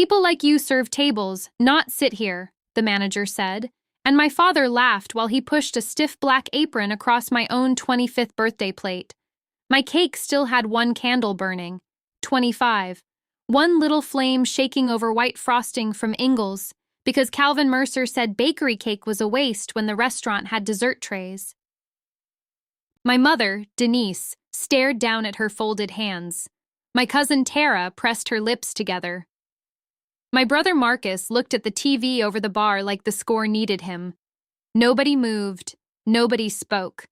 People like you serve tables, not sit here, the manager said, and my father laughed while he pushed a stiff black apron across my own 25th birthday plate. My cake still had one candle burning, 25, one little flame shaking over white frosting from Ingles, because Calvin Mercer said bakery cake was a waste when the restaurant had dessert trays. My mother, Denise, stared down at her folded hands. My cousin Tara pressed her lips together. My brother Marcus looked at the TV over the bar like the score needed him. Nobody moved. Nobody spoke.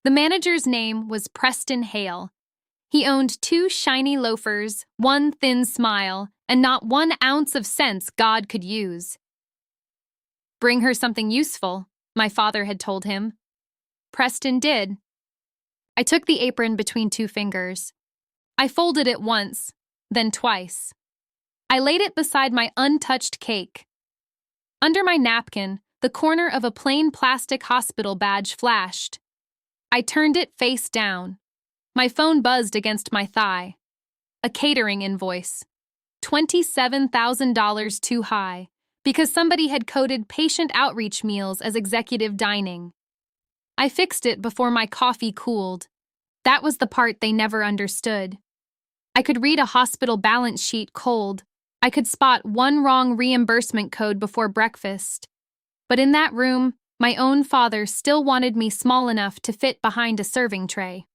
The manager's name was Preston Hale. He owned 2 shiny loafers, 1 thin smile, and not 1 ounce of sense God could use. Bring her something useful, my father had told him. Preston did. I took the apron between 2 fingers. I folded it once, then twice. I laid it beside my untouched cake. Under my napkin, the corner of a plain plastic hospital badge flashed. I turned it face down. My phone buzzed against my thigh. A catering invoice. $27,000 too high, because somebody had coded patient outreach meals as executive dining. I fixed it before my coffee cooled. That was the part they never understood. I could read a hospital balance sheet cold. I could spot 1 wrong reimbursement code before breakfast. But in that room, my own father still wanted me small enough to fit behind a serving tray.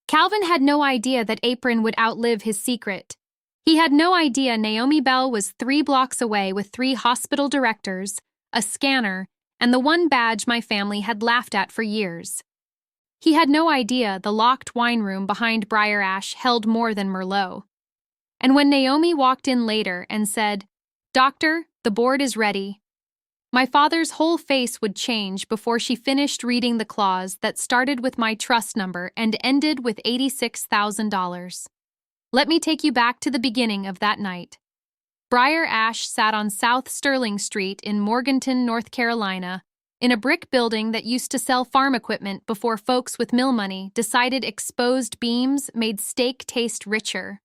Calvin had no idea that Apron would outlive his secret. He had no idea Naomi Bell was 3 blocks away with 3 hospital directors, a scanner, and the 1 badge my family had laughed at for years. He had no idea the locked wine room behind Briar Ash held more than Merlot. And when Naomi walked in later and said, "Doctor, the board is ready," my father's whole face would change before she finished reading the clause that started with my trust number and ended with $86,000. Let me take you back to the beginning of that night. Briar Ash sat on South Sterling Street in Morganton, North Carolina, in a brick building that used to sell farm equipment before folks with mill money decided exposed beams made steak taste richer.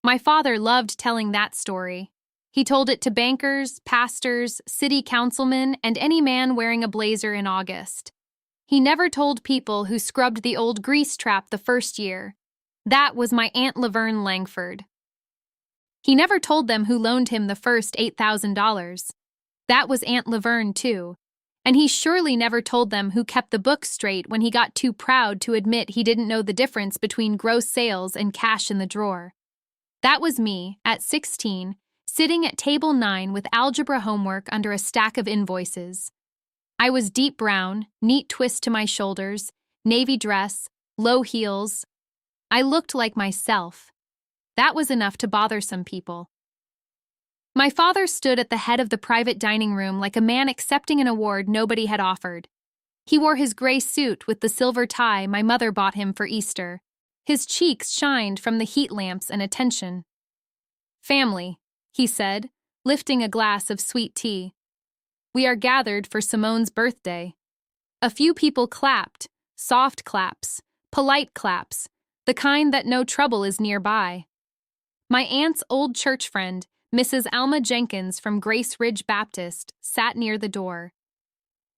My father loved telling that story. He told it to bankers, pastors, city councilmen, and any man wearing a blazer in August. He never told people who scrubbed the old grease trap the first year. That was my Aunt Laverne Langford. He never told them who loaned him the first $8,000. That was Aunt Laverne, too. And he surely never told them who kept the books straight when he got too proud to admit he didn't know the difference between gross sales and cash in the drawer. That was me, at 16, sitting at table 9 with algebra homework under a stack of invoices. I was deep brown, neat twist to my shoulders, navy dress, low heels. I looked like myself. That was enough to bother some people. My father stood at the head of the private dining room like a man accepting an award nobody had offered. He wore his gray suit with the silver tie my mother bought him for Easter. His cheeks shined from the heat lamps and attention. "Family," he said, lifting a glass of sweet tea. "We are gathered for Simone's birthday." A few people clapped, soft claps, polite claps, the kind that no trouble is nearby. My aunt's old church friend, Mrs. Alma Jenkins from Grace Ridge Baptist, sat near the door.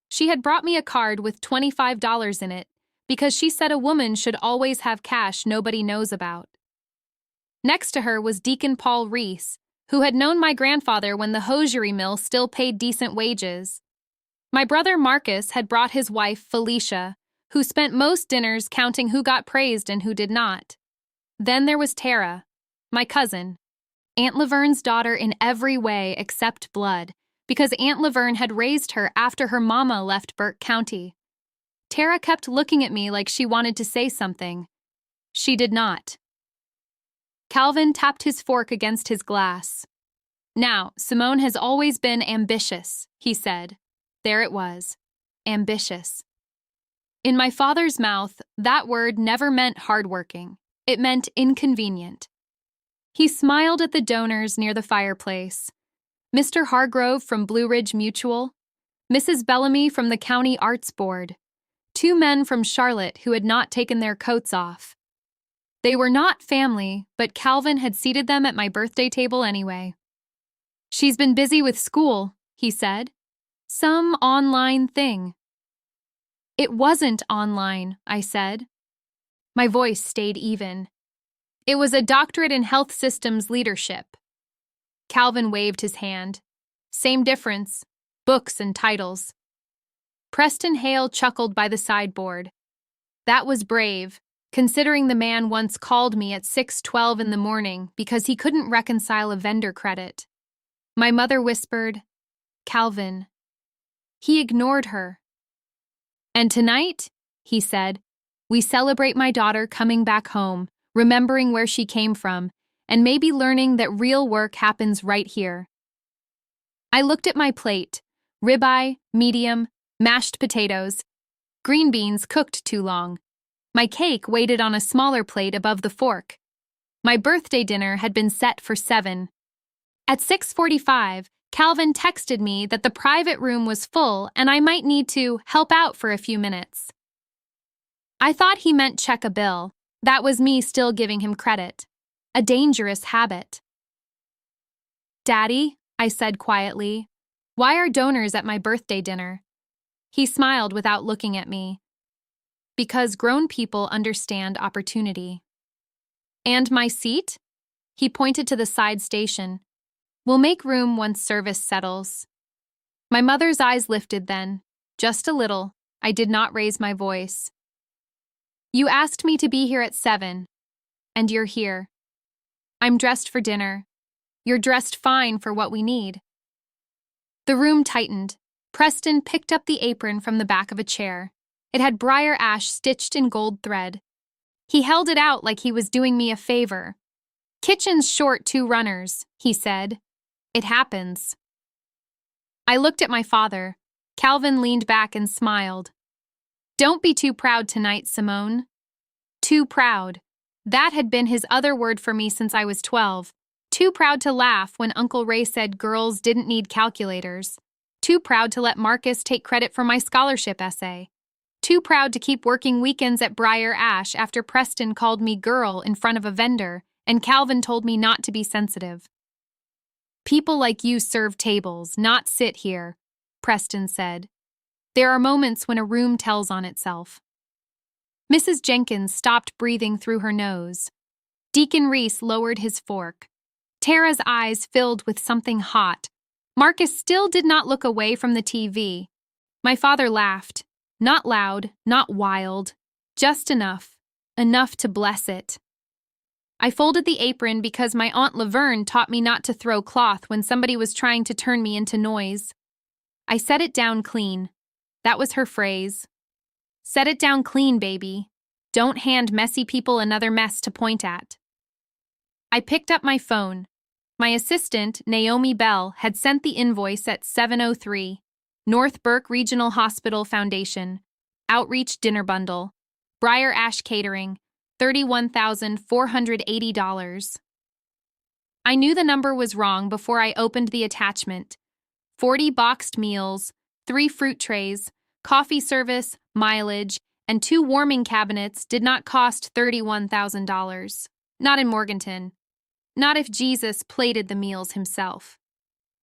She had brought me a card with $25 in it, because she said a woman should always have cash nobody knows about. Next to her was Deacon Paul Reese, who had known my grandfather when the hosiery mill still paid decent wages. My brother Marcus had brought his wife, Felicia, who spent most dinners counting who got praised and who did not. Then there was Tara, my cousin, Aunt Laverne's daughter in every way except blood, because Aunt Laverne had raised her after her mama left Burke County. Tara kept looking at me like she wanted to say something. She did not. Calvin tapped his fork against his glass. "Now, Simone has always been ambitious," he said. There it was. Ambitious. In my father's mouth, that word never meant hardworking. It meant inconvenient. He smiled at the donors near the fireplace. Mr. Hargrove from Blue Ridge Mutual, Mrs. Bellamy from the County Arts Board, 2 men from Charlotte who had not taken their coats off. They were not family, but Calvin had seated them at my birthday table anyway. "She's been busy with school," he said. "Some online thing." "It wasn't online," I said. My voice stayed even. "It was a doctorate in health systems leadership." Calvin waved his hand. "Same difference. Books and titles." Preston Hale chuckled by the sideboard. That was brave, considering the man once called me at 6:12 in the morning because he couldn't reconcile a vendor credit. My mother whispered, "Calvin." He ignored her. "And tonight," he said, "we celebrate my daughter coming back home, remembering where she came from, and maybe learning that real work happens right here." I looked at my plate: ribeye, medium, mashed potatoes, green beans cooked too long. My cake waited on a smaller plate above the fork. My birthday dinner had been set for 7. At 6:45, Calvin texted me that the private room was full and I might need to help out for a few minutes. I thought he meant check a bill. That was me still giving him credit. A dangerous habit. "Daddy," I said quietly, "why are donors at my birthday dinner?" He smiled without looking at me. "Because grown people understand opportunity." "And my seat?" He pointed to the side station. "We'll make room once service settles." My mother's eyes lifted then, just a little. I did not raise my voice. "You asked me to be here at 7, and you're here. I'm dressed for dinner. You're dressed fine for what we need." The room tightened. Preston picked up the apron from the back of a chair. It had briar ash stitched in gold thread. He held it out like he was doing me a favor. "Kitchen's short 2 runners," he said. "It happens." I looked at my father. Calvin leaned back and smiled. "Don't be too proud tonight, Simone." Too proud. That had been his other word for me since I was 12. Too proud to laugh when Uncle Ray said girls didn't need calculators. Too proud to let Marcus take credit for my scholarship essay. Too proud to keep working weekends at Briar Ash after Preston called me girl in front of a vendor and Calvin told me not to be sensitive. "People like you serve tables, not sit here," Preston said. "There are moments when a room tells on itself." Mrs. Jenkins stopped breathing through her nose. Deacon Reese lowered his fork. Tara's eyes filled with something hot. Marcus still did not look away from the TV. My father laughed. Not loud, not wild. Just enough. Enough to bless it. I folded the apron because my Aunt Laverne taught me not to throw cloth when somebody was trying to turn me into noise. I set it down clean. That was her phrase. Set it down clean, baby. Don't hand messy people another mess to point at. I picked up my phone. My assistant, Naomi Bell, had sent the invoice at 7:03. North Burke Regional Hospital Foundation. Outreach Dinner Bundle. Briar Ash Catering. $31,480. I knew the number was wrong before I opened the attachment. 40 boxed meals, 3 fruit trays, coffee service, mileage, and 2 warming cabinets did not cost $31,000. Not in Morganton. Not if Jesus plated the meals himself.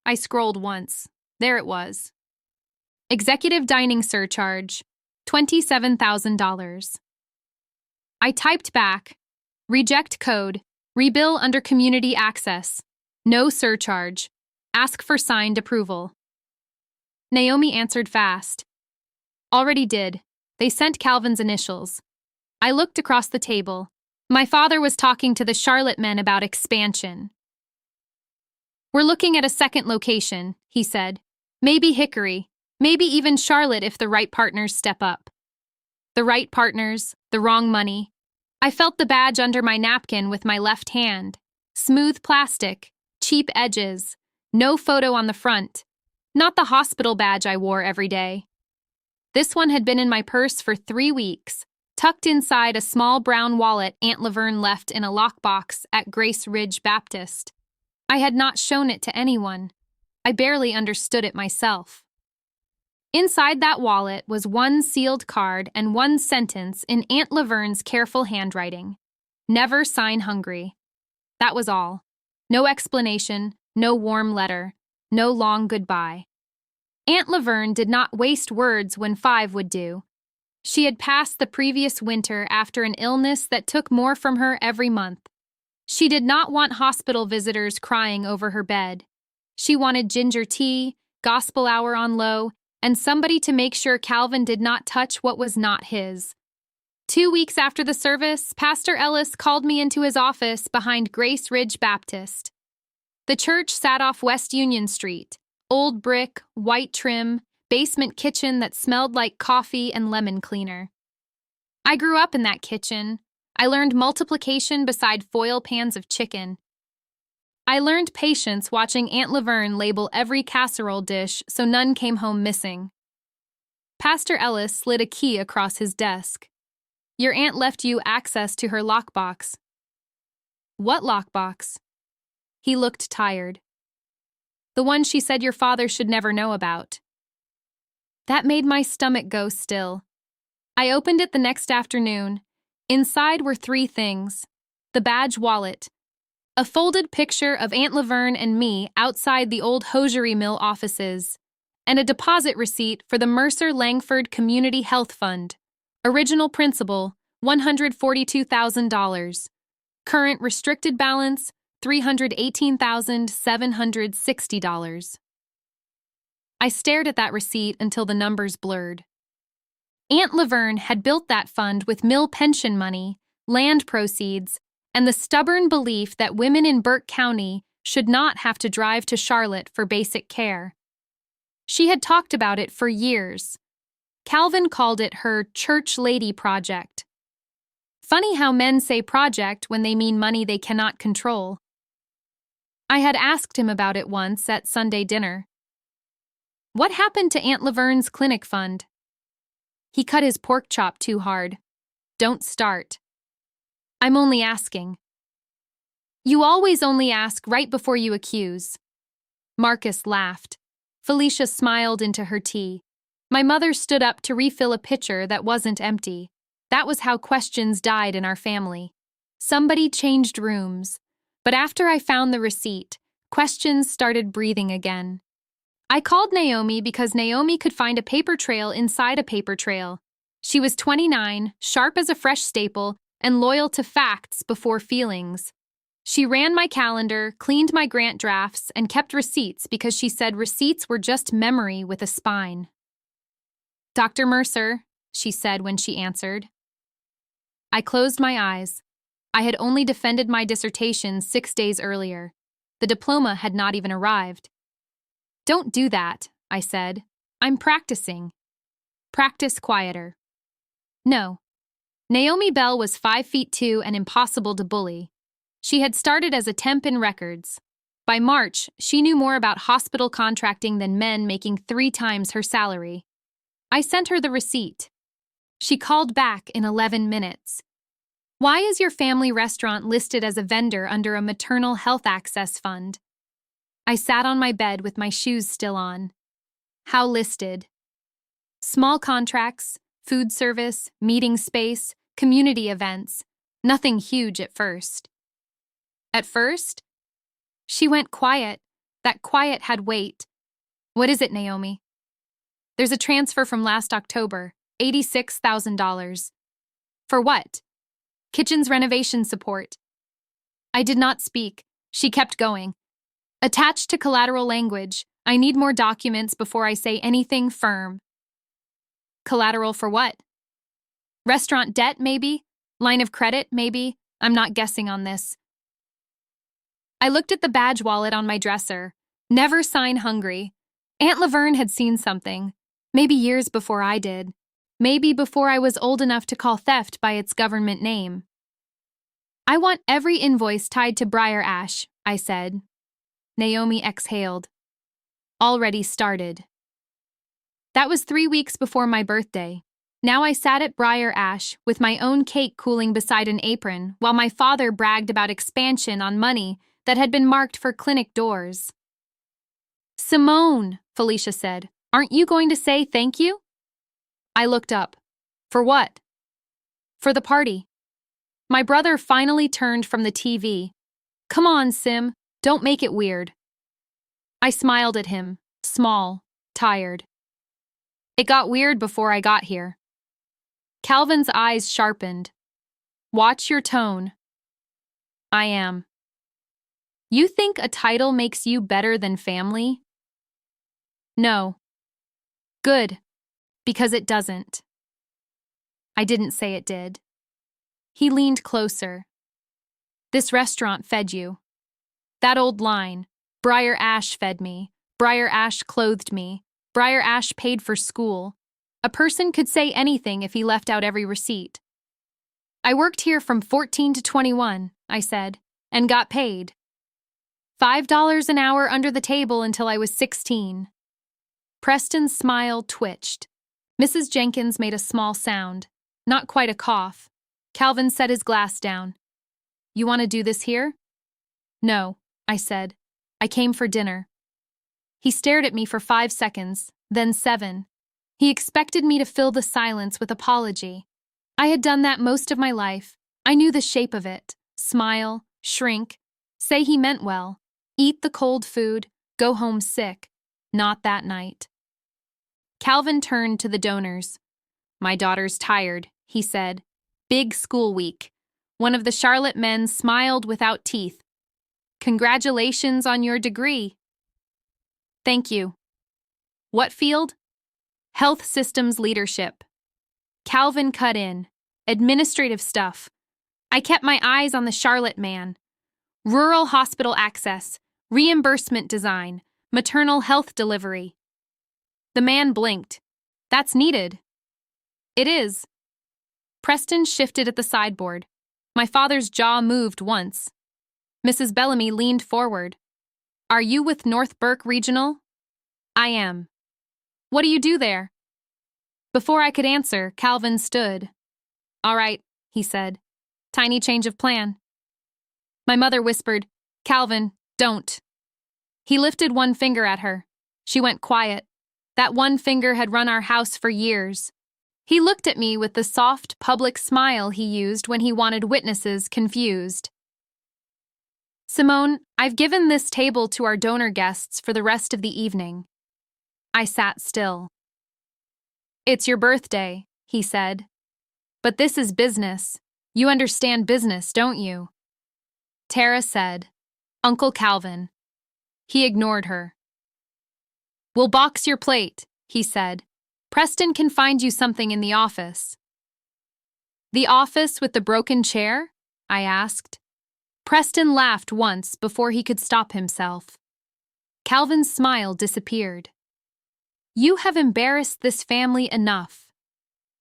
I scrolled once. There it was. Executive dining surcharge, $27,000. I typed back, reject code, rebill under community access, no surcharge, ask for signed approval. Naomi answered fast. Already did. They sent Calvin's initials. I looked across the table. My father was talking to the Charlotte men about expansion. "We're looking at a second location," he said. "Maybe Hickory, maybe even Charlotte if the right partners step up." The right partners, the wrong money. I felt the badge under my napkin with my left hand. Smooth plastic, cheap edges, no photo on the front. Not the hospital badge I wore every day. This one had been in my purse for 3 weeks, tucked inside a small brown wallet Aunt Laverne left in a lockbox at Grace Ridge Baptist. I had not shown it to anyone. I barely understood it myself. Inside that wallet was one sealed card and one sentence in Aunt Laverne's careful handwriting. Never sign hungry. That was all. No explanation, no warm letter, no long goodbye. Aunt Laverne did not waste words when 5 would do. She had passed the previous winter after an illness that took more from her every month. She did not want hospital visitors crying over her bed. She wanted ginger tea, gospel hour on low, and somebody to make sure Calvin did not touch what was not his. 2 weeks after the service, Pastor Ellis called me into his office behind Grace Ridge Baptist. The church sat off West Union Street, old brick, white trim, basement kitchen that smelled like coffee and lemon cleaner. I grew up in that kitchen. I learned multiplication beside foil pans of chicken. I learned patience watching Aunt Laverne label every casserole dish so none came home missing. Pastor Ellis slid a key across his desk. Your aunt left you access to her lockbox. What lockbox? He looked tired. The one she said your father should never know about. That made my stomach go still. I opened it the next afternoon. Inside were 3 things: the badge wallet, a folded picture of Aunt Laverne and me outside the old hosiery mill offices, and a deposit receipt for the Mercer Langford Community Health Fund. Original principal, $142,000. Current restricted balance, $318,760. I stared at that receipt until the numbers blurred. Aunt Laverne had built that fund with mill pension money, land proceeds, and the stubborn belief that women in Burke County should not have to drive to Charlotte for basic care. She had talked about it for years. Calvin called it her church lady project. Funny how men say project when they mean money they cannot control. I had asked him about it once at Sunday dinner. What happened to Aunt Laverne's clinic fund? He cut his pork chop too hard. Don't start. I'm only asking. You always only ask right before you accuse. Marcus laughed. Felicia smiled into her tea. My mother stood up to refill a pitcher that wasn't empty. That was how questions died in our family. Somebody changed rooms. But after I found the receipt, questions started breathing again. I called Naomi because Naomi could find a paper trail inside a paper trail. She was 29, sharp as a fresh staple, and loyal to facts before feelings. She ran my calendar, cleaned my grant drafts, and kept receipts because she said receipts were just memory with a spine. Dr. Mercer, she said when she answered. I closed my eyes. I had only defended my dissertation 6 days earlier. The diploma had not even arrived. Don't do that, I said. I'm practicing. Practice quieter. No. Naomi Bell was 5'2" and impossible to bully. She had started as a temp in records. By March, she knew more about hospital contracting than men making 3 times her salary. I sent her the receipt. She called back in 11 minutes. Why is your family restaurant listed as a vendor under a maternal health access fund? I sat on my bed with my shoes still on. How listed? Small contracts, food service, meeting space, community events. Nothing huge at first. At first? She went quiet. That quiet had weight. What is it, Naomi? There's a transfer from last October, $86,000. For what? Kitchen's renovation support. I did not speak. She kept going. Attached to collateral language, I need more documents before I say anything firm. Collateral for what? Restaurant debt, maybe? Line of credit, maybe? I'm not guessing on this. I looked at the badge wallet on my dresser. Never sign hungry. Aunt Laverne had seen something. Maybe years before I did. Maybe before I was old enough to call theft by its government name. I want every invoice tied to Briar Ash, I said. Naomi exhaled. Already started. That was 3 weeks before my birthday. Now I sat at Briar Ash with my own cake cooling beside an apron while my father bragged about expansion on money that had been marked for clinic doors. Simone, Felicia said, aren't you going to say thank you? I looked up. For what? For the party. My brother finally turned from the TV. Come on, Sim, don't make it weird. I smiled at him, small, tired. It got weird before I got here. Calvin's eyes sharpened. Watch your tone. I am. You think a title makes you better than family? No. Good, because it doesn't. I didn't say it did. He leaned closer. This restaurant fed you. That old line, Briar Ash fed me, Briar Ash clothed me, Briar Ash paid for school. A person could say anything if he left out every receipt. I worked here from 14 to 21, I said, and got paid. $5 an hour under the table until I was 16. Preston's smile twitched. Mrs. Jenkins made a small sound, not quite a cough. Calvin set his glass down. You want to do this here? No, I said. I came for dinner. He stared at me for 5 seconds, then 7. He expected me to fill the silence with apology. I had done that most of my life. I knew the shape of it. Smile, shrink, say he meant well, eat the cold food, go home sick. Not that night. Calvin turned to the donors. My daughter's tired, he said. Big school week. One of the Charlotte men smiled without teeth. Congratulations on your degree. Thank you. What field? Health systems leadership. Calvin cut in. Administrative stuff. I kept my eyes on the Charlotte man. Rural hospital access, reimbursement design, maternal health delivery. The man blinked. That's needed. It is. Preston shifted at the sideboard. My father's jaw moved once. Mrs. Bellamy leaned forward. Are you with North Burke Regional? I am. What do you do there? Before I could answer, Calvin stood. All right, he said. Tiny change of plan. My mother whispered, Calvin, don't. He lifted one finger at her. She went quiet. That one finger had run our house for years. He looked at me with the soft, public smile he used when he wanted witnesses confused. Simone, I've given this table to our donor guests for the rest of the evening. I sat still. It's your birthday, he said. But this is business. You understand business, don't you? Tara said, Uncle Calvin. He ignored her. We'll box your plate, he said. Preston can find you something in the office. The office with the broken chair? I asked. Preston laughed once before he could stop himself. Calvin's smile disappeared. You have embarrassed this family enough.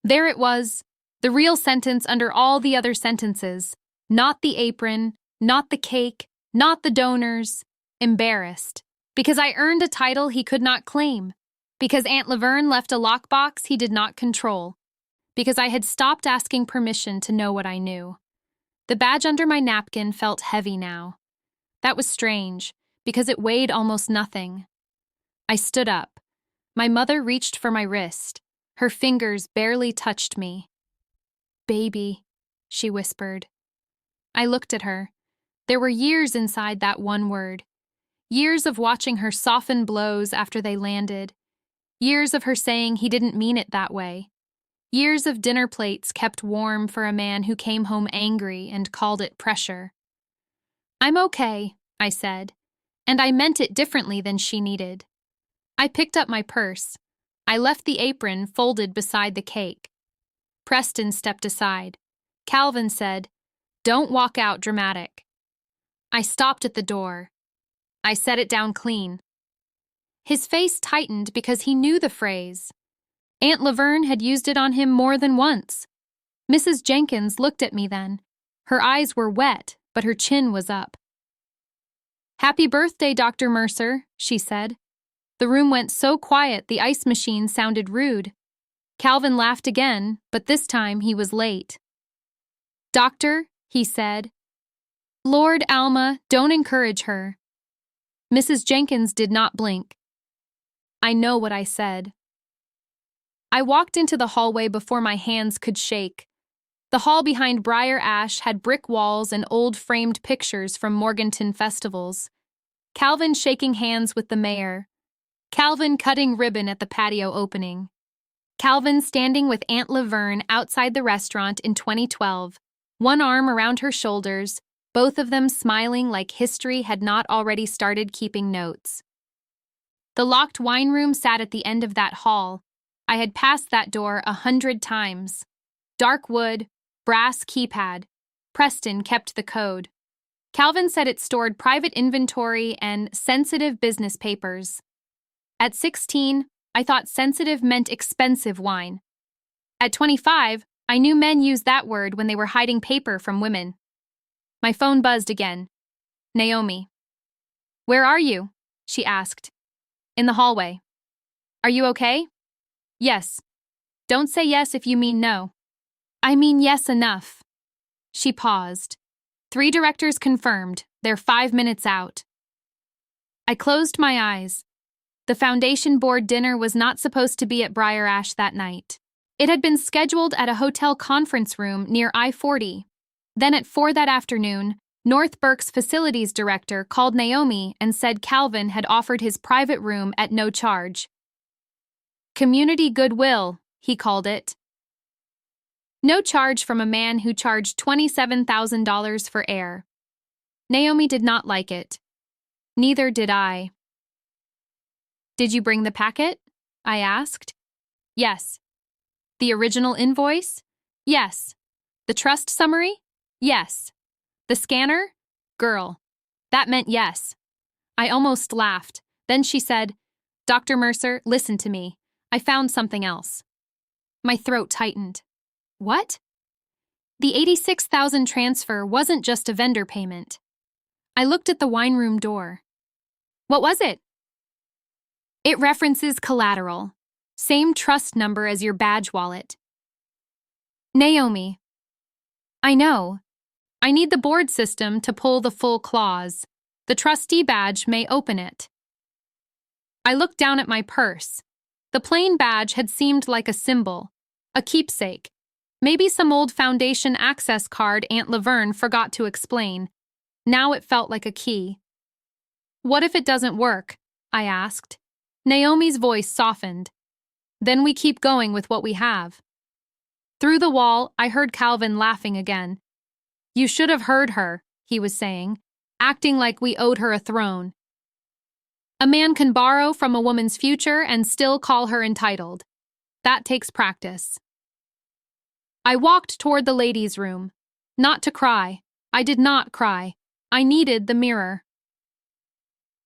There it was, the real sentence under all the other sentences. Not the apron, not the cake, not the donors. Embarrassed. Because I earned a title he could not claim. Because Aunt Laverne left a lockbox he did not control. Because I had stopped asking permission to know what I knew. The badge under my napkin felt heavy now. That was strange, because it weighed almost nothing. I stood up. My mother reached for my wrist. Her fingers barely touched me. Baby, she whispered. I looked at her. There were years inside that one word. Years of watching her soften blows after they landed. Years of her saying he didn't mean it that way. Years of dinner plates kept warm for a man who came home angry and called it pressure. I'm okay, I said, and I meant it differently than she needed. I picked up my purse. I left the apron folded beside the cake. Preston stepped aside. Calvin said, Don't walk out dramatic. I stopped at the door. I set it down clean. His face tightened because he knew the phrase. Aunt Laverne had used it on him more than once. Mrs. Jenkins looked at me then. Her eyes were wet, but her chin was up. Happy birthday, Dr. Mercer, she said. The room went so quiet the ice machine sounded rude. Calvin laughed again, but this time he was late. Doctor, he said. Lord Alma, don't encourage her. Mrs. Jenkins did not blink. I know what I said. I walked into the hallway before my hands could shake. The hall behind Briar Ash had brick walls and old framed pictures from Morganton festivals. Calvin shaking hands with the mayor. Calvin cutting ribbon at the patio opening. Calvin standing with Aunt Laverne outside the restaurant in 2012, one arm around her shoulders, both of them smiling like history had not already started keeping notes. The locked wine room sat at the end of that hall. I had passed that door 100 times. Dark wood, brass keypad. Preston kept the code. Calvin said it stored private inventory and sensitive business papers. At 16, I thought sensitive meant expensive wine. At 25, I knew men used that word when they were hiding paper from women. My phone buzzed again. Naomi. "Where are you?" she asked. "In the hallway." "Are you okay?" "Yes." "Don't say yes if you mean no." "I mean yes enough." She paused. 3 directors confirmed. They're 5 minutes out. I closed my eyes. The foundation board dinner was not supposed to be at Briar Ash that night. It had been scheduled at a hotel conference room near I-40. Then at 4 that afternoon, North Berk's facilities director called Naomi and said Calvin had offered his private room at no charge. Community goodwill, he called it. No charge from a man who charged $27,000 for air. Naomi did not like it. Neither did I. "Did you bring the packet?" I asked. "Yes." "The original invoice?" "Yes." "The trust summary?" "Yes." "The scanner?" "Girl, that meant yes." I almost laughed. Then she said, "Dr. Mercer, listen to me. I found something else." My throat tightened. What? The $86,000 transfer wasn't just a vendor payment. I looked at the wine room door. What was it? It references collateral. Same trust number as your badge wallet. Naomi. I know. I need the board system to pull the full clause. The trustee badge may open it. I looked down at my purse. The plain badge had seemed like a symbol, a keepsake. Maybe some old foundation access card Aunt Laverne forgot to explain. Now it felt like a key. What if it doesn't work? I asked. Naomi's voice softened. Then we keep going with what we have. Through the wall, I heard Calvin laughing again. You should have heard her, he was saying, acting like we owed her a throne. A man can borrow from a woman's future and still call her entitled. That takes practice. I walked toward the ladies' room. Not to cry. I did not cry. I needed the mirror.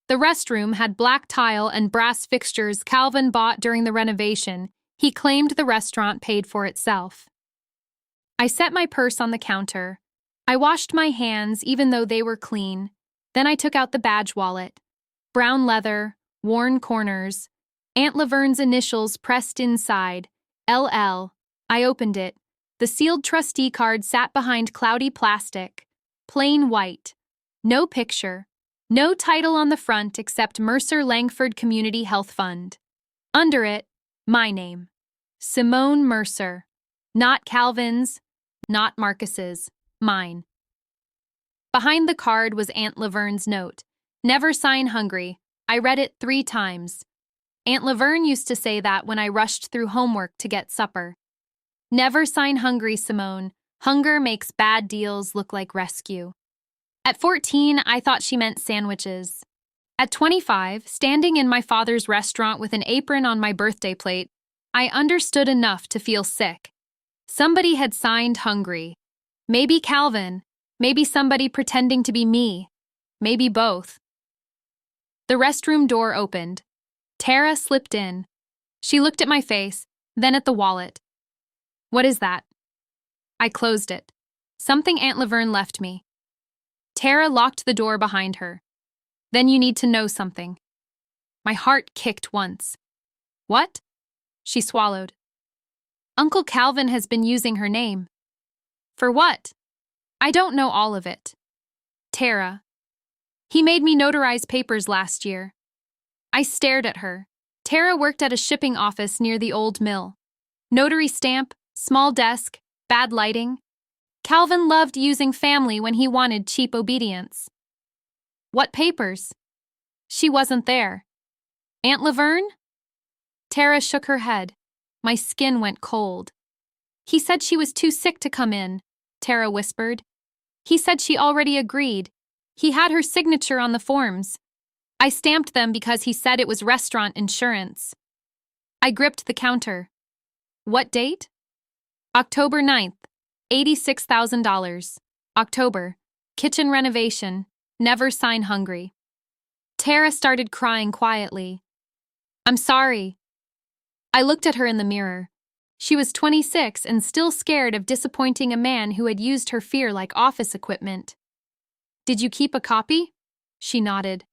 The restroom had black tile and brass fixtures Calvin bought during the renovation. He claimed the restaurant paid for itself. I set my purse on the counter. I washed my hands even though they were clean. Then I took out the badge wallet. Brown leather, worn corners. Aunt Laverne's initials pressed inside. LL. I opened it. The sealed trustee card sat behind cloudy plastic. Plain white. No picture. No title on the front except Mercer Langford Community Health Fund. Under it, my name. Simone Mercer. Not Calvin's, not Marcus's, mine. Behind the card was Aunt Laverne's note. Never sign hungry. I read it 3 times. Aunt Laverne used to say that when I rushed through homework to get supper. Never sign hungry, Simone. Hunger makes bad deals look like rescue. At 14, I thought she meant sandwiches. At 25, standing in my father's restaurant with an apron on my birthday plate, I understood enough to feel sick. Somebody had signed hungry. Maybe Calvin. Maybe somebody pretending to be me. Maybe both. The restroom door opened. Tara slipped in. She looked at my face, then at the wallet. What is that? I closed it. Something Aunt Laverne left me. Tara locked the door behind her. Then you need to know something. My heart kicked once. What? She swallowed. Uncle Calvin has been using her name. For what? I don't know all of it. Tara. He made me notarize papers last year. I stared at her. Tara worked at a shipping office near the old mill. Notary stamp, small desk, bad lighting. Calvin loved using family when he wanted cheap obedience. What papers? She wasn't there. Aunt Laverne? Tara shook her head. My skin went cold. He said she was too sick to come in, Tara whispered. He said she already agreed. He had her signature on the forms. I stamped them because he said it was restaurant insurance. I gripped the counter. What date? October 9th, $86,000. October. Kitchen renovation. Never sign hungry. Tara started crying quietly. I'm sorry. I looked at her in the mirror. She was 26 and still scared of disappointing a man who had used her fear like office equipment. Did you keep a copy? She nodded.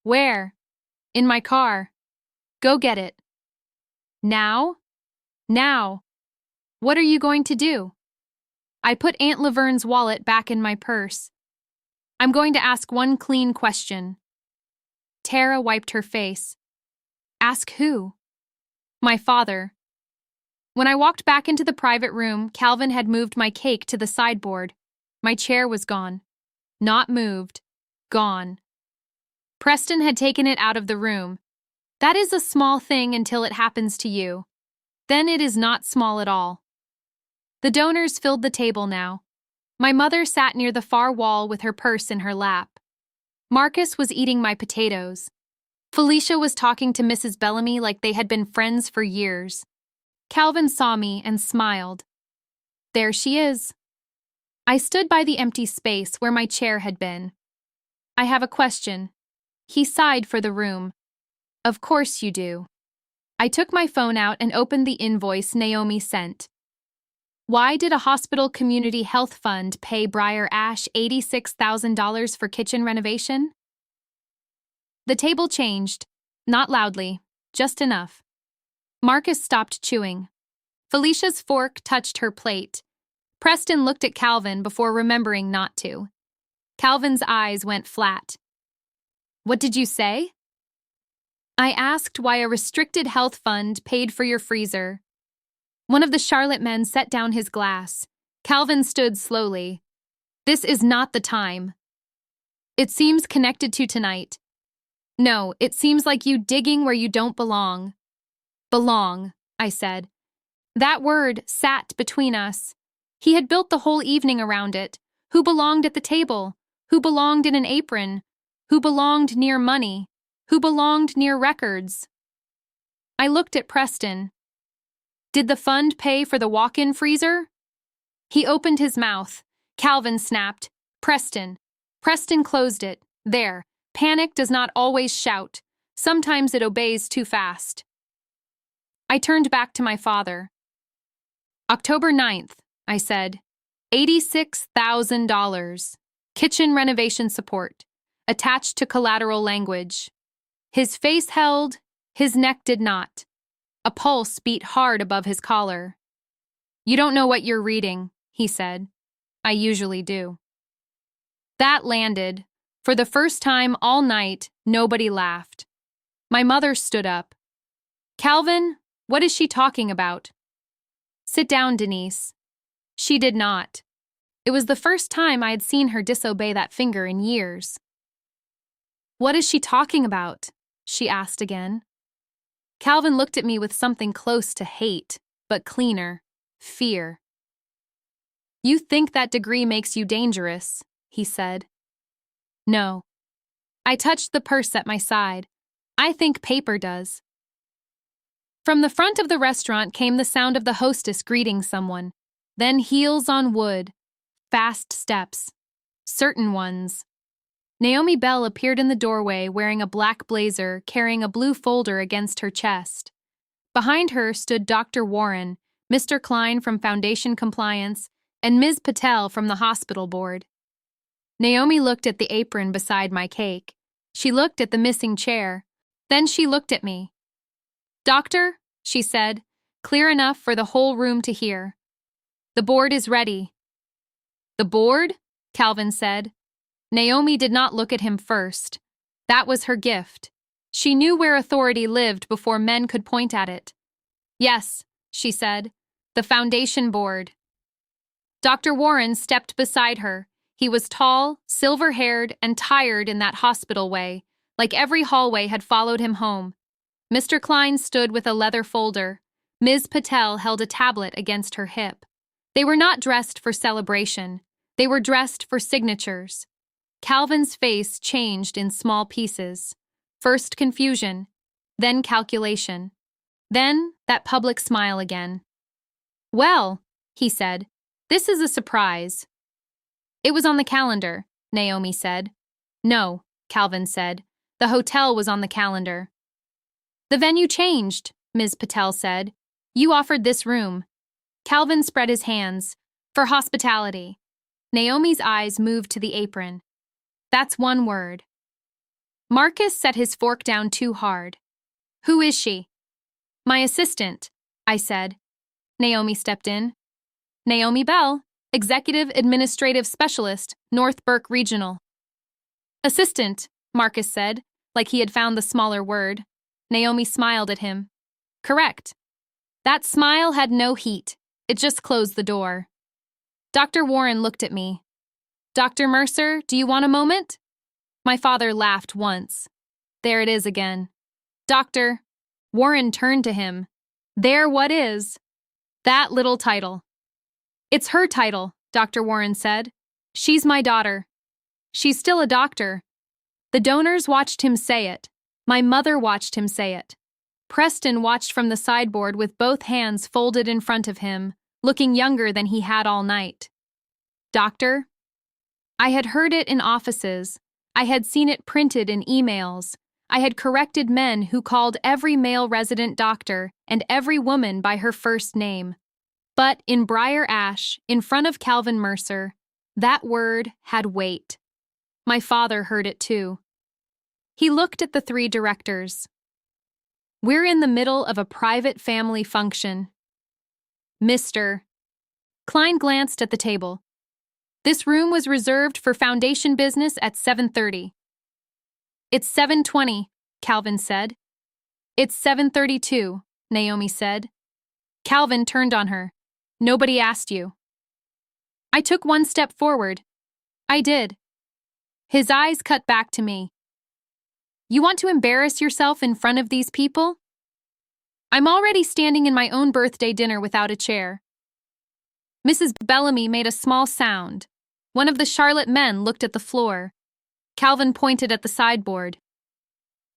Where? In my car. Go get it. Now? Now. What are you going to do? I put Aunt Laverne's wallet back in my purse. I'm going to ask one clean question. Tara wiped her face. Ask who? My father. When I walked back into the private room, Calvin had moved my cake to the sideboard. My chair was gone. Not moved. Gone. Preston had taken it out of the room. That is a small thing until it happens to you. Then it is not small at all. The donors filled the table now. My mother sat near the far wall with her purse in her lap. Marcus was eating my potatoes. Felicia was talking to Mrs. Bellamy like they had been friends for years. Calvin saw me and smiled. There she is. I stood by the empty space where my chair had been. I have a question. He sighed for the room. Of course you do. I took my phone out and opened the invoice Naomi sent. Why did a hospital community health fund pay Briar Ash $86,000 for kitchen renovation? The table changed. Not loudly, just enough. Marcus stopped chewing. Felicia's fork touched her plate. Preston looked at Calvin before remembering not to. Calvin's eyes went flat. What did you say? I asked why a restricted health fund paid for your freezer. One of the Charlotte men set down his glass. Calvin stood slowly. This is not the time. It seems connected to tonight. No, it seems like you digging where you don't belong. Belong, I said. That word sat between us. He had built the whole evening around it. Who belonged at the table? Who belonged in an apron? Who belonged near money? Who belonged near records? I looked at Preston. Did the fund pay for the walk-in freezer? He opened his mouth. Calvin snapped. Preston. Preston closed it. There. Panic does not always shout. Sometimes it obeys too fast. I turned back to my father. October 9th, I said. $86,000. Kitchen renovation support. Attached to collateral language. His face held, his neck did not. A pulse beat hard above his collar. You don't know what you're reading, he said. I usually do. That landed. For the first time all night, nobody laughed. My mother stood up. Calvin, what is she talking about? Sit down, Denise. She did not. It was the first time I had seen her disobey that finger in years. What is she talking about? She asked again. Calvin looked at me with something close to hate, but cleaner, fear. You think that degree makes you dangerous, he said. No. I touched the purse at my side. I think paper does. From the front of the restaurant came the sound of the hostess greeting someone, then heels on wood, fast steps, certain ones. Naomi Bell appeared in the doorway wearing a black blazer, carrying a blue folder against her chest. Behind her stood Dr. Warren, Mr. Klein from Foundation Compliance, and Ms. Patel from the hospital board. Naomi looked at the apron beside my cake. She looked at the missing chair. Then she looked at me. Doctor, she said, clear enough for the whole room to hear. The board is ready. The board? Calvin said. Naomi did not look at him first. That was her gift. She knew where authority lived before men could point at it. Yes, she said. The foundation board. Dr. Warren stepped beside her. He was tall, silver-haired, and tired in that hospital way, like every hallway had followed him home. Mr. Klein stood with a leather folder. Ms. Patel held a tablet against her hip. They were not dressed for celebration. They were dressed for signatures. Calvin's face changed in small pieces. First confusion, then calculation, then that public smile again. "Well," he said, "this is a surprise." "It was on the calendar," Naomi said. "No," Calvin said. "The hotel was on the calendar." "The venue changed," Ms. Patel said. "You offered this room." Calvin spread his hands. "For hospitality." Naomi's eyes moved to the apron. "That's one word." Marcus set his fork down too hard. "Who is she?" "My assistant," I said. Naomi stepped in. "Naomi Bell, Executive Administrative Specialist, North Burke Regional." "Assistant," Marcus said, like he had found the smaller word. Naomi smiled at him. "Correct." That smile had no heat. It just closed the door. Dr. Warren looked at me. "Dr. Mercer, do you want a moment?" My father laughed once. There it is again. "Doctor." Warren turned to him. "There what is?" "That little title." "It's her title," Dr. Warren said. "She's my daughter. She's still a doctor." The donors watched him say it. My mother watched him say it. Preston watched from the sideboard with both hands folded in front of him, looking younger than he had all night. "Doctor?" I had heard it in offices. I had seen it printed in emails. I had corrected men who called every male resident doctor and every woman by her first name. But in Briar Ash, in front of Calvin Mercer, that word had weight. My father heard it too. He looked at the three directors. "We're in the middle of a private family function." "Mr." Klein glanced at the table. "This room was reserved for foundation business at 7:30. "It's 7:20, Calvin said. "It's 7:32, Naomi said. Calvin turned on her. "Nobody asked you." I took one step forward. "I did." His eyes cut back to me. "You want to embarrass yourself in front of these people?" I'm already standing in my own birthday dinner without a chair. Mrs. Bellamy made a small sound. One of the Charlotte men looked at the floor. Calvin pointed at the sideboard.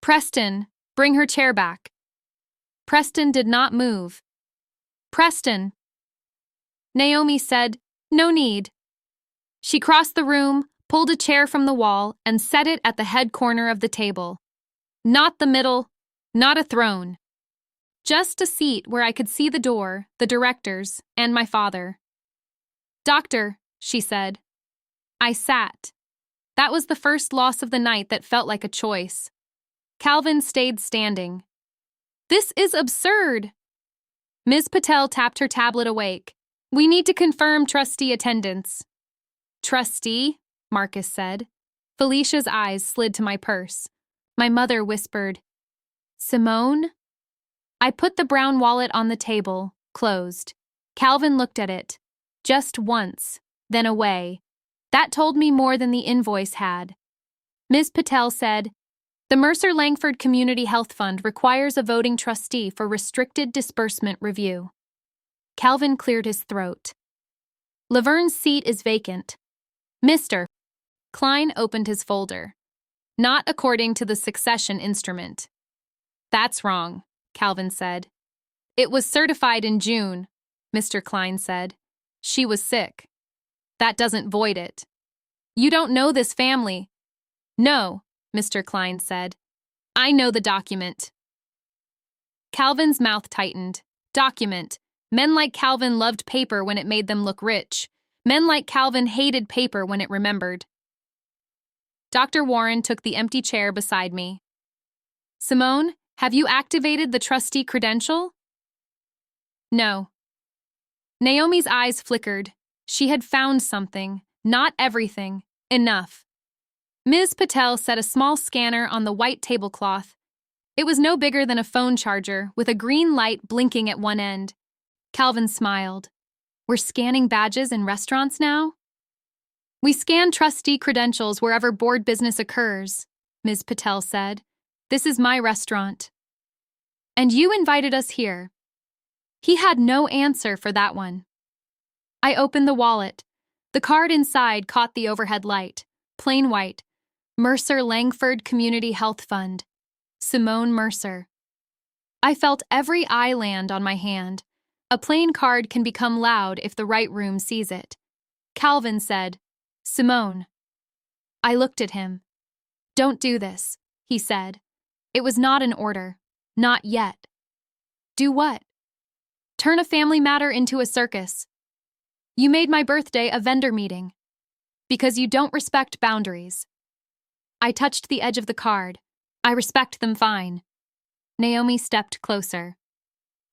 "Preston, bring her chair back." Preston did not move. "Preston." Naomi said, "No need." She crossed the room, pulled a chair from the wall, and set it at the head corner of the table. Not the middle, not a throne. Just a seat where I could see the door, the directors, and my father. "Doctor," she said. I sat. That was the first loss of the night that felt like a choice. Calvin stayed standing. "This is absurd." Ms. Patel tapped her tablet awake. "We need to confirm trustee attendance." "Trustee?" Marcus said. Felicia's eyes slid to my purse. My mother whispered, "Simone?" I put the brown wallet on the table, closed. Calvin looked at it. Just once, then away. That told me more than the invoice had. Ms. Patel said, "The Mercer-Langford Community Health Fund requires a voting trustee for restricted disbursement review." Calvin cleared his throat. "Laverne's seat is vacant." "Mr." Klein opened his folder. "Not according to the succession instrument." "That's wrong," Calvin said. "It was certified in June," Mr. Klein said. "She was sick." "That doesn't void it." "You don't know this family." "No," Mr. Klein said. "I know the document." Calvin's mouth tightened. Document. Men like Calvin loved paper when it made them look rich. Men like Calvin hated paper when it remembered. Dr. Warren took the empty chair beside me. "Simone, have you activated the trustee credential?" "No." Naomi's eyes flickered. She had found something, not everything, enough. Ms. Patel set a small scanner on the white tablecloth. It was no bigger than a phone charger, with a green light blinking at one end. Calvin smiled. We're scanning badges in restaurants now? We scan trustee credentials wherever board business occurs, Ms. Patel said. This is my restaurant. And you invited us here. He had no answer for that one. I opened the wallet. The card inside caught the overhead light. Plain white. Mercer Langford Community Health Fund. Simone Mercer. I felt every eye land on my hand. A plain card can become loud if the right room sees it. Calvin said, Simone. I looked at him. Don't do this, he said. It was not an order. Not yet. Do what? Turn a family matter into a circus. You made my birthday a vendor meeting. Because you don't respect boundaries. I touched the edge of the card. I respect them fine. Naomi stepped closer.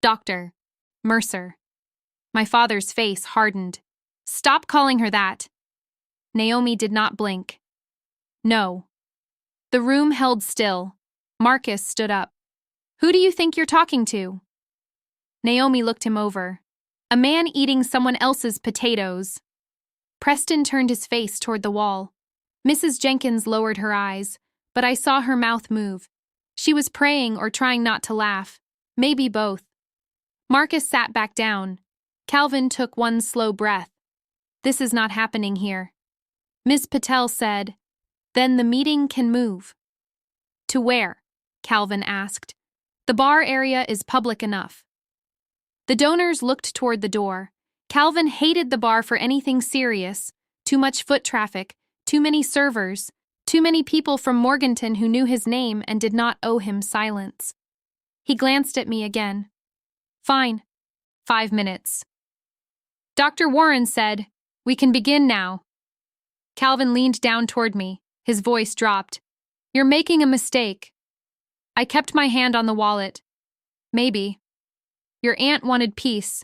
Doctor. Mercer. My father's face hardened. Stop calling her that. Naomi did not blink. No. The room held still. Marcus stood up. Who do you think you're talking to? Naomi looked him over. A man eating someone else's potatoes. Preston turned his face toward the wall. Mrs. Jenkins lowered her eyes, but I saw her mouth move. She was praying or trying not to laugh. Maybe both. Marcus sat back down. Calvin took one slow breath. This is not happening here. Ms. Patel said, Then the meeting can move. To where? Calvin asked. The bar area is public enough. The donors looked toward the door. Calvin hated the bar for anything serious. Too much foot traffic, too many servers, too many people from Morganton who knew his name and did not owe him silence. He glanced at me again. Fine. 5 minutes. Dr. Warren said, We can begin now. Calvin leaned down toward me. His voice dropped. You're making a mistake. I kept my hand on the wallet. Maybe. Your aunt wanted peace.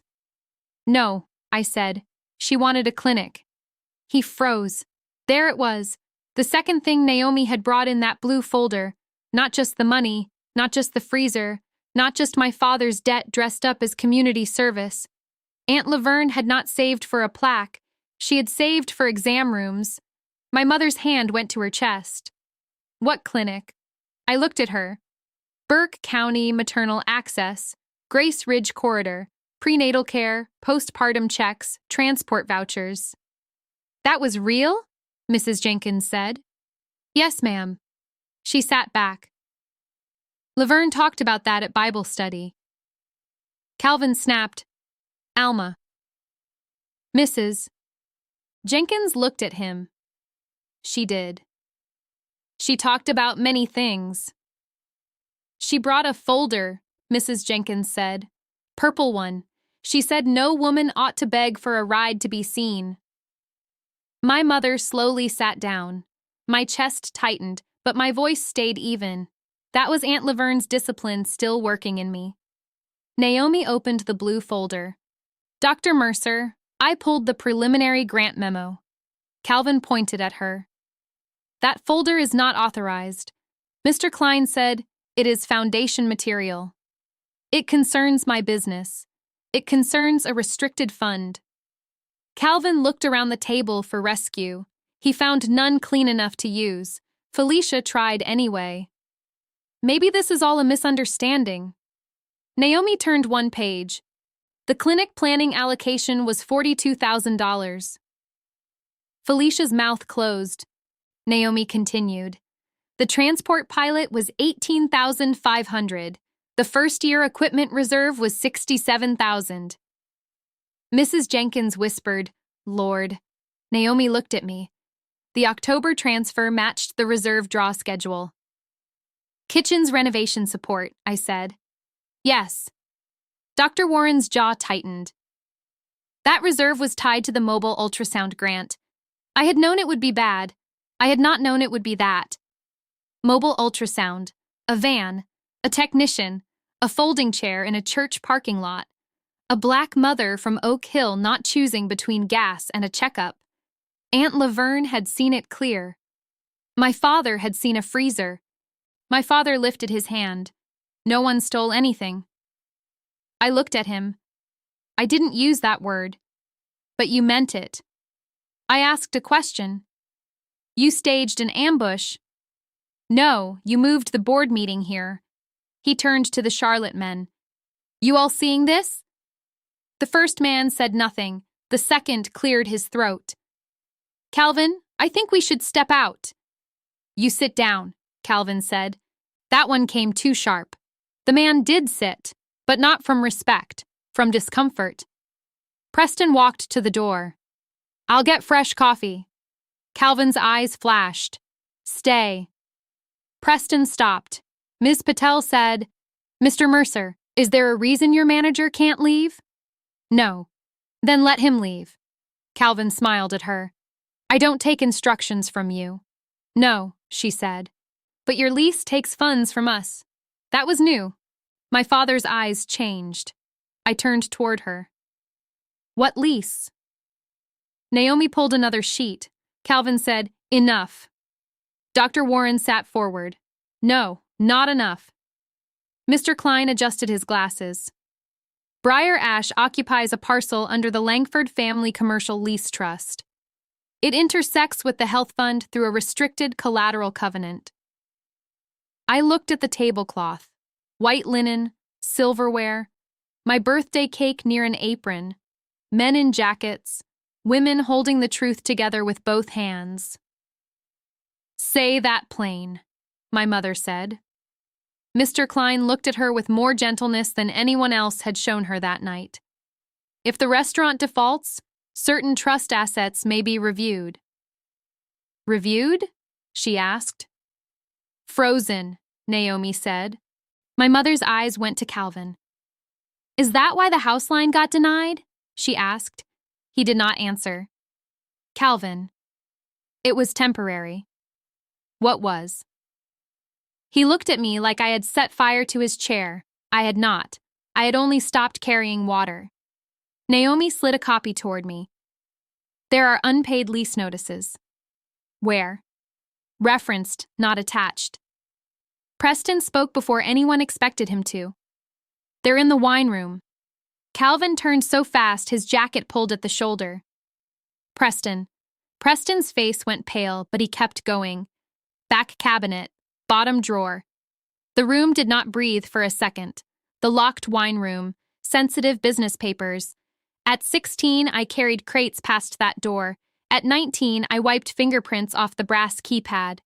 No, I said. She wanted a clinic. He froze. There it was. The second thing Naomi had brought in that blue folder. Not just the money, not just the freezer, not just my father's debt dressed up as community service. Aunt Laverne had not saved for a plaque. She had saved for exam rooms. My mother's hand went to her chest. What clinic? I looked at her. Burke County Maternal Access, Grace Ridge Corridor, prenatal care, postpartum checks, transport vouchers. That was real? Mrs. Jenkins said. Yes, ma'am. She sat back. Laverne talked about that at Bible study. Calvin snapped, Alma. Mrs. Jenkins looked at him. She did. She talked about many things. She brought a folder, Mrs. Jenkins said. Purple one. She said no woman ought to beg for a ride to be seen. My mother slowly sat down. My chest tightened, but my voice stayed even. That was Aunt Laverne's discipline still working in me. Naomi opened the blue folder. Dr. Mercer, I pulled the preliminary grant memo. Calvin pointed at her. That folder is not authorized. Mr. Klein said, it is foundation material. It concerns my business. It concerns a restricted fund. Calvin looked around the table for rescue. He found none clean enough to use. Felicia tried anyway. Maybe this is all a misunderstanding. Naomi turned one page. The clinic planning allocation was $42,000. Felicia's mouth closed. Naomi continued. The transport pilot was $18,500. The first-year equipment reserve was $67,000. Mrs. Jenkins whispered, Lord. Naomi looked at me. The October transfer matched the reserve draw schedule. Kitchen's renovation support, I said. Yes. Dr. Warren's jaw tightened. That reserve was tied to the mobile ultrasound grant. I had known it would be bad. I had not known it would be that. Mobile ultrasound, a van, a technician, a folding chair in a church parking lot, a black mother from Oak Hill not choosing between gas and a checkup. Aunt Laverne had seen it clear. My father had seen a freezer. My father lifted his hand. No one stole anything. I looked at him. I didn't use that word. But you meant it. I asked a question. You staged an ambush. No, you moved the board meeting here. He turned to the Charlotte men. You all seeing this? The first man said nothing. The second cleared his throat. Calvin, I think we should step out. You sit down, Calvin said. That one came too sharp. The man did sit, but not from respect, from discomfort. Preston walked to the door. I'll get fresh coffee. Calvin's eyes flashed. Stay. Preston stopped. Ms. Patel said, Mr. Mercer, is there a reason your manager can't leave? No. Then let him leave. Calvin smiled at her. I don't take instructions from you. No, she said. But your lease takes funds from us. That was new. My father's eyes changed. I turned toward her. What lease? Naomi pulled another sheet. Calvin said, Enough. Dr. Warren sat forward. No, not enough. Mr. Klein adjusted his glasses. Briar Ash occupies a parcel under the Langford Family Commercial Lease Trust. It intersects with the health fund through a restricted collateral covenant. I looked at the tablecloth. White linen, silverware, my birthday cake near an apron, men in jackets, women holding the truth together with both hands. Say that plain, my mother said. Mr. Klein looked at her with more gentleness than anyone else had shown her that night. If the restaurant defaults, certain trust assets may be reviewed. Reviewed? She asked. Frozen, Naomi said. My mother's eyes went to Calvin. Is that why the house line got denied? She asked. He did not answer. Calvin. It was temporary. What was? He looked at me like I had set fire to his chair. I had not. I had only stopped carrying water. Naomi slid a copy toward me. There are unpaid lease notices. Where? Referenced, not attached. Preston spoke before anyone expected him to. They're in the wine room. Calvin turned so fast his jacket pulled at the shoulder. Preston. Preston's face went pale, but he kept going. Back cabinet. Bottom drawer. The room did not breathe for a second. The locked wine room. Sensitive business papers. At 16, I carried crates past that door. At 19, I wiped fingerprints off the brass keypad.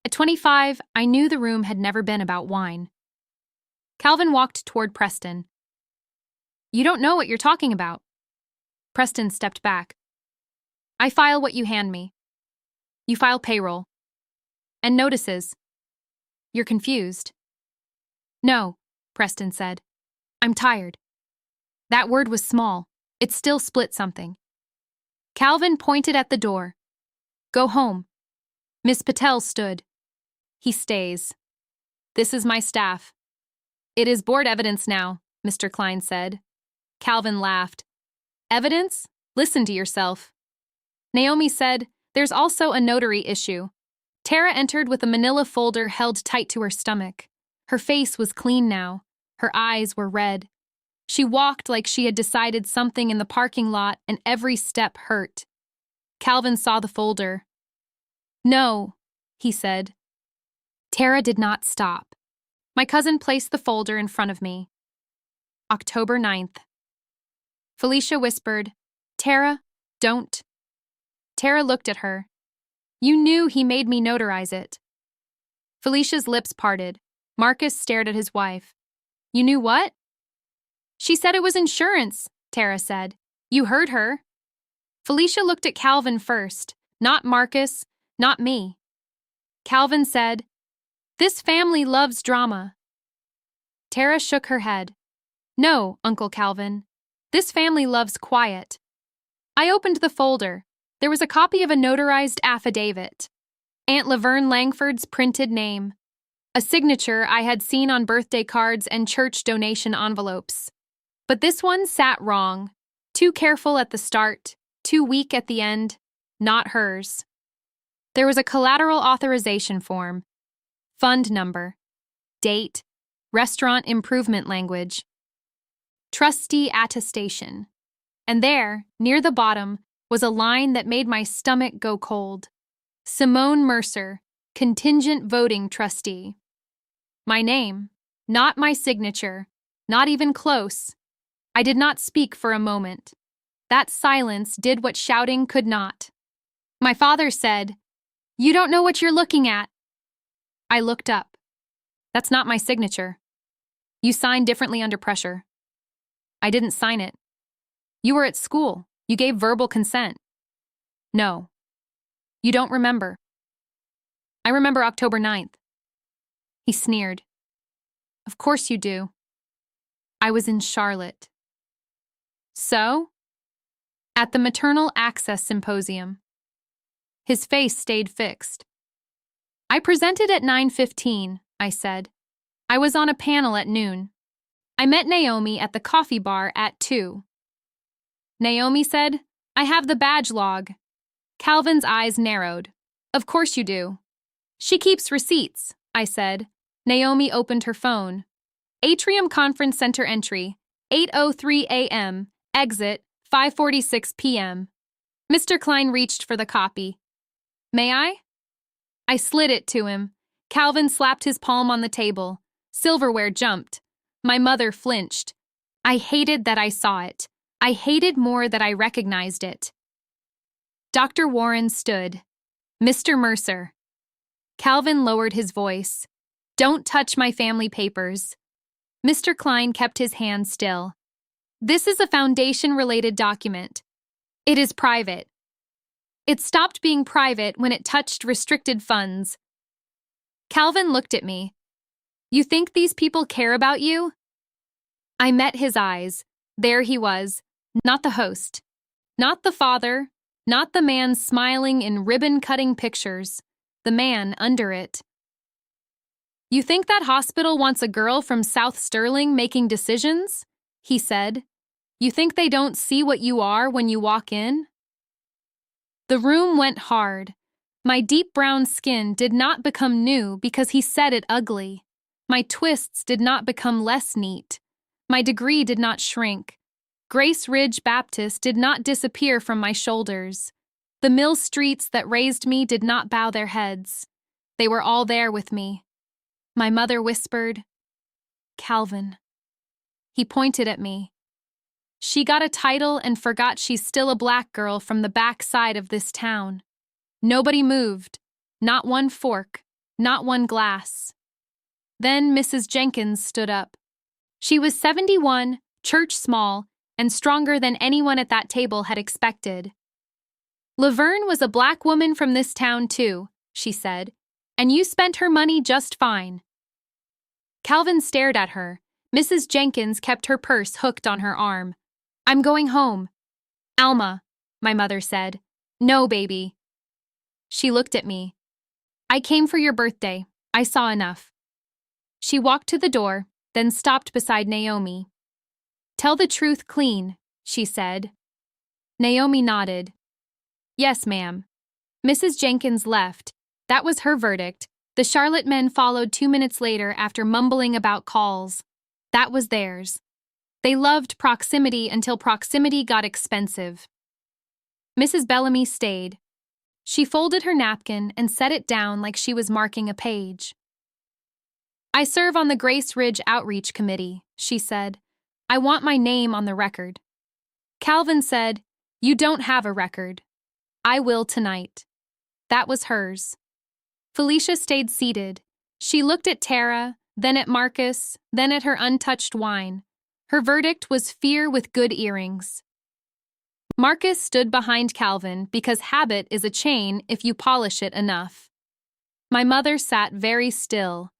At 25, I knew the room had never been about wine. Calvin walked toward Preston. You don't know what you're talking about. Preston stepped back. I file what you hand me. You file payroll. And notices. You're confused. No, Preston said. I'm tired. That word was small. It still split something. Calvin pointed at the door. Go home. Miss Patel stood. He stays. This is my staff. It is board evidence now, Mr. Klein said. Calvin laughed. Evidence? Listen to yourself. Naomi said, there's also a notary issue. Tara entered with a manila folder held tight to her stomach. Her face was clean now. Her eyes were red. She walked like she had decided something in the parking lot, and every step hurt. Calvin saw the folder. No, he said. Tara did not stop. My cousin placed the folder in front of me. October 9th. Felicia whispered, Tara, don't. Tara looked at her. You knew he made me notarize it. Felicia's lips parted. Marcus stared at his wife. You knew what? She said it was insurance, Tara said. You heard her. Felicia looked at Calvin first, not Marcus, not me. Calvin said, This family loves drama. Tara shook her head. No, Uncle Calvin. This family loves quiet. I opened the folder. There was a copy of a notarized affidavit. Aunt Laverne Langford's printed name. A signature I had seen on birthday cards and church donation envelopes. But this one sat wrong. Too careful at the start, too weak at the end. Not hers. There was a collateral authorization form. Fund number. Date. Restaurant improvement language. Trustee attestation. And there, near the bottom, was a line that made my stomach go cold. Simone Mercer, Contingent Voting Trustee. My name, not my signature, not even close. I did not speak for a moment. That silence did what shouting could not. My father said, "You don't know what you're looking at." I looked up. That's not my signature. You signed differently under pressure. I didn't sign it. You were at school. You gave verbal consent. No. You don't remember. I remember October 9th. He sneered. Of course you do. I was in Charlotte. So? At the Maternal Access Symposium. His face stayed fixed. I presented at 9:15, I said. I was on a panel at noon. I met Naomi at the coffee bar at 2. Naomi said, I have the badge log. Calvin's eyes narrowed. Of course you do. She keeps receipts, I said. Naomi opened her phone. Atrium Conference Center entry, 8:03 a.m., exit, 5:46 p.m. Mr. Klein reached for the copy. May I? I slid it to him. Calvin slapped his palm on the table. Silverware jumped. My mother flinched. I hated that I saw it. I hated more that I recognized it. Dr. Warren stood. Mr. Mercer. Calvin lowered his voice. Don't touch my family papers. Mr. Klein kept his hand still. This is a foundation-related document. It is private. It stopped being private when it touched restricted funds. Calvin looked at me. You think these people care about you? I met his eyes. There he was, not the host, not the father, not the man smiling in ribbon-cutting pictures, the man under it. You think that hospital wants a girl from South Sterling making decisions? He said. You think they don't see what you are when you walk in? The room went hard. My deep brown skin did not become new because he said it ugly. My twists did not become less neat. My degree did not shrink. Grace Ridge Baptist did not disappear from my shoulders. The mill streets that raised me did not bow their heads. They were all there with me. My mother whispered, Calvin. He pointed at me. She got a title and forgot she's still a black girl from the back side of this town. Nobody moved. Not one fork. Not one glass. Then Mrs. Jenkins stood up. She was 71, church small, and stronger than anyone at that table had expected. Laverne was a black woman from this town too, she said, and you spent her money just fine. Calvin stared at her. Mrs. Jenkins kept her purse hooked on her arm. I'm going home. Alma, my mother said. No, baby. She looked at me. I came for your birthday. I saw enough. She walked to the door, then stopped beside Naomi. Tell the truth clean, she said. Naomi nodded. Yes, ma'am. Mrs. Jenkins left. That was her verdict. The Charlotte men followed 2 minutes later after mumbling about calls. That was theirs. They loved proximity until proximity got expensive. Mrs. Bellamy stayed. She folded her napkin and set it down like she was marking a page. I serve on the Grace Ridge Outreach Committee, she said. I want my name on the record. Calvin said, You don't have a record. I will tonight. That was hers. Felicia stayed seated. She looked at Tara, then at Marcus, then at her untouched wine. Her verdict was fear with good earrings. Marcus stood behind Calvin because habit is a chain if you polish it enough. My mother sat very still.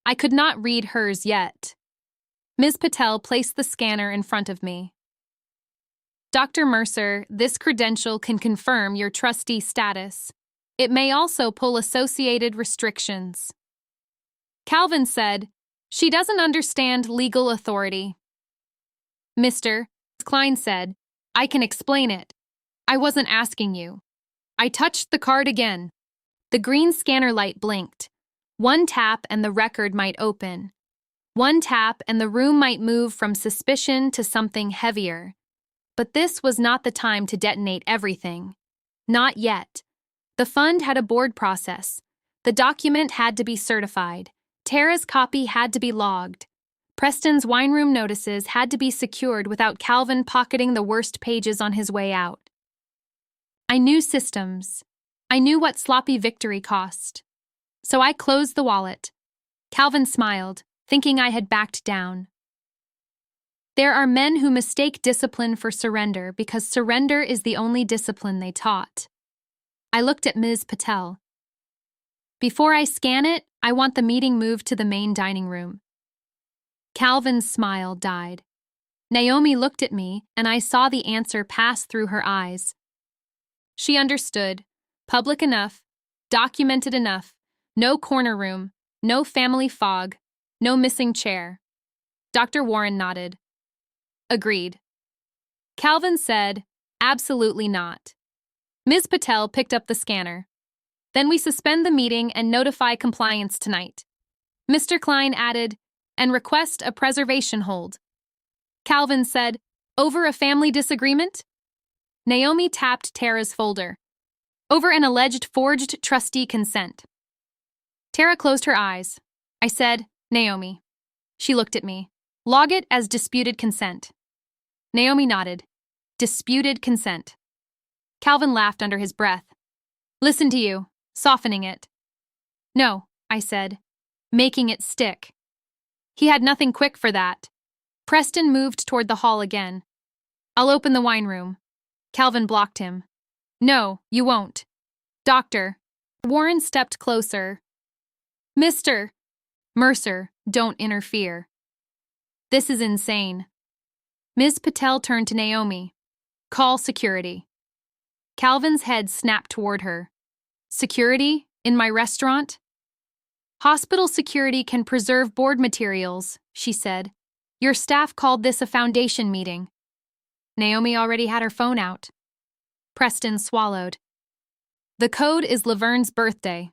I could not read hers yet. Ms. Patel placed the scanner in front of me. Dr. Mercer, this credential can confirm your trustee status. It may also pull associated restrictions. Calvin said, She doesn't understand legal authority. Mr. Klein said, I can explain it. I wasn't asking you. I touched the card again. The green scanner light blinked. One tap and the record might open. One tap and the room might move from suspicion to something heavier. But this was not the time to detonate everything. Not yet. The fund had a board process. The document had to be certified. Tara's copy had to be logged. Preston's wine room notices had to be secured without Calvin pocketing the worst pages on his way out. I knew systems. I knew what sloppy victory cost. So I closed the wallet. Calvin smiled, thinking I had backed down. There are men who mistake discipline for surrender because surrender is the only discipline they taught. I looked at Ms. Patel. Before I scan it, I want the meeting moved to the main dining room. Calvin's smile died. Naomi looked at me, and I saw the answer pass through her eyes. She understood. Public enough, documented enough, no corner room, no family fog, no missing chair. Dr. Warren nodded. Agreed. Calvin said, absolutely not. Ms. Patel picked up the scanner. Then we suspend the meeting and notify compliance tonight. Mr. Klein added, and request a preservation hold. Calvin said, over a family disagreement? Naomi tapped Tara's folder. Over an alleged forged trustee consent. Tara closed her eyes. I said, Naomi. She looked at me. Log it as disputed consent. Naomi nodded. Disputed consent. Calvin laughed under his breath. Listen to you, softening it. No, I said, making it stick. He had nothing quick for that. Preston moved toward the hall again. I'll open the wine room. Calvin blocked him. No, you won't. Doctor. Warren stepped closer. Mr. Mercer, don't interfere. This is insane. Ms. Patel turned to Naomi. Call security. Calvin's head snapped toward her. Security? In my restaurant? Hospital security can preserve board materials, she said. Your staff called this a foundation meeting. Naomi already had her phone out. Preston swallowed. The code is Laverne's birthday.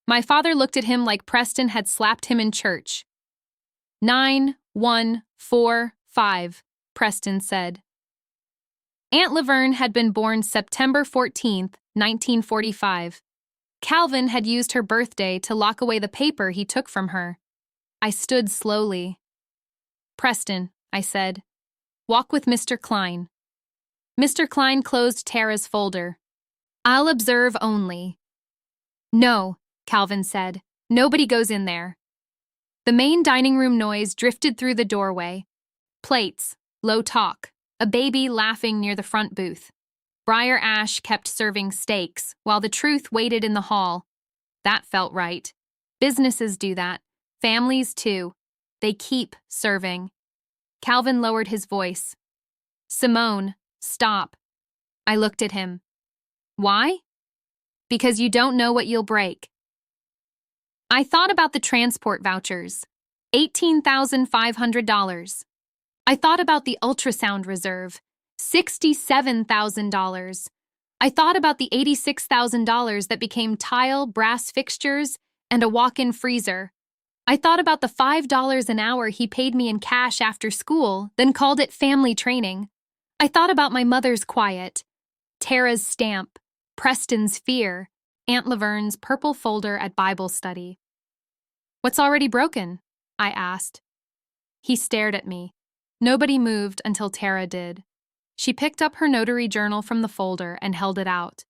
My father looked at him like Preston had slapped him in church. 9145, Preston said. Aunt Laverne had been born September 14th, 1945. Calvin had used her birthday to lock away the paper he took from her. I stood slowly. Preston, I said. Walk with Mr. Klein. Mr. Klein closed Tara's folder. I'll observe only. No, Calvin said. Nobody goes in there. The main dining room noise drifted through the doorway. Plates, low talk, a baby laughing near the front booth. Briar Ash kept serving steaks, while the truth waited in the hall. That felt right. Businesses do that. Families, too. They keep serving. Calvin lowered his voice. Simone, stop. I looked at him. Why? Because you don't know what you'll break. I thought about the transport vouchers. $18,500. I thought about the ultrasound reserve. $67,000. I thought about the $86,000 that became tile, brass fixtures, and a walk-in freezer. I thought about the $5 an hour he paid me in cash after school, then called it family training. I thought about my mother's quiet, Tara's stamp, Preston's fear, Aunt Laverne's purple folder at Bible study. What's already broken? I asked. He stared at me. Nobody moved until Tara did. She picked up her notary journal from the folder and held it out.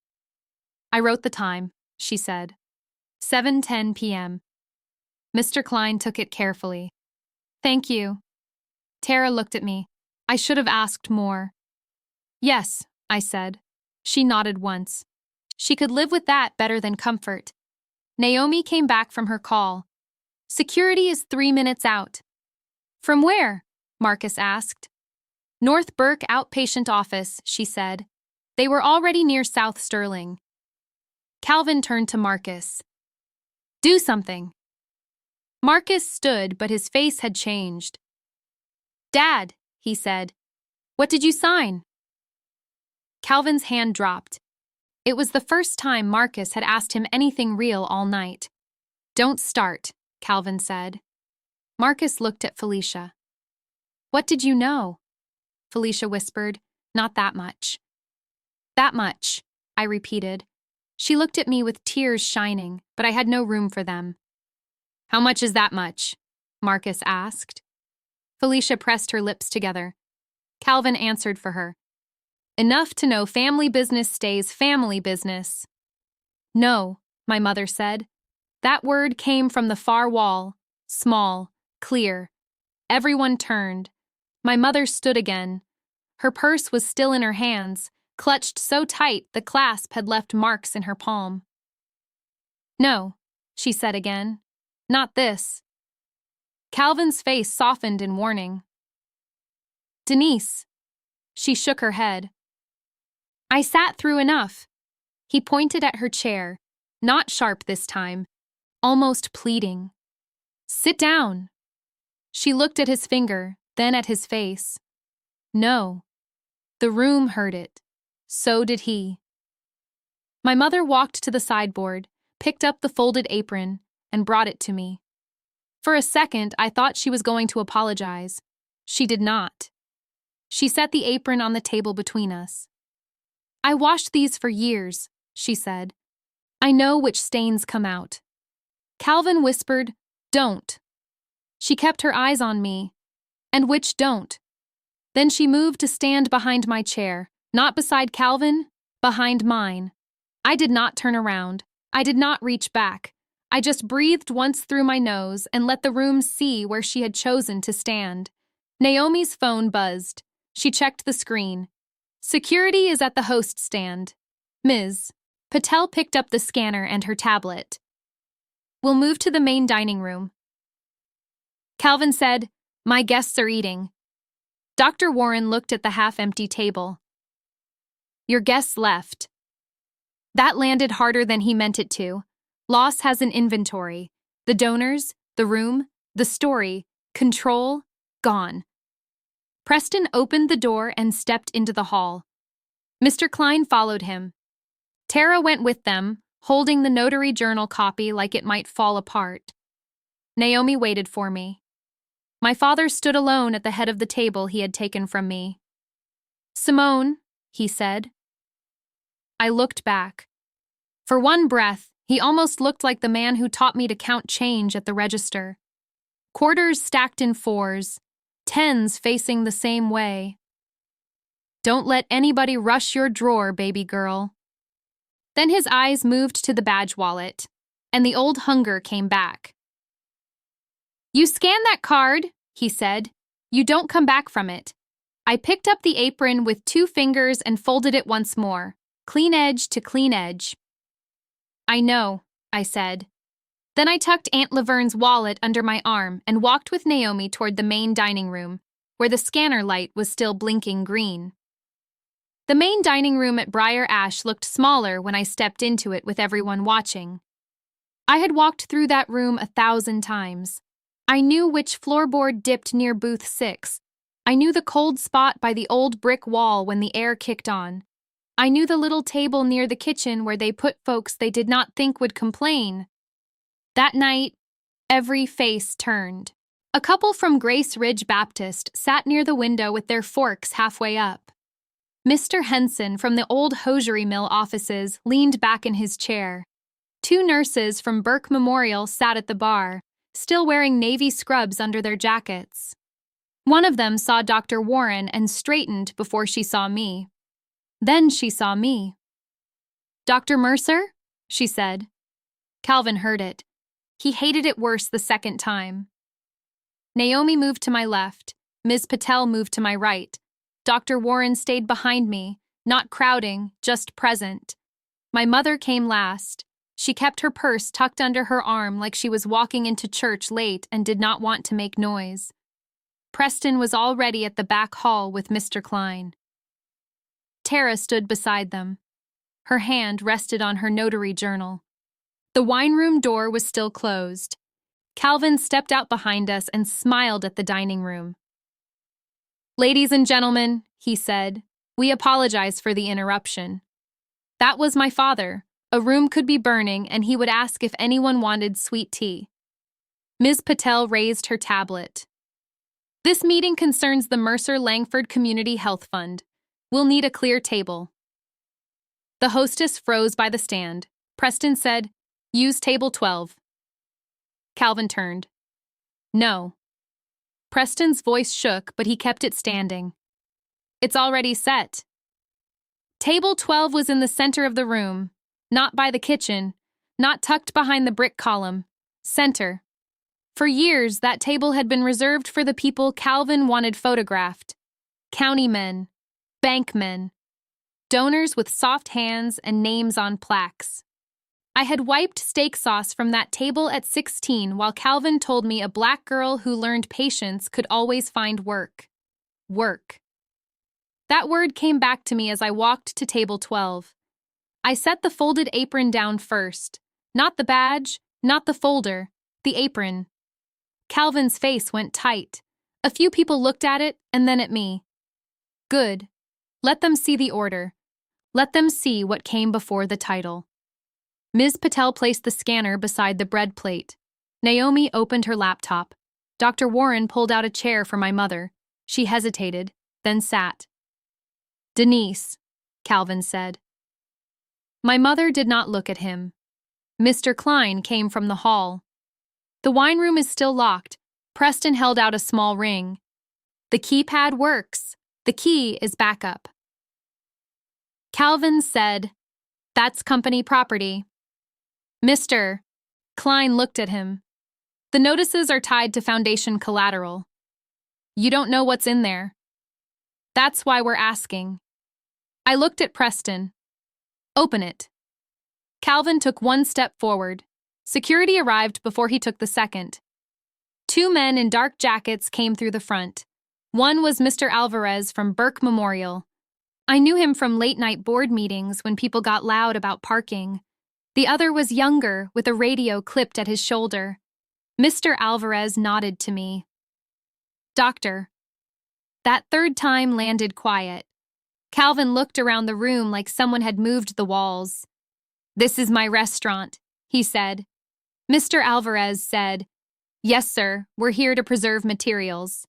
I wrote the time, she said. 7:10 p.m. Mr. Klein took it carefully. Thank you. Tara looked at me. I should have asked more. Yes, I said. She nodded once. She could live with that better than comfort. Naomi came back from her call. Security is 3 minutes out. From where? Marcus asked. North Burke Outpatient Office, she said. They were already near South Sterling. Calvin turned to Marcus. Do something. Marcus stood, but his face had changed. Dad, he said. What did you sign? Calvin's hand dropped. It was the first time Marcus had asked him anything real all night. Don't start, Calvin said. Marcus looked at Felicia. What did you know? Felicia whispered. Not that much. That much, I repeated. She looked at me with tears shining, but I had no room for them. How much is that much? Marcus asked. Felicia pressed her lips together. Calvin answered for her. Enough to know family business stays family business. No, my mother said. That word came from the far wall, small, clear. Everyone turned. My mother stood again. Her purse was still in her hands, clutched so tight the clasp had left marks in her palm. No, she said again. Not this. Calvin's face softened in warning. Denise. She shook her head. I sat through enough. He pointed at her chair, not sharp this time, almost pleading. Sit down. She looked at his finger, then at his face. No. The room heard it. So did he. My mother walked to the sideboard, picked up the folded apron, and brought it to me. For a second, I thought she was going to apologize. She did not. She set the apron on the table between us. I washed these for years, she said. I know which stains come out. Calvin whispered, Don't. She kept her eyes on me. And which don't? Then she moved to stand behind my chair, not beside Calvin, behind mine. I did not turn around. I did not reach back. I just breathed once through my nose and let the room see where she had chosen to stand. Naomi's phone buzzed. She checked the screen. Security is at the host stand. Ms. Patel picked up the scanner and her tablet. We'll move to the main dining room. Calvin said, My guests are eating. Dr. Warren looked at the half-empty table. Your guests left. That landed harder than he meant it to. Loss has an inventory. The donors, the room, the story, control, gone. Preston opened the door and stepped into the hall. Mr. Klein followed him. Tara went with them, holding the notary journal copy like it might fall apart. Naomi waited for me. My father stood alone at the head of the table he had taken from me. Simone, he said. I looked back. For one breath, he almost looked like the man who taught me to count change at the register. Quarters stacked in fours, tens facing the same way. Don't let anybody rush your drawer, baby girl. Then his eyes moved to the badge wallet, and the old hunger came back. You scan that card, he said. You don't come back from it. I picked up the apron with 2 fingers and folded it once more, clean edge to clean edge. I know, I said. Then I tucked Aunt Laverne's wallet under my arm and walked with Naomi toward the main dining room, where the scanner light was still blinking green. The main dining room at Briar Ash looked smaller when I stepped into it with everyone watching. I had walked through that room 1,000 times. I knew which floorboard dipped near booth 6. I knew the cold spot by the old brick wall when the air kicked on. I knew the little table near the kitchen where they put folks they did not think would complain. That night, every face turned. A couple from Grace Ridge Baptist sat near the window with their forks halfway up. Mr. Henson from the old hosiery mill offices leaned back in his chair. 2 nurses from Burke Memorial sat at the bar, still wearing navy scrubs under their jackets. One of them saw Dr. Warren and straightened before she saw me. Then she saw me. Dr. Mercer? She said. Calvin heard it. He hated it worse the second time. Naomi moved to my left. Ms. Patel moved to my right. Dr. Warren stayed behind me, not crowding, just present. My mother came last. She kept her purse tucked under her arm like she was walking into church late and did not want to make noise. Preston was already at the back hall with Mr. Klein. Tara stood beside them. Her hand rested on her notary journal. The wine room door was still closed. Calvin stepped out behind us and smiled at the dining room. Ladies and gentlemen, he said, we apologize for the interruption. That was my father. A room could be burning, and he would ask if anyone wanted sweet tea. Ms. Patel raised her tablet. This meeting concerns the Mercer Langford Community Health Fund. We'll need a clear table. The hostess froze by the stand. Preston said, use table 12. Calvin turned. No. Preston's voice shook, but he kept it standing. It's already set. Table 12 was in the center of the room, not by the kitchen, not tucked behind the brick column. Center. For years, that table had been reserved for the people Calvin wanted photographed. County men, bank men, donors with soft hands and names on plaques. I had wiped steak sauce from that table at 16 while Calvin told me a black girl who learned patience could always find work. Work. That word came back to me as I walked to table 12. I set the folded apron down first. Not the badge, not the folder, the apron. Calvin's face went tight. A few people looked at it and then at me. Good. Let them see the order. Let them see what came before the title. Ms. Patel placed the scanner beside the bread plate. Naomi opened her laptop. Dr. Warren pulled out a chair for my mother. She hesitated, then sat. Denise, Calvin said. My mother did not look at him. Mr. Klein came from the hall. The wine room is still locked. Preston held out a small ring. The keypad works. The key is backup. Calvin said, that's company property. Mr. Klein looked at him. The notices are tied to foundation collateral. You don't know what's in there. That's why we're asking. I looked at Preston. Open it. Calvin took one step forward. Security arrived before he took the second. Two men in dark jackets came through the front. One was Mr. Alvarez from Burke Memorial. I knew him from late-night board meetings when people got loud about parking. The other was younger, with a radio clipped at his shoulder. Mr. Alvarez nodded to me. Doctor. That third time landed quiet. Calvin looked around the room like someone had moved the walls. This is my restaurant, he said. Mr. Alvarez said, yes, sir, we're here to preserve materials.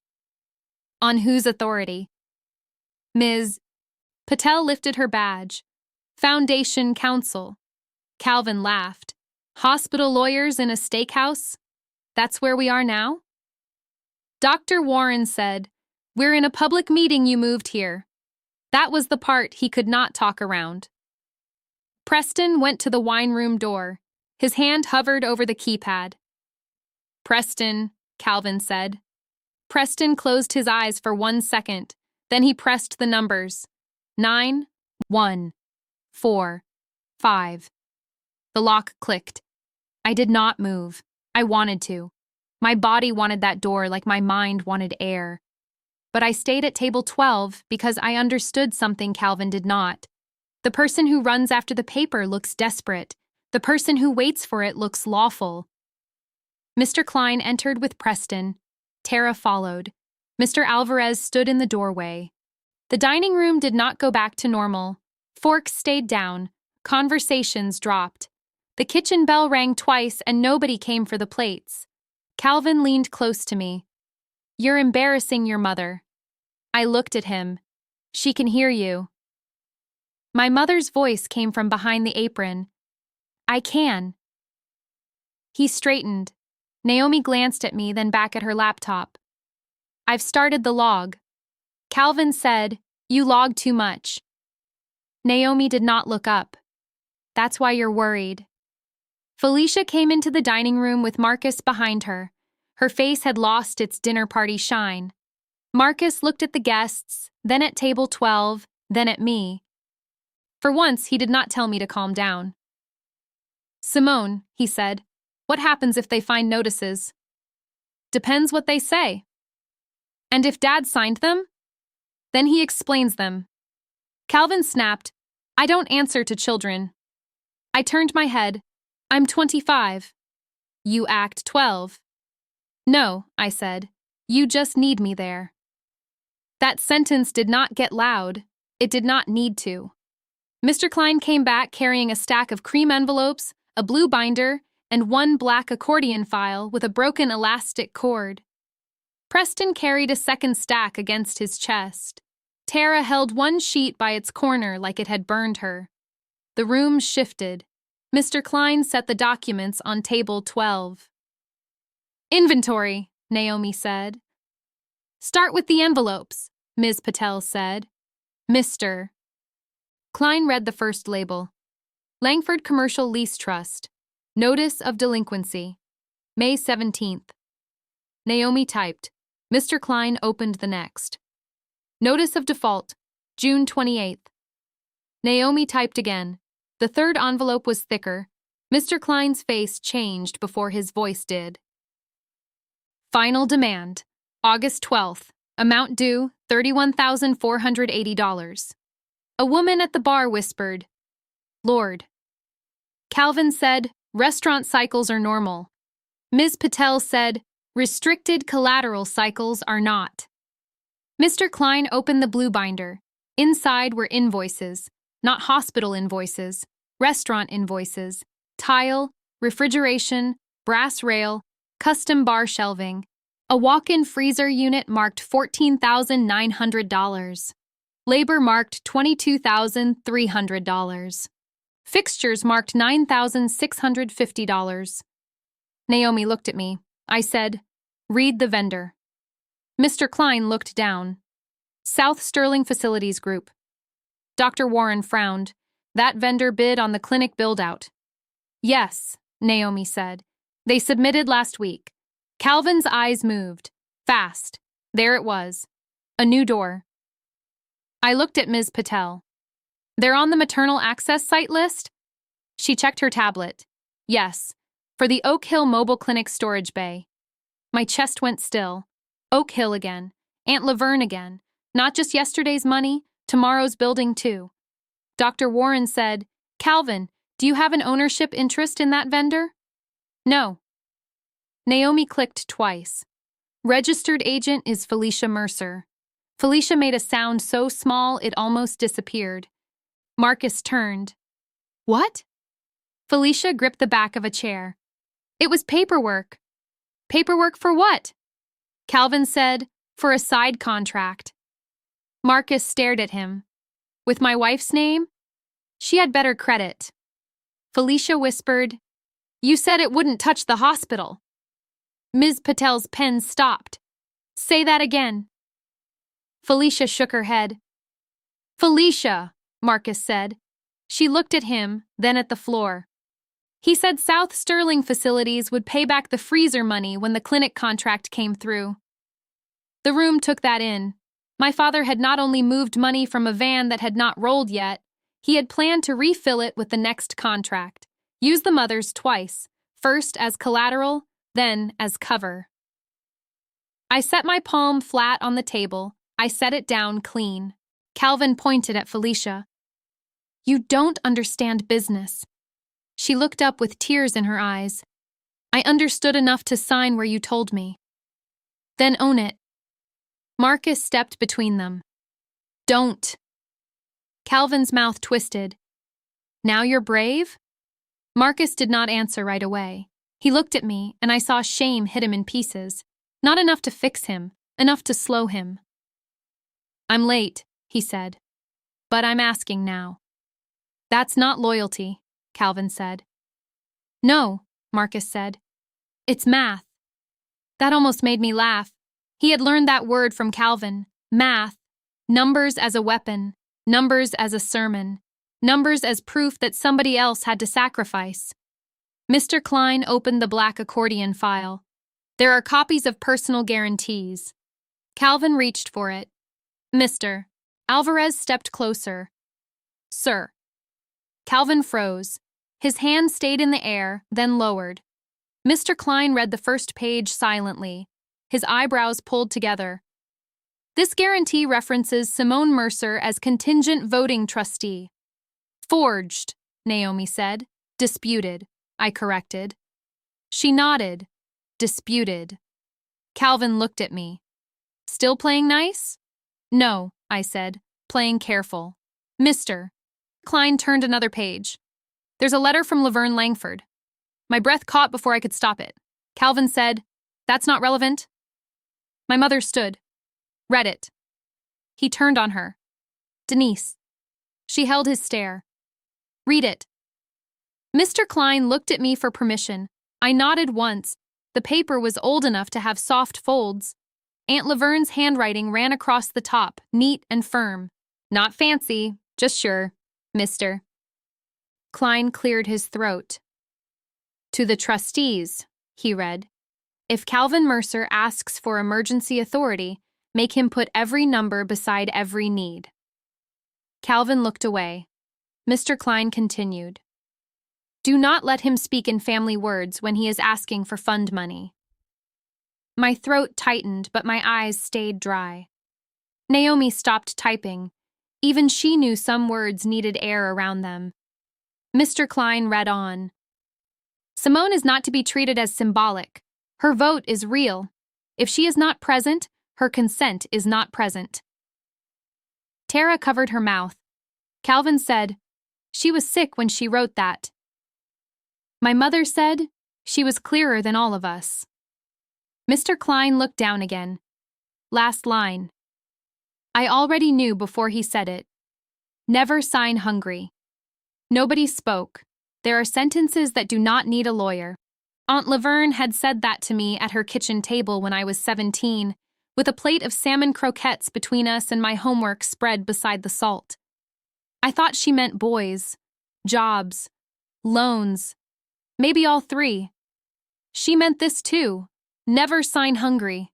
On whose authority? Ms. Patel lifted her badge. Foundation Counsel. Calvin laughed. Hospital lawyers in a steakhouse? That's where we are now? Dr. Warren said, we're in a public meeting, you moved here. That was the part he could not talk around. Preston went to the wine room door. His hand hovered over the keypad. Preston, Calvin said. Preston closed his eyes for 1 second. Then he pressed the numbers. 9, 1, 4, 5. The lock clicked. I did not move. I wanted to. My body wanted that door like my mind wanted air. But I stayed at table 12 because I understood something Calvin did not. The person who runs after the paper looks desperate. The person who waits for it looks lawful. Mr. Klein entered with Preston. Tara followed. Mr. Alvarez stood in the doorway. The dining room did not go back to normal. Forks stayed down. Conversations dropped. The kitchen bell rang twice and nobody came for the plates. Calvin leaned close to me. You're embarrassing your mother. I looked at him. She can hear you. My mother's voice came from behind the apron. I can. He straightened. Naomi glanced at me, then back at her laptop. I've started the log. Calvin said, you log too much. Naomi did not look up. That's why you're worried. Felicia came into the dining room with Marcus behind her. Her face had lost its dinner party shine. Marcus looked at the guests, then at table 12, then at me. For once, he did not tell me to calm down. Simone, he said, what happens if they find notices? Depends what they say. And if Dad signed them? Then he explains them. Calvin snapped, I don't answer to children. I turned my head. I'm 25. You act 12. No, I said. You just need me there. That sentence did not get loud. It did not need to. Mr. Klein came back carrying a stack of cream envelopes, a blue binder, and one black accordion file with a broken elastic cord. Preston carried a second stack against his chest. Tara held one sheet by its corner like it had burned her. The room shifted. Mr. Klein set the documents on table 12. Inventory, Naomi said. Start with the envelopes, Ms. Patel said. Mr. Klein read the first label. Langford Commercial Lease Trust. Notice of delinquency. May 17th. Naomi typed. Mr. Klein opened the next. Notice of default. June 28th. Naomi typed again. The third envelope was thicker. Mr. Klein's face changed before his voice did. Final demand. August 12th. Amount due, $31,480. A woman at the bar whispered, Lord. Calvin said, restaurant cycles are normal. Ms. Patel said, restricted collateral cycles are not. Mr. Klein opened the blue binder. Inside were invoices, not hospital invoices, restaurant invoices, tile, refrigeration, brass rail, custom bar shelving. A walk-in freezer unit marked $14,900. Labor marked $22,300. Fixtures marked $9,650. Naomi looked at me. I said, read the vendor. Mr. Klein looked down. South Sterling Facilities Group. Dr. Warren frowned. That vendor bid on the clinic build-out. Yes, Naomi said. They submitted last week. Calvin's eyes moved. Fast. There it was. A new door. I looked at Ms. Patel. They're on the maternal access site list? She checked her tablet. Yes, for the Oak Hill Mobile Clinic storage bay. My chest went still. Oak Hill again. Aunt Laverne again. Not just yesterday's money, tomorrow's building too. Dr. Warren said, Calvin, do you have an ownership interest in that vendor? No. Naomi clicked twice. Registered agent is Felicia Mercer. Felicia made a sound so small it almost disappeared. Marcus turned. What? Felicia gripped the back of a chair. It was paperwork. Paperwork for what? Calvin said, for a side contract. Marcus stared at him. With my wife's name? She had better credit. Felicia whispered, You said it wouldn't touch the hospital. Ms. Patel's pen stopped. Say that again. Felicia shook her head. Felicia, Marcus said. She looked at him, then at the floor. He said South Sterling Facilities would pay back the freezer money when the clinic contract came through. The room took that in. My father had not only moved money from a van that had not rolled yet, he had planned to refill it with the next contract. Use the mothers twice, first as collateral, then as cover. I set my palm flat on the table. I set it down clean. Calvin pointed at Felicia. You don't understand business. She looked up with tears in her eyes. I understood enough to sign where you told me. Then own it. Marcus stepped between them. Don't. Calvin's mouth twisted. Now you're brave? Marcus did not answer right away. He looked at me, and I saw shame hit him in pieces. Not enough to fix him, enough to slow him. I'm late, he said. But I'm asking now. That's not loyalty, Calvin said. No, Marcus said. It's math. That almost made me laugh. He had learned that word from Calvin. Math. Numbers as a weapon. Numbers as a sermon. Numbers as proof that somebody else had to sacrifice. Mr. Klein opened the black accordion file. There are copies of personal guarantees. Calvin reached for it. Mr. Alvarez stepped closer. Sir. Calvin froze. His hand stayed in the air, then lowered. Mr. Klein read the first page silently. His eyebrows pulled together. This guarantee references Simone Mercer as contingent voting trustee. Forged, Naomi said. Disputed, I corrected. She nodded. Disputed. Calvin looked at me. Still playing nice? No, I said, playing careful. Mr. Klein turned another page. There's a letter from Laverne Langford. My breath caught before I could stop it. Calvin said, That's not relevant. My mother stood. Read it. He turned on her. Denise. She held his stare. Read it. Mr. Klein looked at me for permission. I nodded once. The paper was old enough to have soft folds. Aunt Laverne's handwriting ran across the top, neat and firm. Not fancy, just sure, mister. Klein cleared his throat. To the trustees, he read. If Calvin Mercer asks for emergency authority, make him put every number beside every need. Calvin looked away. Mr. Klein continued. Do not let him speak in family words when he is asking for fund money. My throat tightened, but my eyes stayed dry. Naomi stopped typing. Even she knew some words needed air around them. Mr. Klein read on. Simone is not to be treated as symbolic. Her vote is real. If she is not present, her consent is not present. Tara covered her mouth. Calvin said, she was sick when she wrote that. My mother said, she was clearer than all of us. Mr. Klein looked down again. Last line. I already knew before he said it. Never sign hungry. Nobody spoke. There are sentences that do not need a lawyer. Aunt Laverne had said that to me at her kitchen table when I was 17, with a plate of salmon croquettes between us and my homework spread beside the salt. I thought she meant boys, jobs, loans, maybe all three. She meant this too. Never sign hungry.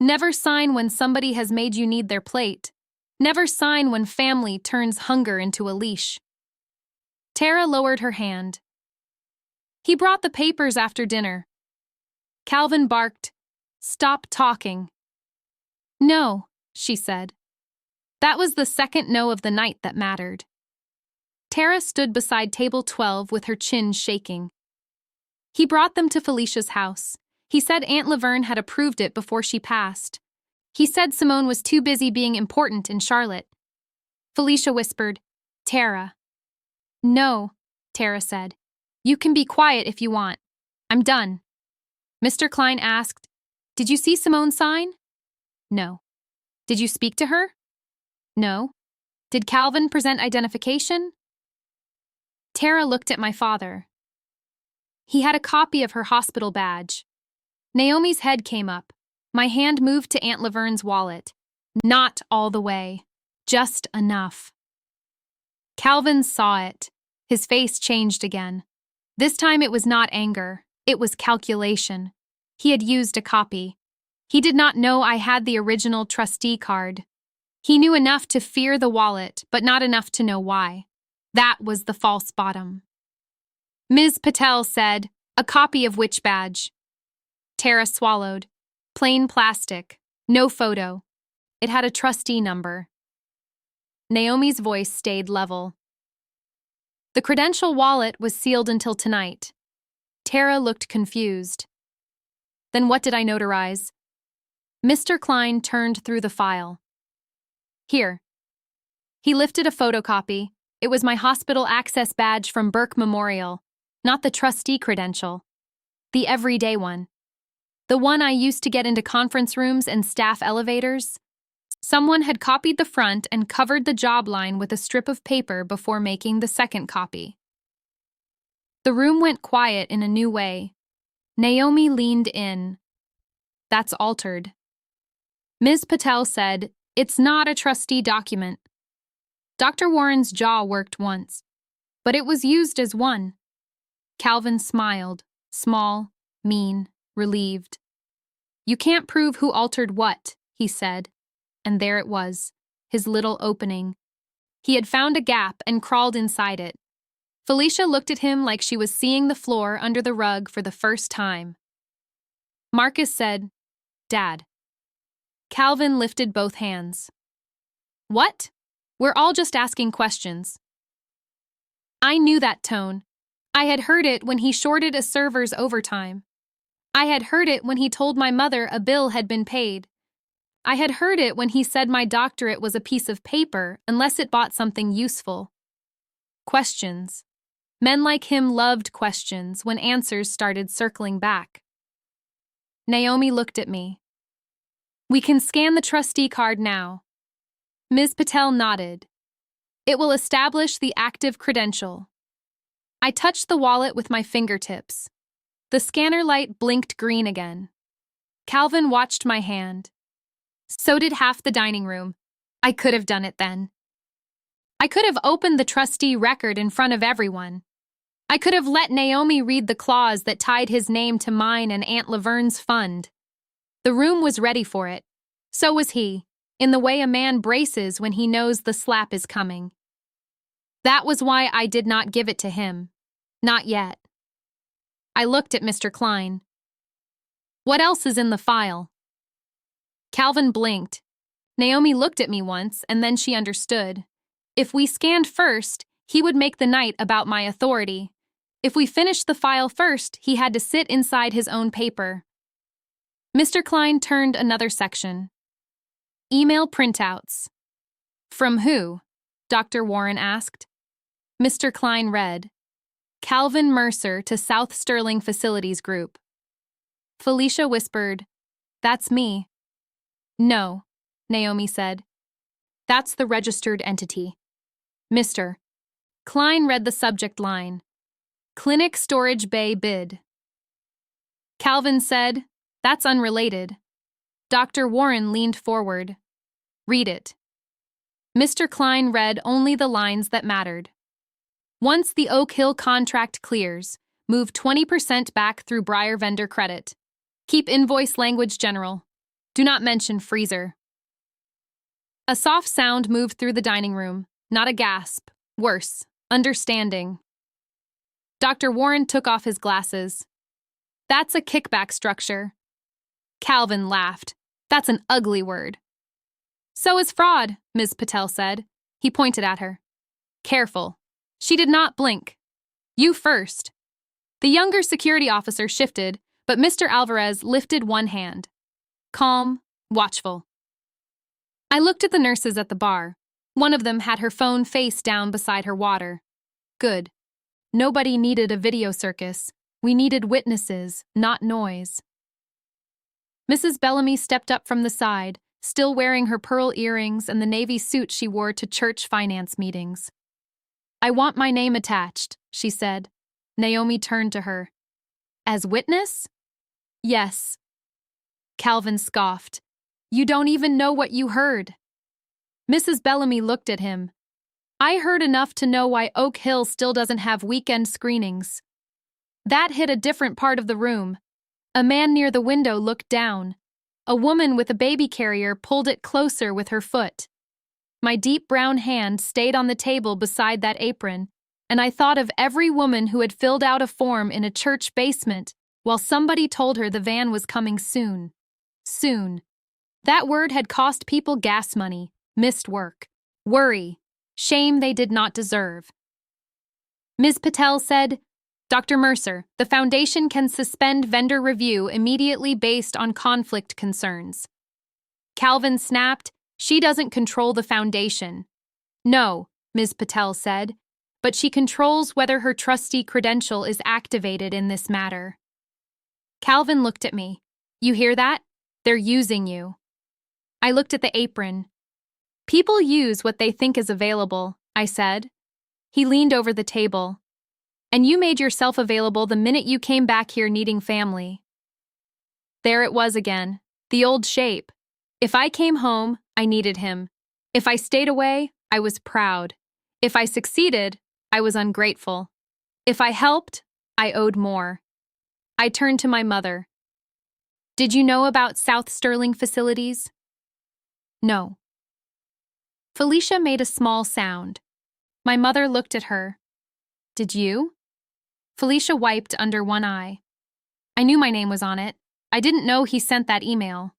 Never sign when somebody has made you need their plate. Never sign when family turns hunger into a leash. Tara lowered her hand. He brought the papers after dinner. Calvin barked, Stop talking. No, she said. That was the second no of the night that mattered. Tara stood beside table 12 with her chin shaking. He brought them to Felicia's house. He said Aunt Laverne had approved it before she passed. He said Simone was too busy being important in Charlotte. Felicia whispered, Tara. No, Tara said. You can be quiet if you want. I'm done. Mr. Klein asked, Did you see Simone sign? No. Did you speak to her? No. Did Calvin present identification? Tara looked at my father. He had a copy of her hospital badge. Naomi's head came up. My hand moved to Aunt Laverne's wallet. Not all the way. Just enough. Calvin saw it. His face changed again. This time it was not anger. It was calculation. He had used a copy. He did not know I had the original trustee card. He knew enough to fear the wallet, but not enough to know why. That was the false bottom. Ms. Patel said, A copy of which badge? Tara swallowed. Plain plastic. No photo. It had a trustee number. Naomi's voice stayed level. The credential wallet was sealed until tonight. Tara looked confused. Then what did I notarize? Mr. Klein turned through the file. Here. He lifted a photocopy. It was my hospital access badge from Burke Memorial, not the trustee credential. The everyday one. The one I used to get into conference rooms and staff elevators. Someone had copied the front and covered the job line with a strip of paper before making the second copy. The room went quiet in a new way. Naomi leaned in. That's altered. Ms. Patel said, It's not a trustee document. Dr. Warren's jaw worked once, but it was used as one. Calvin smiled, small, mean, relieved. You can't prove who altered what, he said. And there it was, his little opening. He had found a gap and crawled inside it. Felicia looked at him like she was seeing the floor under the rug for the first time. Marcus said, Dad. Calvin lifted both hands. What? We're all just asking questions. I knew that tone. I had heard it when he shorted a server's overtime. I had heard it when he told my mother a bill had been paid. I had heard it when he said my doctorate was a piece of paper unless it bought something useful. Questions. Men like him loved questions when answers started circling back. Naomi looked at me. We can scan the trustee card now. Ms. Patel nodded. It will establish the active credential. I touched the wallet with my fingertips. The scanner light blinked green again. Calvin watched my hand. So did half the dining room. I could have done it then. I could have opened the trustee record in front of everyone. I could have let Naomi read the clause that tied his name to mine and Aunt Laverne's fund. The room was ready for it. So was he, in the way a man braces when he knows the slap is coming. That was why I did not give it to him. Not yet. I looked at Mr. Klein. What else is in the file? Calvin blinked. Naomi looked at me once, and then she understood. If we scanned first, he would make the night about my authority. If we finished the file first, he had to sit inside his own paper. Mr. Klein turned another section. Email printouts. From who? Dr. Warren asked. Mr. Klein read. Calvin Mercer to South Sterling Facilities Group. Felicia whispered, That's me. No, Naomi said. That's the registered entity. Mr. Klein read the subject line. Clinic Storage Bay bid. Calvin said, That's unrelated. Dr. Warren leaned forward. Read it. Mr. Klein read only the lines that mattered. Once the Oak Hill contract clears, move 20% back through Breyer vendor credit. Keep invoice language general. Do not mention freezer. A soft sound moved through the dining room, not a gasp. Worse, understanding. Dr. Warren took off his glasses. That's a kickback structure. Calvin laughed. That's an ugly word. So is fraud, Ms. Patel said. He pointed at her. Careful. She did not blink. You first. The younger security officer shifted, but Mr. Alvarez lifted one hand. Calm, watchful. I looked at the nurses at the bar. One of them had her phone face down beside her water. Good. Nobody needed a video circus. We needed witnesses, not noise. Mrs. Bellamy stepped up from the side, still wearing her pearl earrings and the navy suit she wore to church finance meetings. I want my name attached, she said. Naomi turned to her. As witness? Yes. Calvin scoffed. You don't even know what you heard. Mrs. Bellamy looked at him. I heard enough to know why Oak Hill still doesn't have weekend screenings. That hit a different part of the room. A man near the window looked down. A woman with a baby carrier pulled it closer with her foot. My deep brown hand stayed on the table beside that apron, and I thought of every woman who had filled out a form in a church basement while somebody told her the van was coming soon. Soon. That word had cost people gas money, missed work, worry, shame they did not deserve. Ms. Patel said, Dr. Mercer, the Foundation can suspend vendor review immediately based on conflict concerns. Calvin snapped, She doesn't control the Foundation. No, Ms. Patel said, but she controls whether her trustee credential is activated in this matter. Calvin looked at me. You hear that? They're using you. I looked at the apron. People use what they think is available, I said. He leaned over the table. And you made yourself available the minute you came back here needing family. There it was again, the old shape. If I came home, I needed him. If I stayed away, I was proud. If I succeeded, I was ungrateful. If I helped, I owed more. I turned to my mother. Did you know about South Sterling Facilities? No. Felicia made a small sound. My mother looked at her. Did you? Felicia wiped under one eye. I knew my name was on it. I didn't know he sent that email.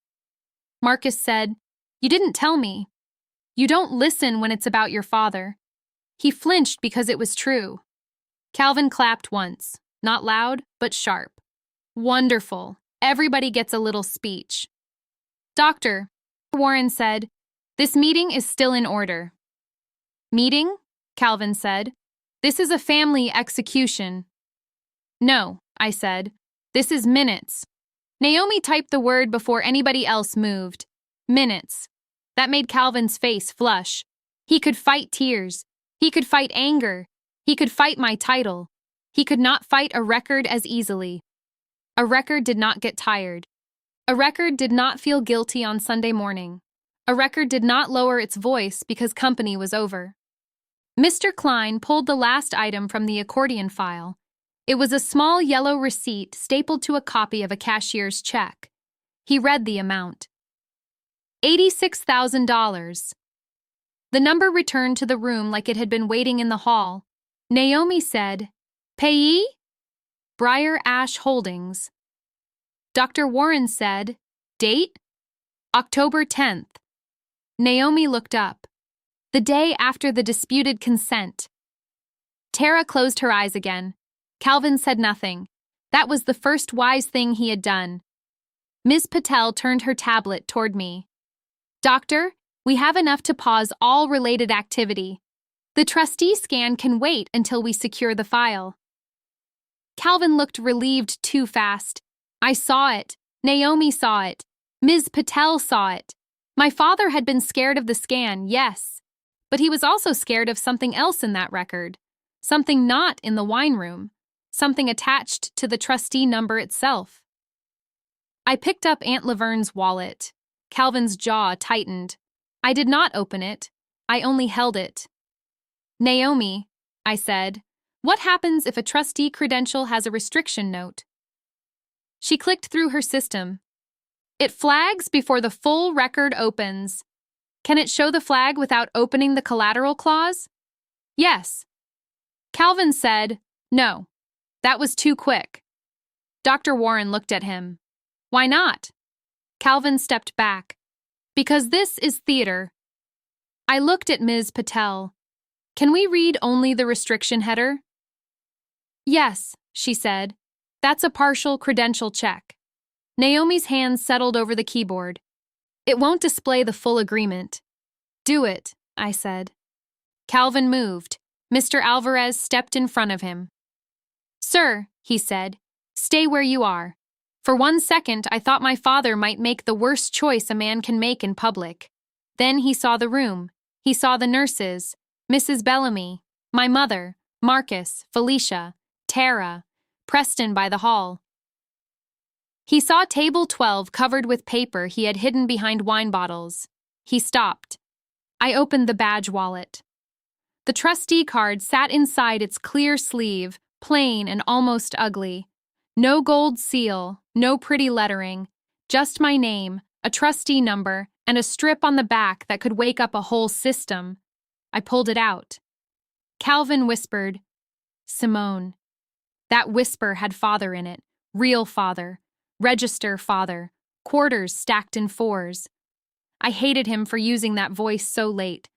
Marcus said, You didn't tell me. You don't listen when it's about your father. He flinched because it was true. Calvin clapped once, not loud, but sharp. Wonderful. Everybody gets a little speech. Doctor, Warren said, This meeting is still in order. Meeting? Calvin said. This is a family execution. No, I said. This is minutes. Naomi typed the word before anybody else moved. Minutes. That made Calvin's face flush. He could fight tears. He could fight anger. He could fight my title. He could not fight a record as easily. A record did not get tired. A record did not feel guilty on Sunday morning. A record did not lower its voice because company was over. Mr. Klein pulled the last item from the accordion file. It was a small yellow receipt stapled to a copy of a cashier's check. He read the amount. $86,000. The number returned to the room like it had been waiting in the hall. Naomi said, "Payee?" Briar Ash Holdings. Dr. Warren said, "Date? October 10th. Naomi looked up. The day after the disputed consent. Tara closed her eyes again. Calvin said nothing. That was the first wise thing he had done. Ms. Patel turned her tablet toward me. "Doctor, we have enough to pause all related activity. The trustee scan can wait until we secure the file." Calvin looked relieved too fast. I saw it. Naomi saw it. Ms. Patel saw it. My father had been scared of the scan, yes. But he was also scared of something else in that record. Something not in the wine room. Something attached to the trustee number itself. I picked up Aunt Laverne's wallet. Calvin's jaw tightened. I did not open it. I only held it. "Naomi," I said, "what happens if a trustee credential has a restriction note?" She clicked through her system. "It flags before the full record opens. Can it show the flag without opening the collateral clause?" "Yes." Calvin said, "No. That was too quick." Dr. Warren looked at him. "Why not?" Calvin stepped back. "Because this is theater." I looked at Ms. Patel. "Can we read only the restriction header?" "Yes," she said. "That's a partial credential check." Naomi's hands settled over the keyboard. "It won't display the full agreement." "Do it," I said. Calvin moved. Mr. Alvarez stepped in front of him. "Sir," he said, "stay where you are. For 1 second, I thought my father might make the worst choice a man can make in public. Then he saw the room. He saw the nurses, Mrs. Bellamy, my mother, Marcus, Felicia, Tara, Preston by the hall. He saw table 12 covered with paper he had hidden behind wine bottles. He stopped. I opened the badge wallet. The trustee card sat inside its clear sleeve, plain and almost ugly. No gold seal, no pretty lettering, just my name, a trustee number, and a strip on the back that could wake up a whole system. I pulled it out. Calvin whispered, "Simone." That whisper had father in it, real father, register father, quarters stacked in fours. I hated him for using that voice so late.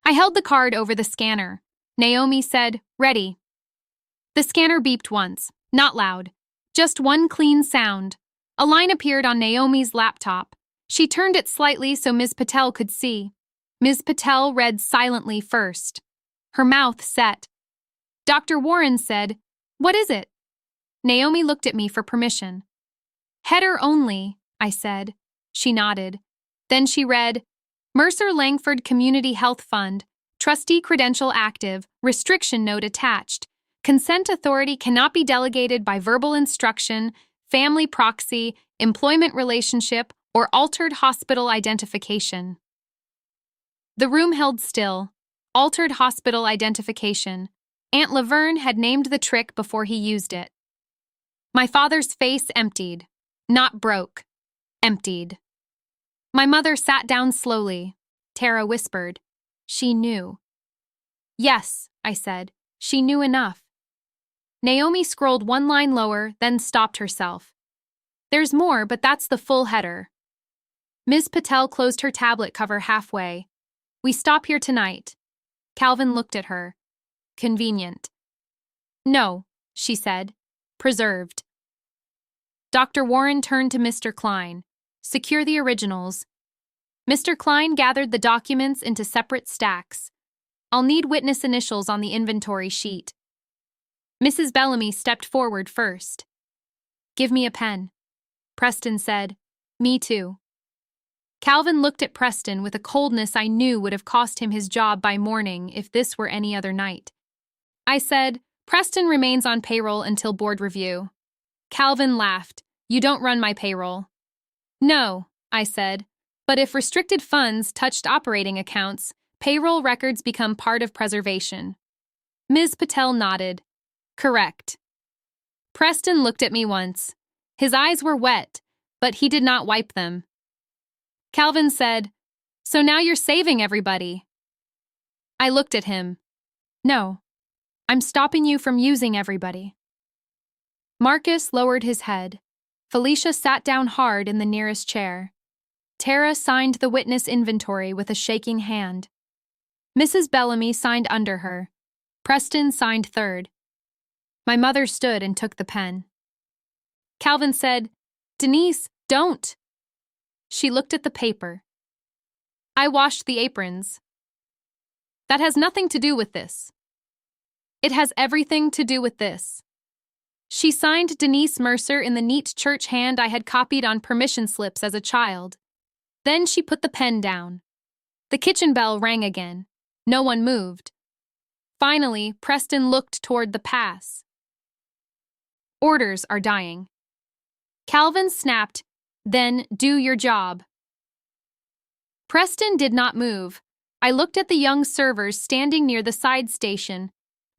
I held the card over the scanner. Naomi said, "Ready." The scanner beeped once, not loud. Just one clean sound. A line appeared on Naomi's laptop. She turned it slightly so Ms. Patel could see. Ms. Patel read silently first. Her mouth set. Dr. Warren said, "What is it?" Naomi looked at me for permission. "Header only," I said. She nodded. Then she read, "Mercer Langford Community Health Fund, trustee credential active, restriction note attached. Consent authority cannot be delegated by verbal instruction, family proxy, employment relationship, or altered hospital identification." The room held still. Altered hospital identification. Aunt Laverne had named the trick before he used it. My father's face emptied. Not broke. Emptied. My mother sat down slowly. Tara whispered. She knew. "Yes," I said. She knew enough. Naomi scrolled one line lower, then stopped herself. "There's more, but that's the full header." Ms. Patel closed her tablet cover halfway. "We stop here tonight." Calvin looked at her. "Convenient." "No," she said. "Preserved." Dr. Warren turned to Mr. Klein. "Secure the originals." Mr. Klein gathered the documents into separate stacks. "I'll need witness initials on the inventory sheet." Mrs. Bellamy stepped forward first. "Give me a pen." Preston said, "Me too." Calvin looked at Preston with a coldness I knew would have cost him his job by morning if this were any other night. I said, "Preston remains on payroll until board review." Calvin laughed. "You don't run my payroll." "No," I said, "but if restricted funds touched operating accounts, payroll records become part of preservation." Ms. Patel nodded. "Correct." Preston looked at me once. His eyes were wet, but he did not wipe them. Calvin said, "So now you're saving everybody." I looked at him. "No, I'm stopping you from using everybody." Marcus lowered his head. Felicia sat down hard in the nearest chair. Tara signed the witness inventory with a shaking hand. Mrs. Bellamy signed under her. Preston signed third. My mother stood and took the pen. Calvin said, "Denise, don't." She looked at the paper. "I washed the aprons." "That has nothing to do with this." "It has everything to do with this." She signed Denise Mercer in the neat church hand I had copied on permission slips as a child. Then she put the pen down. The kitchen bell rang again. No one moved. Finally, Preston looked toward the pass. "Orders are dying." Calvin snapped, "Then do your job." Preston did not move. I looked at the young servers standing near the side station.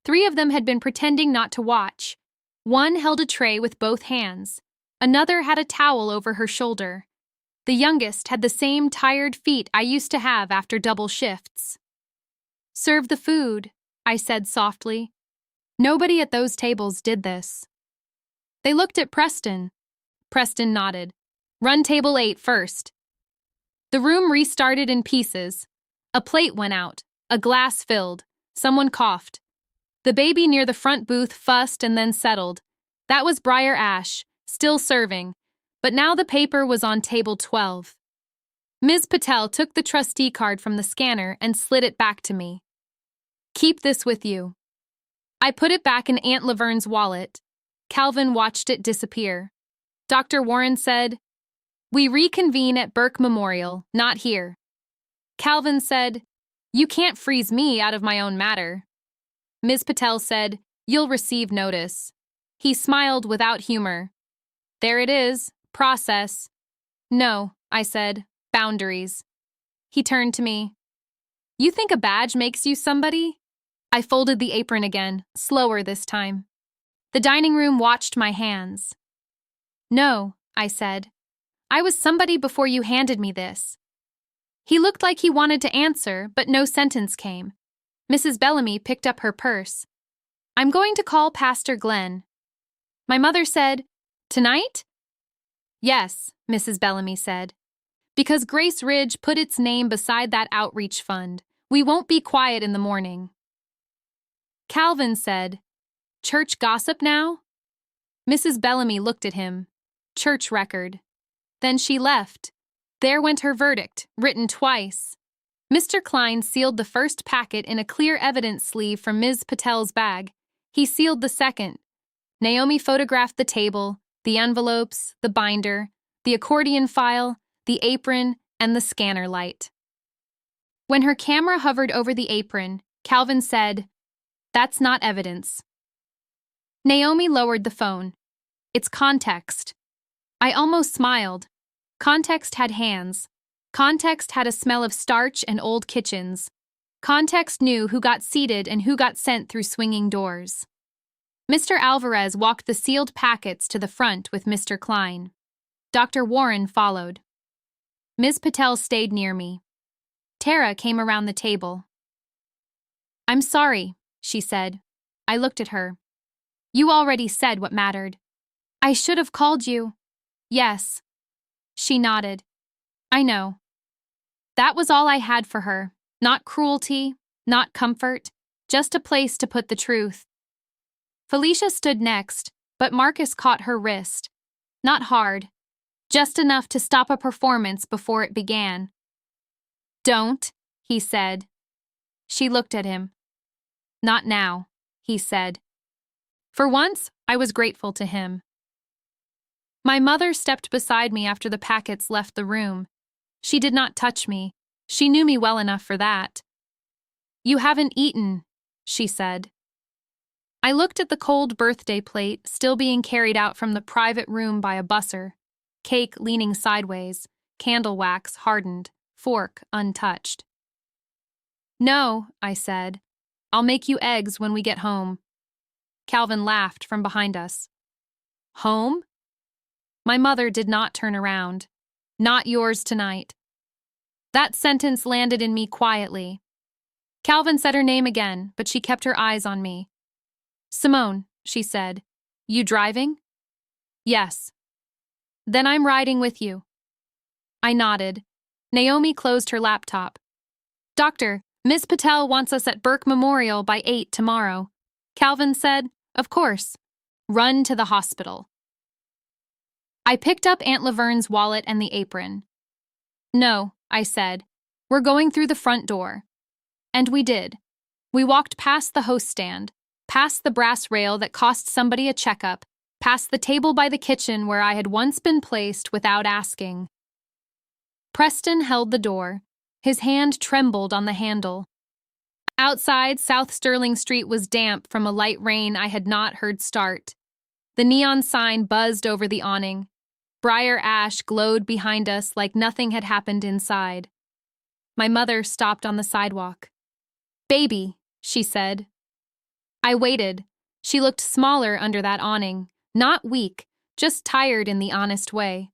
3 of them had been pretending not to watch. One held a tray with both hands. Another had a towel over her shoulder. The youngest had the same tired feet I used to have after double shifts. "Serve the food," I said softly. Nobody at those tables did this. They looked at Preston. Preston nodded. "Run table 8 first." The room restarted in pieces. A plate went out. A glass filled. Someone coughed. The baby near the front booth fussed and then settled. That was Briar Ash, still serving, but now the paper was on table 12. Ms. Patel took the trustee card from the scanner and slid it back to me. "Keep this with you." I put it back in Aunt Laverne's wallet. Calvin watched it disappear. Dr. Warren said, "We reconvene at Burke Memorial, not here." Calvin said, "You can't freeze me out of my own matter." Ms. Patel said, "You'll receive notice." He smiled without humor. "There it is, process." "No," I said, "boundaries." He turned to me. "You think a badge makes you somebody?" I folded the apron again, slower this time. The dining room watched my hands. "No," I said. "I was somebody before you handed me this." He looked like he wanted to answer, but no sentence came. Mrs. Bellamy picked up her purse. "I'm going to call Pastor Glenn." My mother said, "Tonight?" "Yes," Mrs. Bellamy said. "Because Grace Ridge put its name beside that outreach fund. We won't be quiet in the morning." Calvin said, "Church gossip now?" Mrs. Bellamy looked at him. "Church record." Then she left. There went her verdict, written twice. Mr. Klein sealed the first packet in a clear evidence sleeve from Ms. Patel's bag. He sealed the second. Naomi photographed the table, the envelopes, the binder, the accordion file, the apron, and the scanner light. When her camera hovered over the apron, Calvin said, "That's not evidence." Naomi lowered the phone. "It's context." I almost smiled. Context had hands. Context had a smell of starch and old kitchens. Context knew who got seated and who got sent through swinging doors. Mr. Alvarez walked the sealed packets to the front with Mr. Klein. Dr. Warren followed. Ms. Patel stayed near me. Tara came around the table. "I'm sorry," she said. I looked at her. "You already said what mattered." "I should have called you." "Yes." She nodded. "I know." That was all I had for her. Not cruelty, not comfort, just a place to put the truth. Felicia stood next, but Marcus caught her wrist. Not hard, just enough to stop a performance before it began. "Don't," he said. She looked at him. "Not now," he said. For once, I was grateful to him. My mother stepped beside me after the packets left the room. She did not touch me. She knew me well enough for that. "You haven't eaten," she said. I looked at the cold birthday plate still being carried out from the private room by a busser, cake leaning sideways, candle wax hardened, fork untouched. "No," I said. "I'll make you eggs when we get home." Calvin laughed from behind us. "Home?" My mother did not turn around. "Not yours tonight." That sentence landed in me quietly. Calvin said her name again, but she kept her eyes on me. "Simone," she said. "You driving?" "Yes." "Then I'm riding with you." I nodded. Naomi closed her laptop. "Doctor, Miss Patel wants us at Burke Memorial by 8 tomorrow." Calvin said, "Of course. Run to the hospital." I picked up Aunt Laverne's wallet and the apron. "No," I said. "We're going through the front door." And we did. We walked past the host stand, past the brass rail that cost somebody a checkup, past the table by the kitchen where I had once been placed without asking. Preston held the door. His hand trembled on the handle. Outside, South Sterling Street was damp from a light rain I had not heard start. The neon sign buzzed over the awning. Briar ash glowed behind us like nothing had happened inside. My mother stopped on the sidewalk. "Baby," she said. I waited. She looked smaller under that awning, not weak, just tired in the honest way.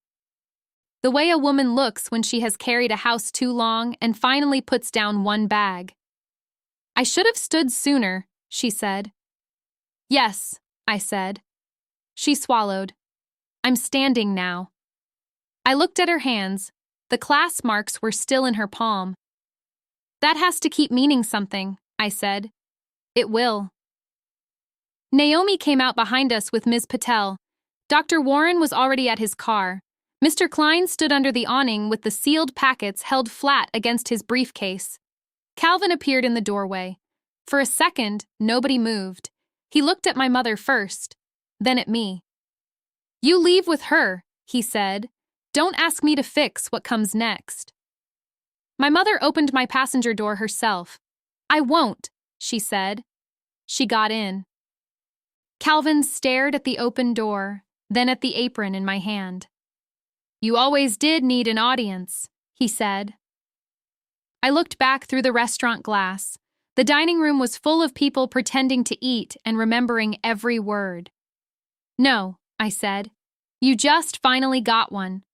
The way a woman looks when she has carried a house too long and finally puts down one bag. "I should have stood sooner," she said. "Yes," I said. She swallowed. "I'm standing now." I looked at her hands. The class marks were still in her palm. "That has to keep meaning something," I said. "It will." Naomi came out behind us with Ms. Patel. Dr. Warren was already at his car. Mr. Klein stood under the awning with the sealed packets held flat against his briefcase. Calvin appeared in the doorway. For a second, nobody moved. He looked at my mother first, then at me. "You leave with her," he said. "Don't ask me to fix what comes next." My mother opened my passenger door herself. "I won't," she said. She got in. Calvin stared at the open door, then at the apron in my hand. "You always did need an audience," he said. I looked back through the restaurant glass. The dining room was full of people pretending to eat and remembering every word. "No," I said. "You just finally got one."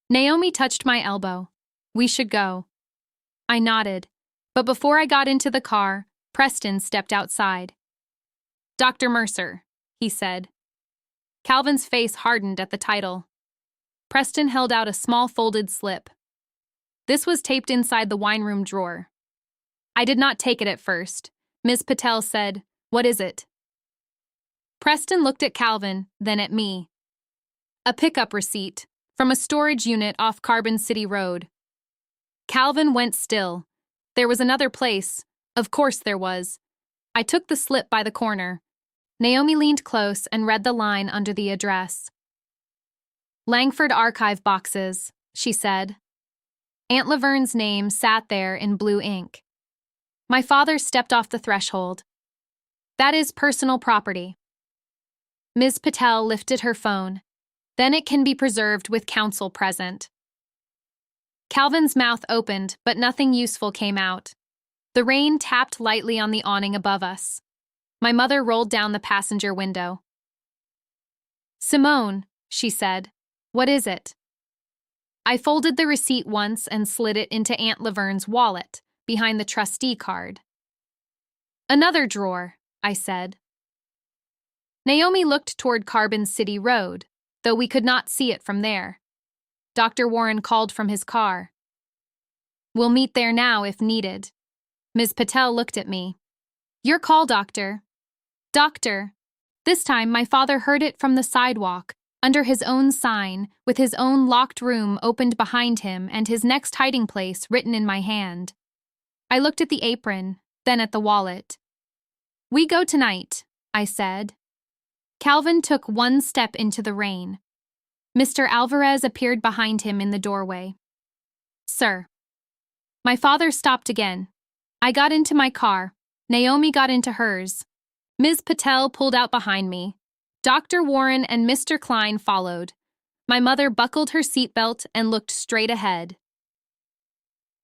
Naomi touched my elbow. "We should go." I nodded, but before I got into the car, Preston stepped outside. "Dr. Mercer," he said. Calvin's face hardened at the title. Preston held out a small folded slip. This was taped inside the wine room drawer. I did not take it at first. Ms. Patel said, "What is it?" Preston looked at Calvin, then at me. "A pickup receipt from a storage unit off Carbon City Road." Calvin went still. There was another place. Of course there was. I took the slip by the corner. Naomi leaned close and read the line under the address. "Langford Archive Boxes," she said. Aunt Laverne's name sat there in blue ink. My father stepped off the threshold. "That is personal property." Ms. Patel lifted her phone. "Then it can be preserved with counsel present." Calvin's mouth opened, but nothing useful came out. The rain tapped lightly on the awning above us. My mother rolled down the passenger window. "Simone," she said, "what is it?" I folded the receipt once and slid it into Aunt Laverne's wallet, behind the trustee card. "Another drawer," I said. Naomi looked toward Carbon City Road, though we could not see it from there. Dr. Warren called from his car. "We'll meet there now if needed." Ms. Patel looked at me. "Your call, Doctor." "Doctor." This time my father heard it from the sidewalk, under his own sign, with his own locked room opened behind him and his next hiding place written in my hand. I looked at the apron, then at the wallet. "We go tonight," I said. Calvin took one step into the rain. Mr. Alvarez appeared behind him in the doorway. Sir. My father stopped again. I got into my car. Naomi got into hers. Ms. Patel pulled out behind me. Dr. Warren and Mr. Klein followed. My mother buckled her seatbelt and looked straight ahead.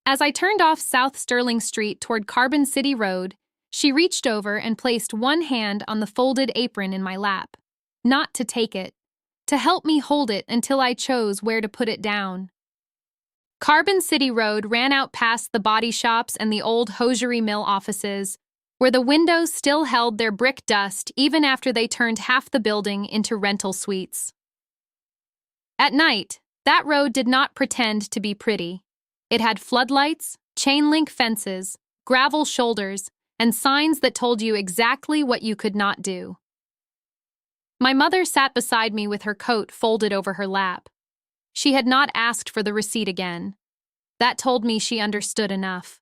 As I turned off South Sterling Street toward Carbon City Road, she reached over and placed one hand on the folded apron in my lap. Not to take it, to help me hold it until I chose where to put it down. Carbon City Road ran out past the body shops and the old hosiery mill offices, where the windows still held their brick dust even after they turned half the building into rental suites. At night, that road did not pretend to be pretty. It had floodlights, chain-link fences, gravel shoulders, and signs that told you exactly what you could not do. My mother sat beside me with her coat folded over her lap. She had not asked for the receipt again. That told me she understood enough.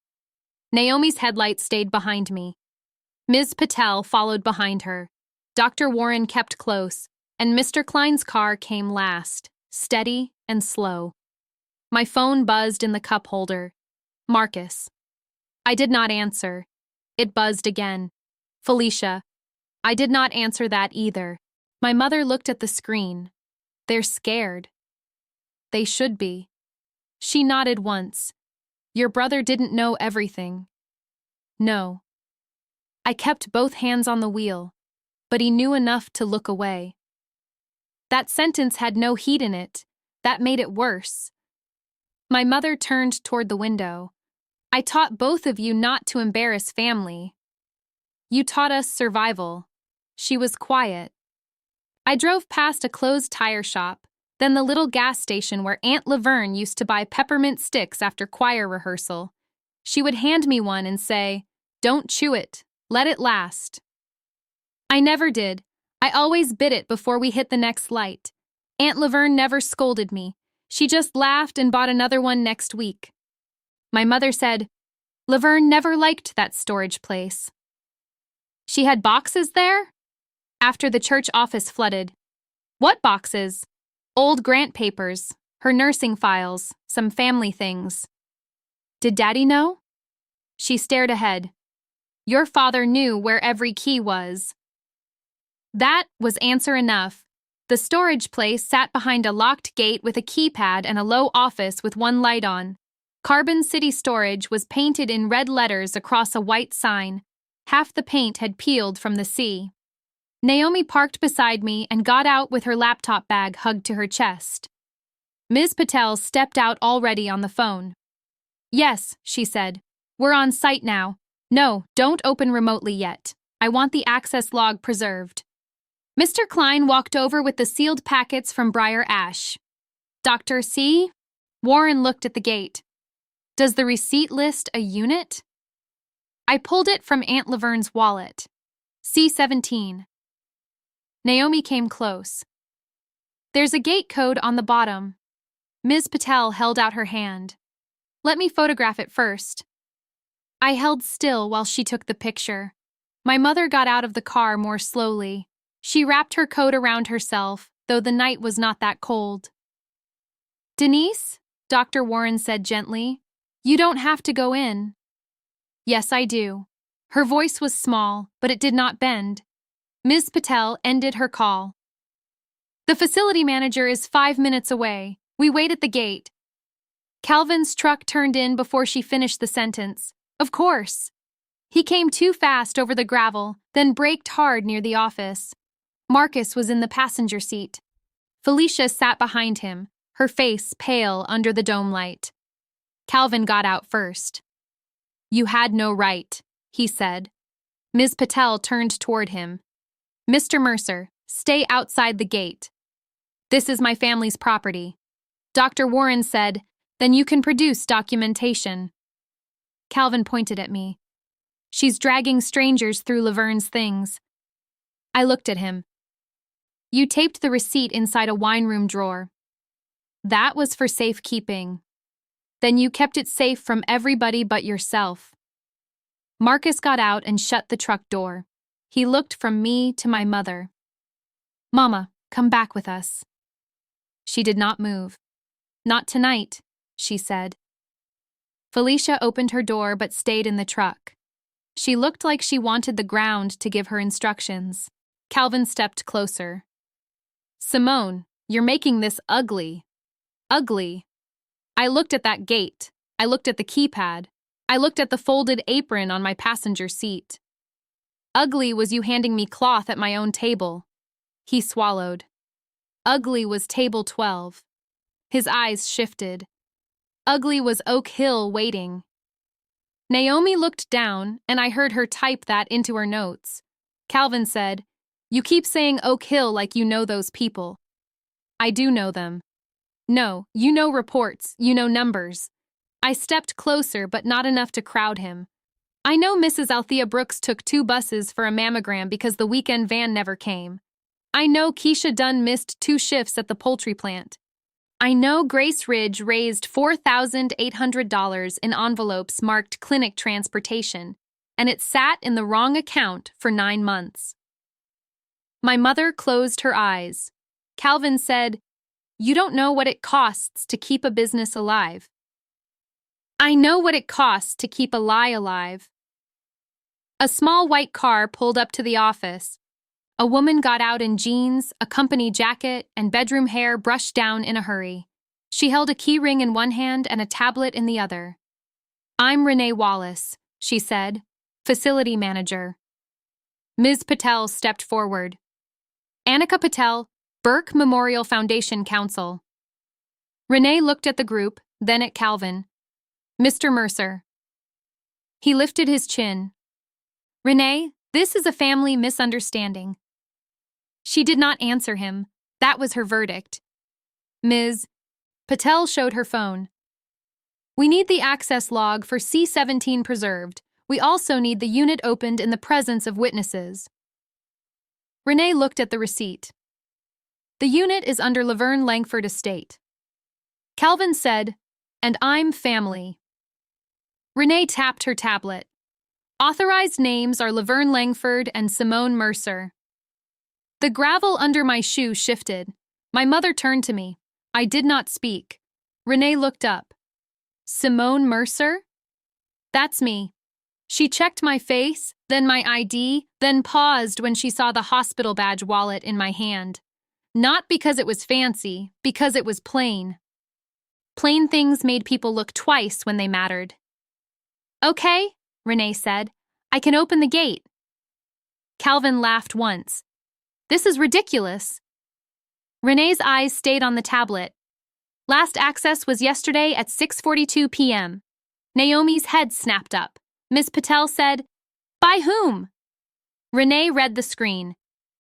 Naomi's headlights stayed behind me. Ms. Patel followed behind her. Dr. Warren kept close, and Mr. Klein's car came last, steady and slow. My phone buzzed in the cup holder. Marcus. I did not answer. It buzzed again. Felicia. I did not answer that either. My mother looked at the screen. They're scared. They should be. She nodded once. Your brother didn't know everything. No. I kept both hands on the wheel, but he knew enough to look away. That sentence had no heat in it. That made it worse. My mother turned toward the window. I taught both of you not to embarrass family. You taught us survival. She was quiet. I drove past a closed tire shop, then the little gas station where Aunt Laverne used to buy peppermint sticks after choir rehearsal. She would hand me one and say, "Don't chew it. Let it last." I never did. I always bit it before we hit the next light. Aunt Laverne never scolded me. She just laughed and bought another one next week. My mother said, Laverne never liked that storage place. She had boxes there? After the church office flooded. What boxes? Old grant papers, her nursing files, some family things. Did Daddy know? She stared ahead. Your father knew where every key was. That was answer enough. The storage place sat behind a locked gate with a keypad and a low office with one light on. Carbon City Storage was painted in red letters across a white sign. Half the paint had peeled from the sea. Naomi parked beside me and got out with her laptop bag hugged to her chest. Ms. Patel stepped out already on the phone. Yes, she said. We're on site now. No, don't open remotely yet. I want the access log preserved. Mr. Klein walked over with the sealed packets from Briar Ash. Dr. C? Warren looked at the gate. Does the receipt list a unit? I pulled it from Aunt Laverne's wallet. C-17. Naomi came close. There's a gate code on the bottom. Ms. Patel held out her hand. Let me photograph it first. I held still while she took the picture. My mother got out of the car more slowly. She wrapped her coat around herself, though the night was not that cold. Denise, Dr. Warren said gently, you don't have to go in. Yes, I do. Her voice was small, but it did not bend. Ms. Patel ended her call. The facility manager is 5 minutes away. We wait at the gate. Calvin's truck turned in before she finished the sentence. Of course. He came too fast over the gravel, then braked hard near the office. Marcus was in the passenger seat. Felicia sat behind him, her face pale under the dome light. Calvin got out first. You had no right, he said. Ms. Patel turned toward him. Mr. Mercer, stay outside the gate. This is my family's property. Dr. Warren said, then you can produce documentation. Calvin pointed at me. She's dragging strangers through Laverne's things. I looked at him. You taped the receipt inside a wine room drawer. That was for safekeeping. Then you kept it safe from everybody but yourself. Marcus got out and shut the truck door. He looked from me to my mother. Mama, come back with us. She did not move. Not tonight, she said. Felicia opened her door but stayed in the truck. She looked like she wanted the ground to give her instructions. Calvin stepped closer. Simone, you're making this ugly. Ugly. I looked at that gate. I looked at the keypad. I looked at the folded apron on my passenger seat. Ugly was you handing me cloth at my own table. He swallowed. Ugly was table 12. His eyes shifted. Ugly was Oak Hill waiting. Naomi looked down, and I heard her type that into her notes. Calvin said, "You keep saying Oak Hill like you know those people." I do know them. No, you know reports, you know numbers. I stepped closer, but not enough to crowd him. I know Mrs. Althea Brooks took 2 buses for a mammogram because the weekend van never came. I know Keisha Dunn missed 2 shifts at the poultry plant. I know Grace Ridge raised $4,800 in envelopes marked clinic transportation, and it sat in the wrong account for 9 months. My mother closed her eyes. Calvin said, "You don't know what it costs to keep a business alive." I know what it costs to keep a lie alive. A small white car pulled up to the office. A woman got out in jeans, a company jacket, and bedroom hair brushed down in a hurry. She held a key ring in one hand and a tablet in the other. "I'm Renee Wallace," she said, "facility manager." Ms. Patel stepped forward. "Annika Patel, Burke Memorial Foundation Counsel." Renee looked at the group, then at Calvin. "Mr. Mercer." He lifted his chin. "Renee, this is a family misunderstanding." She did not answer him. That was her verdict. Ms. Patel showed her phone. "We need the access log for C-17 preserved. We also need the unit opened in the presence of witnesses." Renee looked at the receipt. "The unit is under Laverne Langford Estate." Calvin said, "And I'm family." Renee tapped her tablet. "Authorized names are Laverne Langford and Simone Mercer." The gravel under my shoe shifted. My mother turned to me. I did not speak. Renee looked up. "Simone Mercer?" "That's me." She checked my face, then my ID, then paused when she saw the hospital badge wallet in my hand. Not because it was fancy, because it was plain. Plain things made people look twice when they mattered. "Okay," Renee said. "I can open the gate." Calvin laughed once. "This is ridiculous." Renee's eyes stayed on the tablet. "Last access was yesterday at 6:42 p.m. Naomi's head snapped up. Ms. Patel said, "By whom?" Renee read the screen.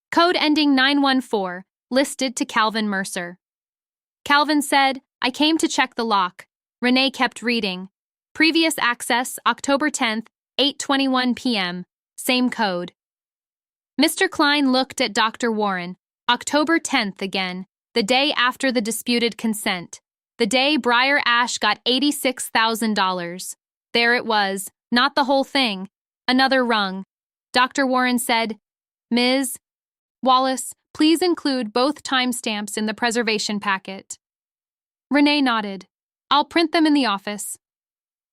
Code ending 914, listed to Calvin Mercer. Calvin said, "I came to check the lock." Renee kept reading. "Previous access, October 10th, 8:21 p.m. Same code." Mr. Klein looked at Dr. Warren. October 10th again, the day after the disputed consent. The day Briar Ash got $86,000. There it was, not the whole thing. Another rung. Dr. Warren said, "Ms. Wallace, please include both timestamps in the preservation packet." Renee nodded. "I'll print them in the office."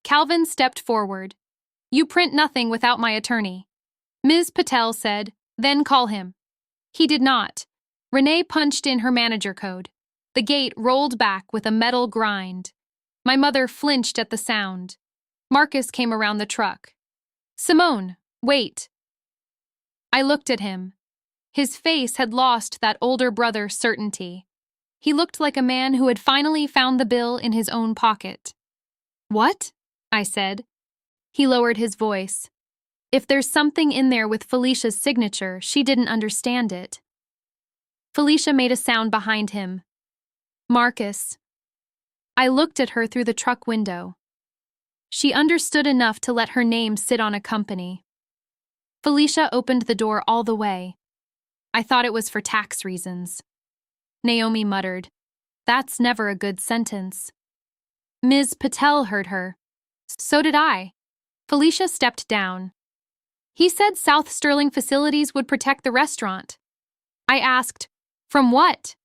Calvin stepped forward. "You print nothing without my attorney." Ms. Patel said, "Then call him." He did not. Renee punched in her manager code. The gate rolled back with a metal grind. My mother flinched at the sound. Marcus came around the truck. "Simone, wait." I looked at him. His face had lost that older brother certainty. He looked like a man who had finally found the bill in his own pocket. "What?" I said. He lowered his voice. If there's something in there with Felicia's signature, she didn't understand it. Felicia made a sound behind him. "Marcus." I looked at her through the truck window. She understood enough to let her name sit on a company. Felicia opened the door all the way. I thought it was for tax reasons. Naomi muttered, "That's never a good sentence." Ms. Patel heard her. So did I. Felicia stepped down. "He said South Sterling Facilities would protect the restaurant." I asked, "From what?"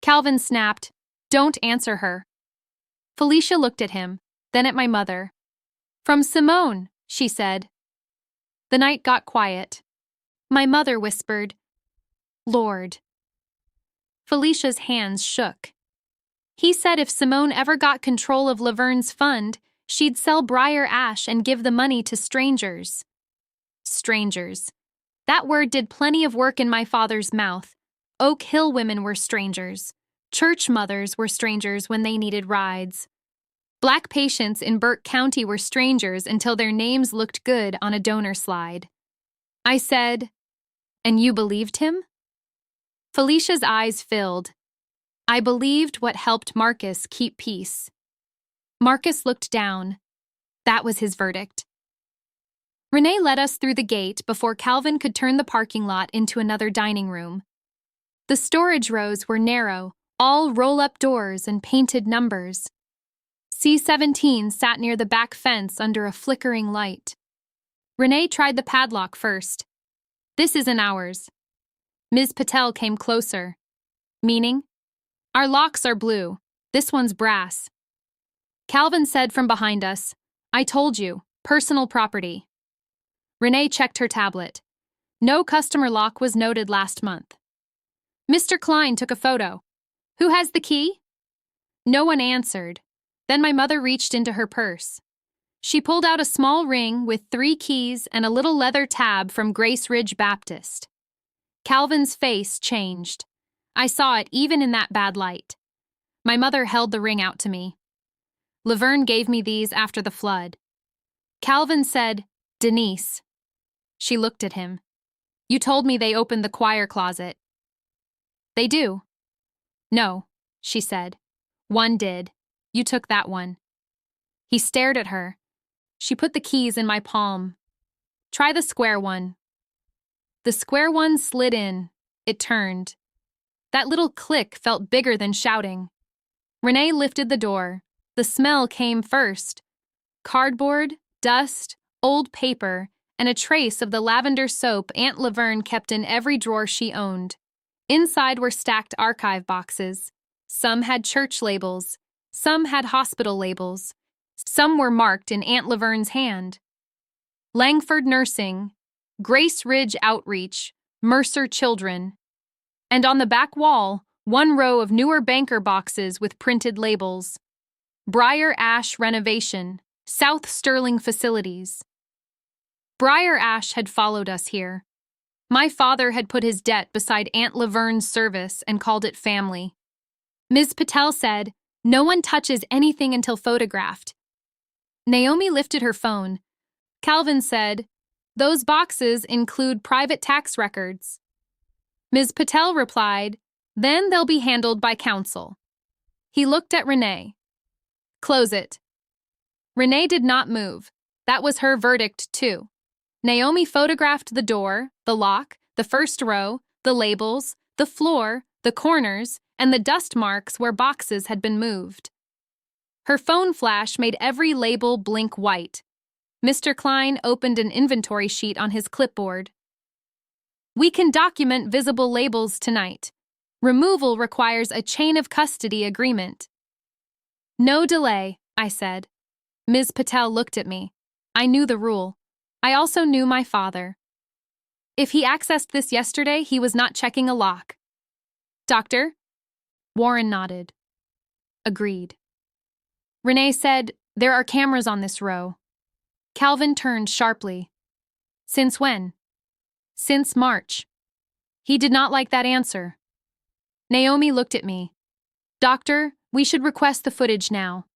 Calvin snapped, "Don't answer her." Felicia looked at him, then at my mother. From Simone, she said. The night got quiet. My mother whispered, Lord. Felicia's hands shook. He said if Simone ever got control of Laverne's fund, she'd sell Briar Ash and give the money to strangers. Strangers. That word did plenty of work in my father's mouth. Oak Hill women were strangers. Church mothers were strangers when they needed rides. Black patients in Burke County were strangers until their names looked good on a donor slide. I said, and you believed him? Felicia's eyes filled. I believed what helped Marcus keep peace. Marcus looked down. That was his verdict. Renee led us through the gate before Calvin could turn the parking lot into another dining room. The storage rows were narrow, all roll-up doors and painted numbers. C-17 sat near the back fence under a flickering light. Renee tried the padlock first. This isn't ours. Ms. Patel came closer. Meaning? Our locks are blue. This one's brass. Calvin said from behind us, I told you, personal property. Renee checked her tablet. No customer lock was noted last month. Mr. Klein took a photo. Who has the key? No one answered. Then my mother reached into her purse. She pulled out a small ring with 3 keys and a little leather tab from Grace Ridge Baptist. Calvin's face changed. I saw it even in that bad light. My mother held the ring out to me. Laverne gave me these after the flood. Calvin said, Denise. She looked at him. You told me they opened the choir closet. They do. No, she said. One did. You took that one. He stared at her. She put the keys in my palm. Try the square one. The square one slid in. It turned. That little click felt bigger than shouting. Renee lifted the door. The smell came first. Cardboard, dust, old paper, and a trace of the lavender soap Aunt Laverne kept in every drawer she owned. Inside were stacked archive boxes. Some had church labels. Some had hospital labels. Some were marked in Aunt Laverne's hand. Langford Nursing, Grace Ridge Outreach, Mercer Children. And on the back wall, one row of newer banker boxes with printed labels. Briar Ash Renovation, South Sterling Facilities. Briar Ash had followed us here. My father had put his debt beside Aunt Laverne's service and called it family. Ms. Patel said, no one touches anything until photographed. Naomi lifted her phone. Calvin said, those boxes include private tax records. Ms. Patel replied, then they'll be handled by counsel. He looked at Renee. Close it. Renee did not move. That was her verdict, too. Naomi photographed the door, the lock, the first row, the labels, the floor, the corners, and the dust marks where boxes had been moved. Her phone flash made every label blink white. Mr. Klein opened an inventory sheet on his clipboard. We can document visible labels tonight. Removal requires a chain of custody agreement. No delay, I said. Ms. Patel looked at me. I knew the rule. I also knew my father. If he accessed this yesterday, he was not checking a lock. Doctor? Warren nodded. Agreed. Renee said, there are cameras on this row. Calvin turned sharply. Since when? Since March. He did not like that answer. Naomi looked at me. Doctor, we should request the footage now.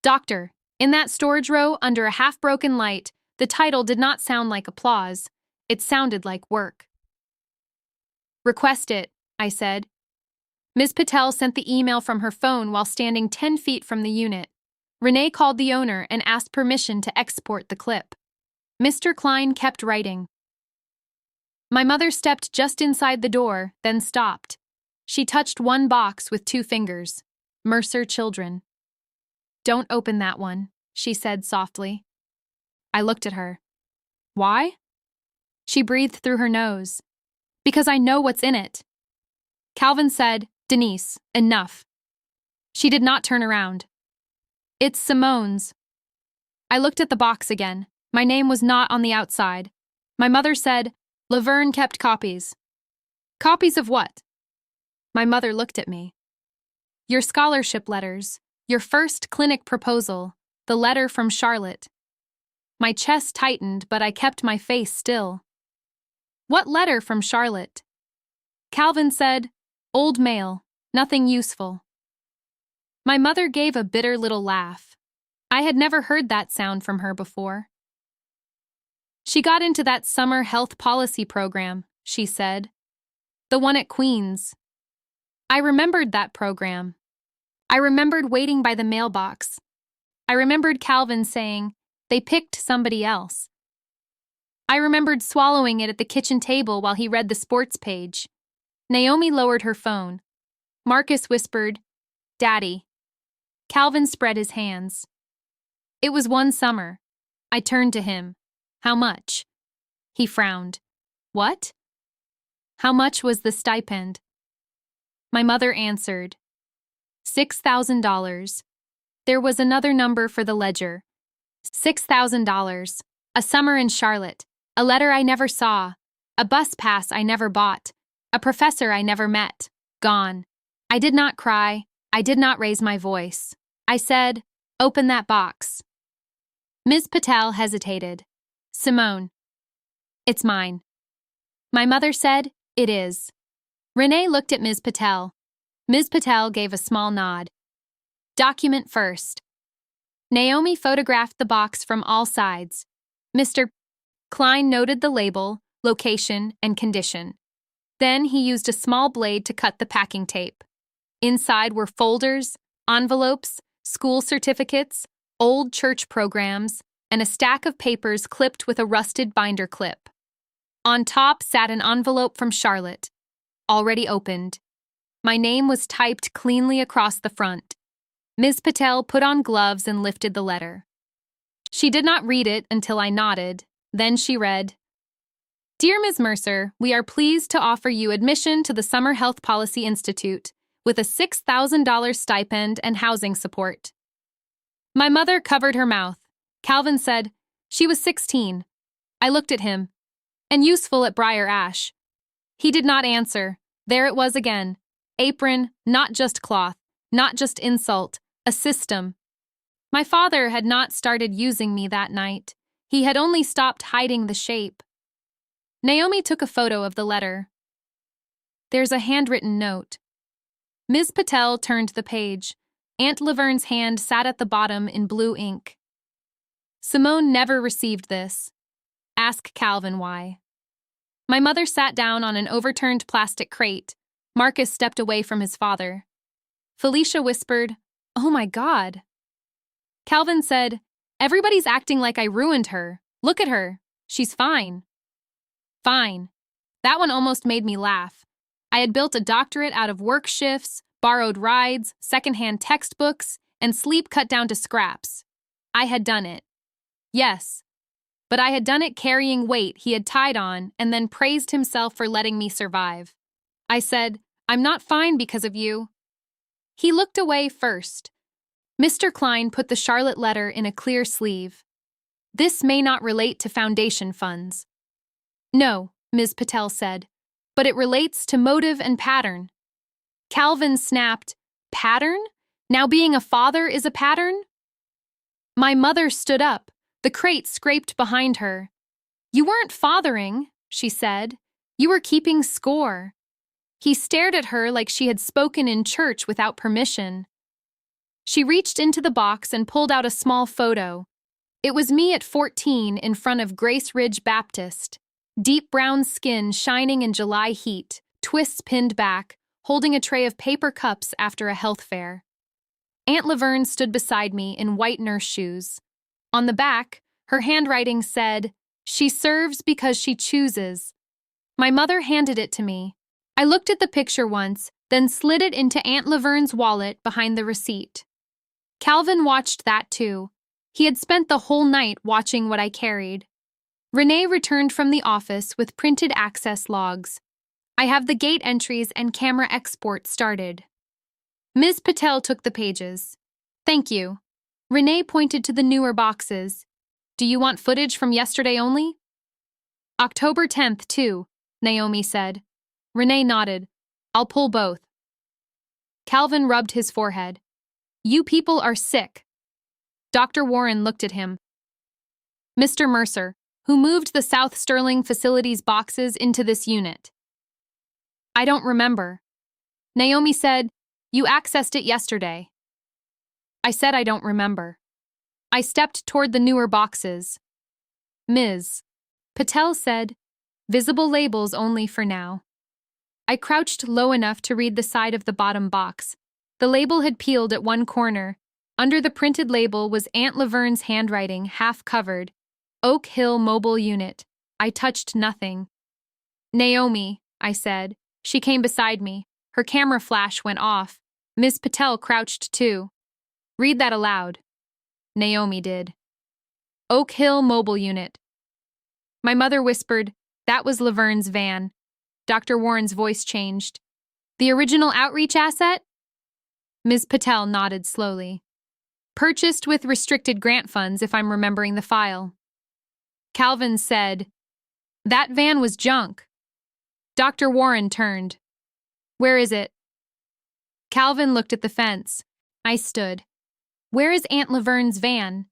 Doctor, in that storage row under a half-broken light, the title did not sound like applause. It sounded like work. Request it, I said. Ms. Patel sent the email from her phone while standing 10 feet from the unit. Renee called the owner and asked permission to export the clip. Mr. Klein kept writing. My mother stepped just inside the door, then stopped. She touched one box with 2 fingers. Mercer Children. Don't open that one, she said softly. I looked at her. Why? She breathed through her nose. Because I know what's in it. Calvin said, Denise, enough. She did not turn around. It's Simone's. I looked at the box again. My name was not on the outside. My mother said, Laverne kept copies. Copies of what? My mother looked at me. Your scholarship letters, your first clinic proposal, the letter from Charlotte. My chest tightened, but I kept my face still. What letter from Charlotte? Calvin said, old mail, nothing useful. My mother gave a bitter little laugh. I had never heard that sound from her before. She got into that summer health policy program, she said. The one at Queen's. I remembered that program. I remembered waiting by the mailbox. I remembered Calvin saying, they picked somebody else. I remembered swallowing it at the kitchen table while he read the sports page. Naomi lowered her phone. Marcus whispered, Daddy. Calvin spread his hands. It was one summer. I turned to him. How much? He frowned. What? How much was the stipend? My mother answered, $6,000. There was another number for the ledger. $6,000. A summer in Charlotte. A letter I never saw. A bus pass I never bought. A professor I never met. Gone. I did not cry. I did not raise my voice. I said, open that box. Ms. Patel hesitated. Simone. It's mine. My mother said, it is. Renee looked at Ms. Patel. Ms. Patel gave a small nod. Document first. Naomi photographed the box from all sides. Mr. Klein noted the label, location, and condition. Then he used a small blade to cut the packing tape. Inside were folders, envelopes, school certificates, old church programs, and a stack of papers clipped with a rusted binder clip. On top sat an envelope from Charlotte, already opened. My name was typed cleanly across the front. Ms. Patel put on gloves and lifted the letter. She did not read it until I nodded. Then she read, Dear Ms. Mercer, we are pleased to offer you admission to the Summer Health Policy Institute with a $6,000 stipend and housing support. My mother covered her mouth. Calvin said, she was 16. I looked at him. And useful at Briar Ash. He did not answer. There it was again. Apron, not just cloth, not just insult, a system. My father had not started using me that night. He had only stopped hiding the shape. Naomi took a photo of the letter. There's a handwritten note. Ms. Patel turned the page. Aunt Laverne's hand sat at the bottom in blue ink. Simone never received this. Ask Calvin why. My mother sat down on an overturned plastic crate. Marcus stepped away from his father. Felicia whispered, Oh my God. Calvin said, Everybody's acting like I ruined her. Look at her. She's fine. Fine. That one almost made me laugh. I had built a doctorate out of work shifts, borrowed rides, secondhand textbooks, and sleep cut down to scraps. I had done it. Yes. But I had done it carrying weight he had tied on and then praised himself for letting me survive. I said, I'm not fine because of you. He looked away first. Mr. Klein put the Charlotte letter in a clear sleeve. This may not relate to foundation funds. No, Ms. Patel said, but it relates to motive and pattern. Calvin snapped, Pattern? Now being a father is a pattern? My mother stood up. The crate scraped behind her. You weren't fathering, she said. You were keeping score. He stared at her like she had spoken in church without permission. She reached into the box and pulled out a small photo. It was me at 14 in front of Grace Ridge Baptist. Deep brown skin shining in July heat, twists pinned back, holding a tray of paper cups after a health fair. Aunt Laverne stood beside me in white nurse shoes. On the back, her handwriting said, She serves because she chooses. My mother handed it to me. I looked at the picture once, then slid it into Aunt Laverne's wallet behind the receipt. Calvin watched that too. He had spent the whole night watching what I carried. Renee returned from the office with printed access logs. I have the gate entries and camera export started. Ms. Patel took the pages. Thank you. Renee pointed to the newer boxes. Do you want footage from yesterday only? October 10th, too, Naomi said. Renee nodded. I'll pull both. Calvin rubbed his forehead. You people are sick. Dr. Warren looked at him. Mr. Mercer, who moved the South Sterling facilities boxes into this unit? I don't remember. Naomi said, You accessed it yesterday. I said I don't remember. I stepped toward the newer boxes. Ms. Patel said, Visible labels only for now. I crouched low enough to read the side of the bottom box. The label had peeled at one corner. Under the printed label was Aunt Laverne's handwriting, half covered. Oak Hill Mobile Unit. I touched nothing. Naomi, I said. She came beside me. Her camera flash went off. Ms. Patel crouched too. Read that aloud. Naomi did. Oak Hill Mobile Unit. My mother whispered, That was Laverne's van. Dr. Warren's voice changed. The original outreach asset? Ms. Patel nodded slowly. Purchased with restricted grant funds, if I'm remembering the file. Calvin said, That van was junk. Dr. Warren turned. Where is it? Calvin looked at the fence. I stood. Where is Aunt Laverne's van?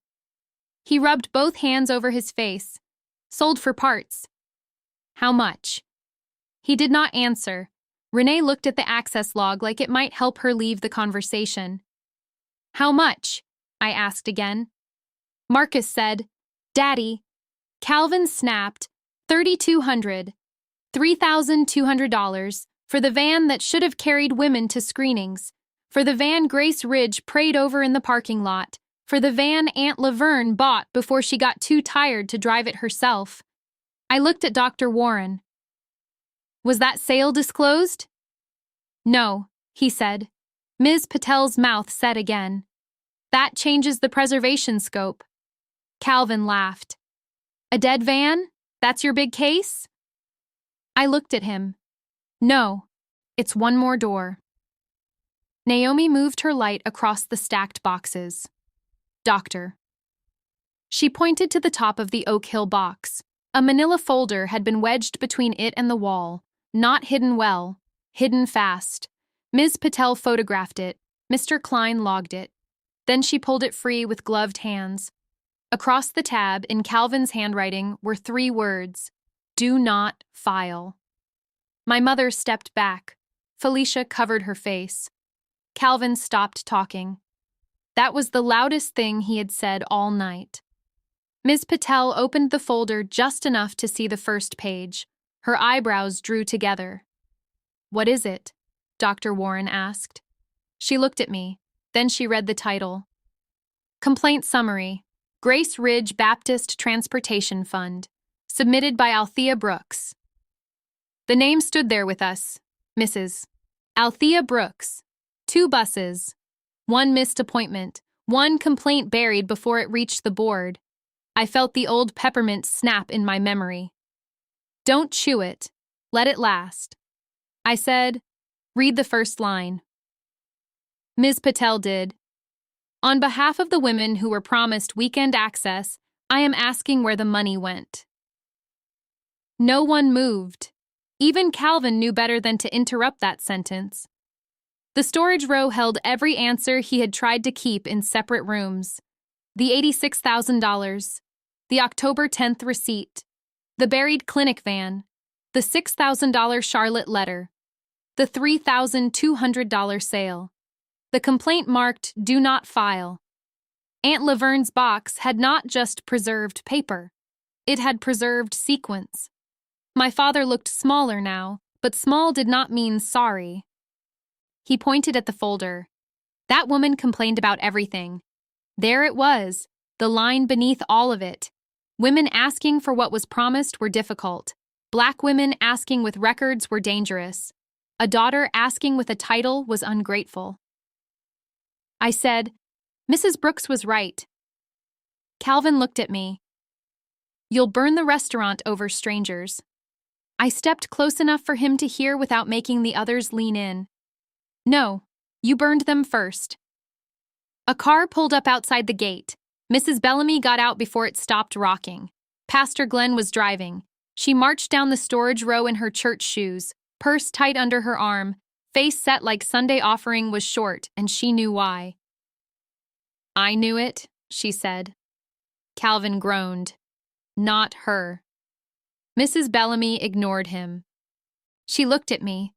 He rubbed both hands over his face. Sold for parts. How much? He did not answer. Renee looked at the access log like it might help her leave the conversation. How much? I asked again. Marcus said, Daddy. Calvin snapped, $3,200, $3,200 for the van that should have carried women to screenings, for the van Grace Ridge prayed over in the parking lot, for the van Aunt Laverne bought before she got too tired to drive it herself. I looked at Dr. Warren. Was that sale disclosed? No, he said. Ms. Patel's mouth set again. That changes the preservation scope. Calvin laughed. A dead van? That's your big case? I looked at him. No, it's one more door. Naomi moved her light across the stacked boxes. Doctor. She pointed to the top of the Oak Hill box. A manila folder had been wedged between it and the wall. Not hidden well, hidden fast. Ms. Patel photographed it. Mr. Klein logged it. Then she pulled it free with gloved hands. Across the tab, in Calvin's handwriting, were 3 words. Do not file. My mother stepped back. Felicia covered her face. Calvin stopped talking. That was the loudest thing he had said all night. Ms. Patel opened the folder just enough to see the first page. Her eyebrows drew together. What is it? Dr. Warren asked. She looked at me. Then she read the title. Complaint Summary. Grace Ridge Baptist Transportation Fund. Submitted by Althea Brooks. The name stood there with us. Mrs. Althea Brooks. 2 buses. 1 missed appointment. 1 complaint buried before it reached the board. I felt the old peppermint snap in my memory. Don't chew it. Let it last. I said, read the first line. Ms. Patel did. On behalf of the women who were promised weekend access, I am asking where the money went. No one moved. Even Calvin knew better than to interrupt that sentence. The storage row held every answer he had tried to keep in separate rooms. The $86,000, the October 10th receipt, the buried clinic van, the $6,000 Charlotte letter, the $3,200 sale, the complaint marked Do Not File. Aunt Laverne's box had not just preserved paper. It had preserved sequence. My father looked smaller now, but small did not mean sorry. He pointed at the folder. That woman complained about everything. There it was, the line beneath all of it. Women asking for what was promised were difficult. Black women asking with records were dangerous. A daughter asking with a title was ungrateful. I said, Mrs. Brooks was right. Calvin looked at me. You'll burn the restaurant over strangers. I stepped close enough for him to hear without making the others lean in. No, you burned them first. A car pulled up outside the gate. Mrs. Bellamy got out before it stopped rocking. Pastor Glenn was driving. She marched down the storage row in her church shoes, purse tight under her arm, face set like Sunday offering was short, and she knew why. "I knew it," she said. Calvin groaned. Not her. Mrs. Bellamy ignored him. She looked at me.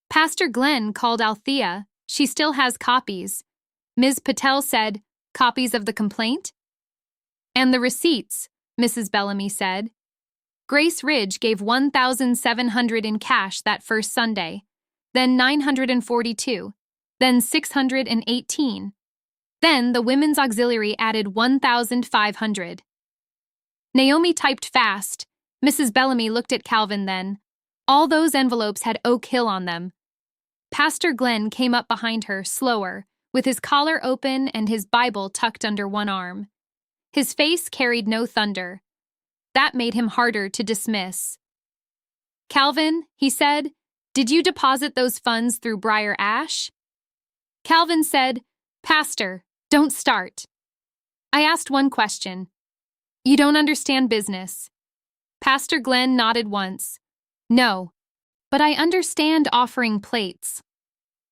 "Pastor Glenn called Althea. She still has copies." Ms. Patel said, "Copies of the complaint?" "And the receipts," Mrs. Bellamy said. Grace Ridge gave $1,700 in cash that first Sunday, then $942, then $618. Then the Women's Auxiliary added $1,500. Naomi typed fast. Mrs. Bellamy looked at Calvin then. All those envelopes had Oak Hill on them. Pastor Glenn came up behind her, slower, with his collar open and his Bible tucked under one arm. His face carried no thunder. That made him harder to dismiss. "Calvin," he said, "did you deposit those funds through Briar Ash?" Calvin said, "Pastor, don't start." I asked one question. "You don't understand business." Pastor Glenn nodded once. "No, but I understand offering plates."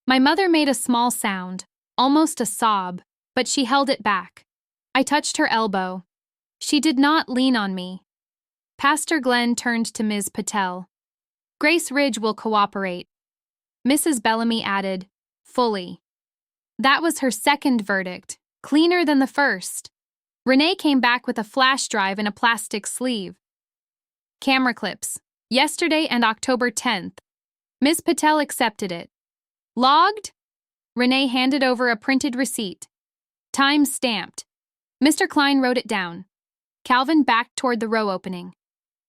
My mother made a small sound, almost a sob, but she held it back. I touched her elbow. She did not lean on me. Pastor Glenn turned to Ms. Patel. "Grace Ridge will cooperate." Mrs. Bellamy added, "Fully." That was her second verdict, cleaner than the first. Renee came back with a flash drive in a plastic sleeve. "Camera clips, yesterday and October 10th. Ms. Patel accepted it. "Logged?" Renee handed over a printed receipt. "Time stamped." Mr. Klein wrote it down. Calvin backed toward the row opening.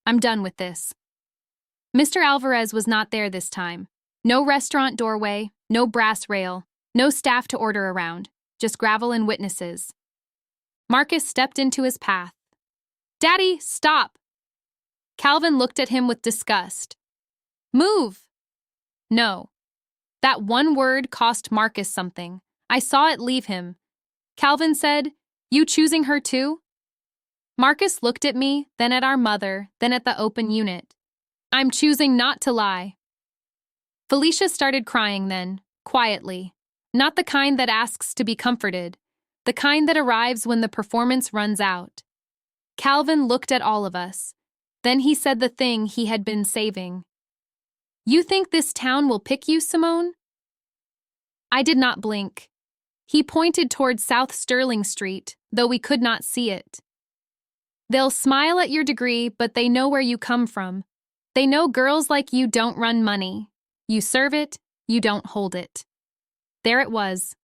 "I'm done with this." Mr. Alvarez was not there this time. No restaurant doorway, no brass rail, no staff to order around, just gravel and witnesses. Marcus stepped into his path. "Daddy, stop!" Calvin looked at him with disgust. "Move!" No. That one word cost Marcus something. I saw it leave him. Calvin said, "You choosing her too?" Marcus looked at me, then at our mother, then at the open unit. "I'm choosing not to lie." Felicia started crying then, quietly. Not the kind that asks to be comforted, the kind that arrives when the performance runs out. Calvin looked at all of us. Then he said the thing he had been saving. "You think this town will pick you, Simone?" I did not blink. He pointed toward South Sterling Street, though we could not see it. "They'll smile at your degree, but they know where you come from. They know girls like you don't run money. You serve it, you don't hold it." There it was,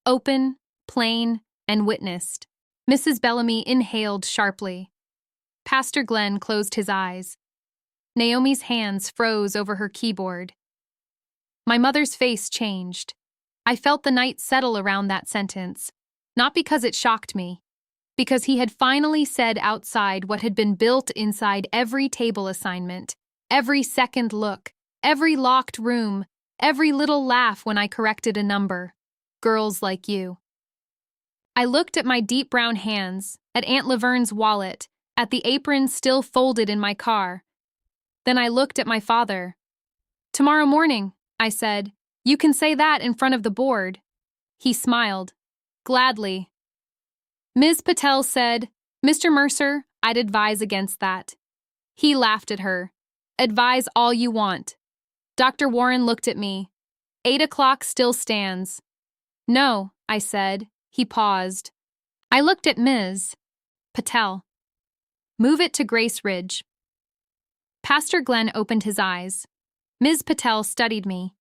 open, plain, and witnessed. Mrs. Bellamy inhaled sharply. Pastor Glenn closed his eyes. Naomi's hands froze over her keyboard. My mother's face changed. I felt the night settle around that sentence, not because it shocked me, because he had finally said outside what had been built inside every table assignment, every second look, every locked room, every little laugh when I corrected a number. Girls like you. I looked at my deep brown hands, at Aunt Laverne's wallet, at the apron still folded in my car. Then I looked at my father. "Tomorrow morning," I said, "you can say that in front of the board." He smiled. "Gladly." Ms. Patel said, "Mr. Mercer, I'd advise against that." He laughed at her. "Advise all you want." Dr. Warren looked at me. 8 o'clock still stands. "No," I said. He paused. I looked at Ms. Patel. "Move it to Grace Ridge." Pastor Glenn opened his eyes. Ms. Patel studied me.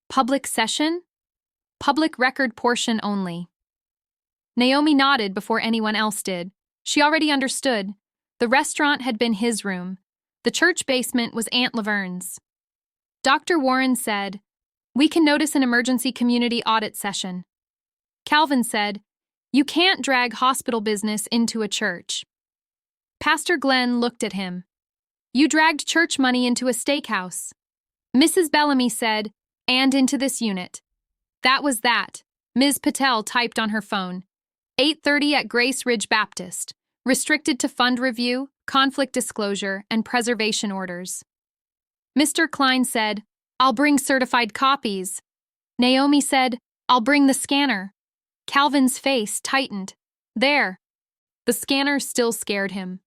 "Public session?" "Public record portion only." Naomi nodded before anyone else did. She already understood. The restaurant had been his room. The church basement was Aunt Laverne's. Dr. Warren said, "We can notice an emergency community audit session." Calvin said, "You can't drag hospital business into a church." Pastor Glenn looked at him. "You dragged church money into a steakhouse." Mrs. Bellamy said, "And into this unit." That was that. Ms. Patel typed on her phone. 8:30 at Grace Ridge Baptist. Restricted to fund review, conflict disclosure, and preservation orders. Mr. Klein said, "I'll bring certified copies." Naomi said, "I'll bring the scanner." Calvin's face tightened. There. The scanner still scared him.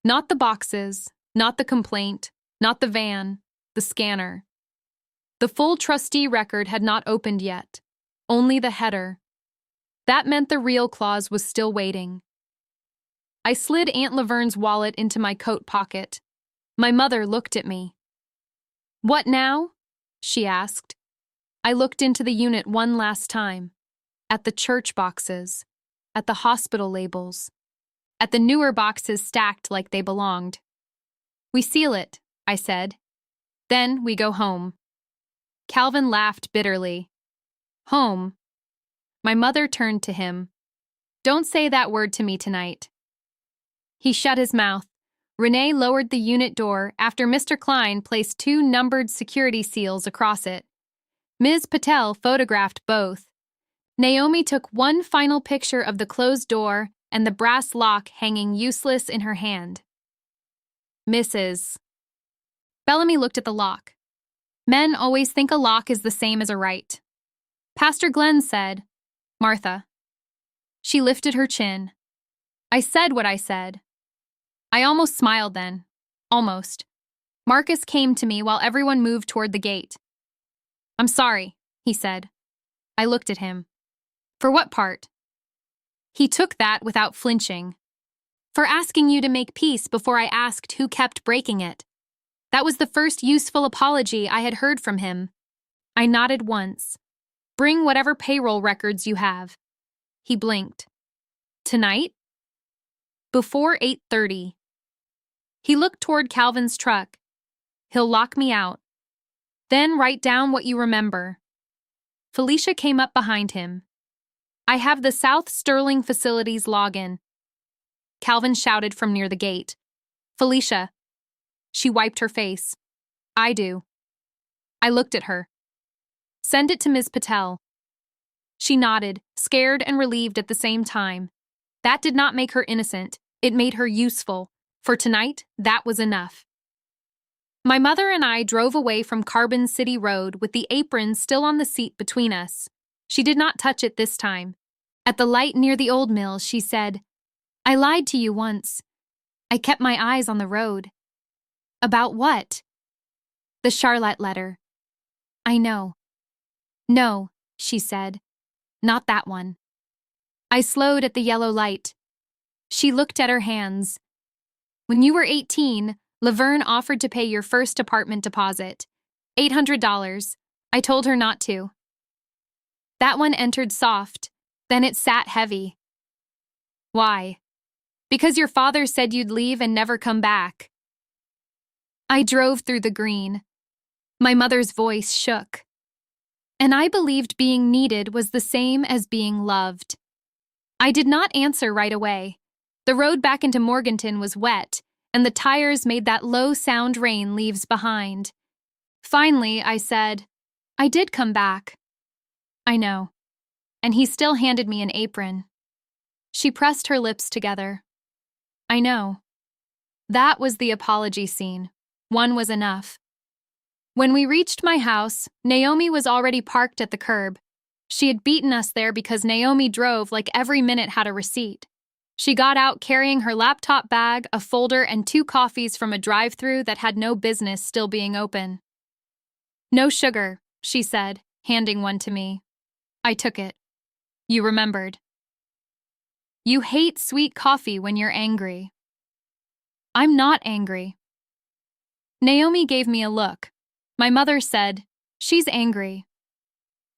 Not the boxes, not the complaint, not the van, the scanner. The full trustee record had not opened yet. Only the header. That meant the real clause was still waiting. I slid Aunt Laverne's wallet into my coat pocket. My mother looked at me. "What now?" she asked. I looked into the unit one last time. At the church boxes. At the hospital labels. At the newer boxes stacked like they belonged. "We seal it," I said. "Then we go home." Calvin laughed bitterly. "Home?" My mother turned to him. "Don't say that word to me tonight." He shut his mouth. Renee lowered the unit door after Mr. Klein placed 2 numbered security seals across it. Ms. Patel photographed both. Naomi took one final picture of the closed door and the brass lock hanging useless in her hand. "Mrs." Bellamy looked at the lock. Men always think a lock is the same as a right. Pastor Glenn said, "Martha." She lifted her chin. I said what I said. I almost smiled then. Almost. Marcus came to me while everyone moved toward the gate. "I'm sorry," he said. I looked at him. "For what part?" He took that without flinching. "For asking you to make peace before I asked who kept breaking it." That was the first useful apology I had heard from him. I nodded once. "Bring whatever payroll records you have." He blinked. "Tonight?" "Before 8:30. He looked toward Calvin's truck. "He'll lock me out. Then write down what you remember." Felicia came up behind him. "I have the South Sterling Facilities login." Calvin shouted from near the gate. "Felicia." She wiped her face. "I do." I looked at her. "Send it to Ms. Patel." She nodded, scared and relieved at the same time. That did not make her innocent. It made her useful. For tonight, that was enough. My mother and I drove away from Carbon City Road with the apron still on the seat between us. She did not touch it this time. At the light near the old mill, she said, "I lied to you once. I kept my eyes on the road." "About what?" "The Charlotte letter." "I know." "No," she said. "Not that one." I slowed at the yellow light. She looked at her hands. "When you were 18, Laverne offered to pay your first apartment deposit. $800. I told her not to." That one entered soft, then it sat heavy. "Why?" "Because your father said you'd leave and never come back." I drove through the green. My mother's voice shook. And I believed being needed was the same as being loved. I did not answer right away. The road back into Morganton was wet, and the tires made that low sound rain leaves behind. Finally, I said, "I did come back." "I know." And he still handed me an apron. She pressed her lips together. "I know." That was the apology scene. One was enough. When we reached my house, Naomi was already parked at the curb. She had beaten us there because Naomi drove like every minute had a receipt. She got out carrying her laptop bag, a folder, and 2 coffees from a drive-thru that had no business still being open. "No sugar," she said, handing one to me. I took it. "You remembered." "You hate sweet coffee when you're angry." "I'm not angry." Naomi gave me a look. My mother said, "She's angry."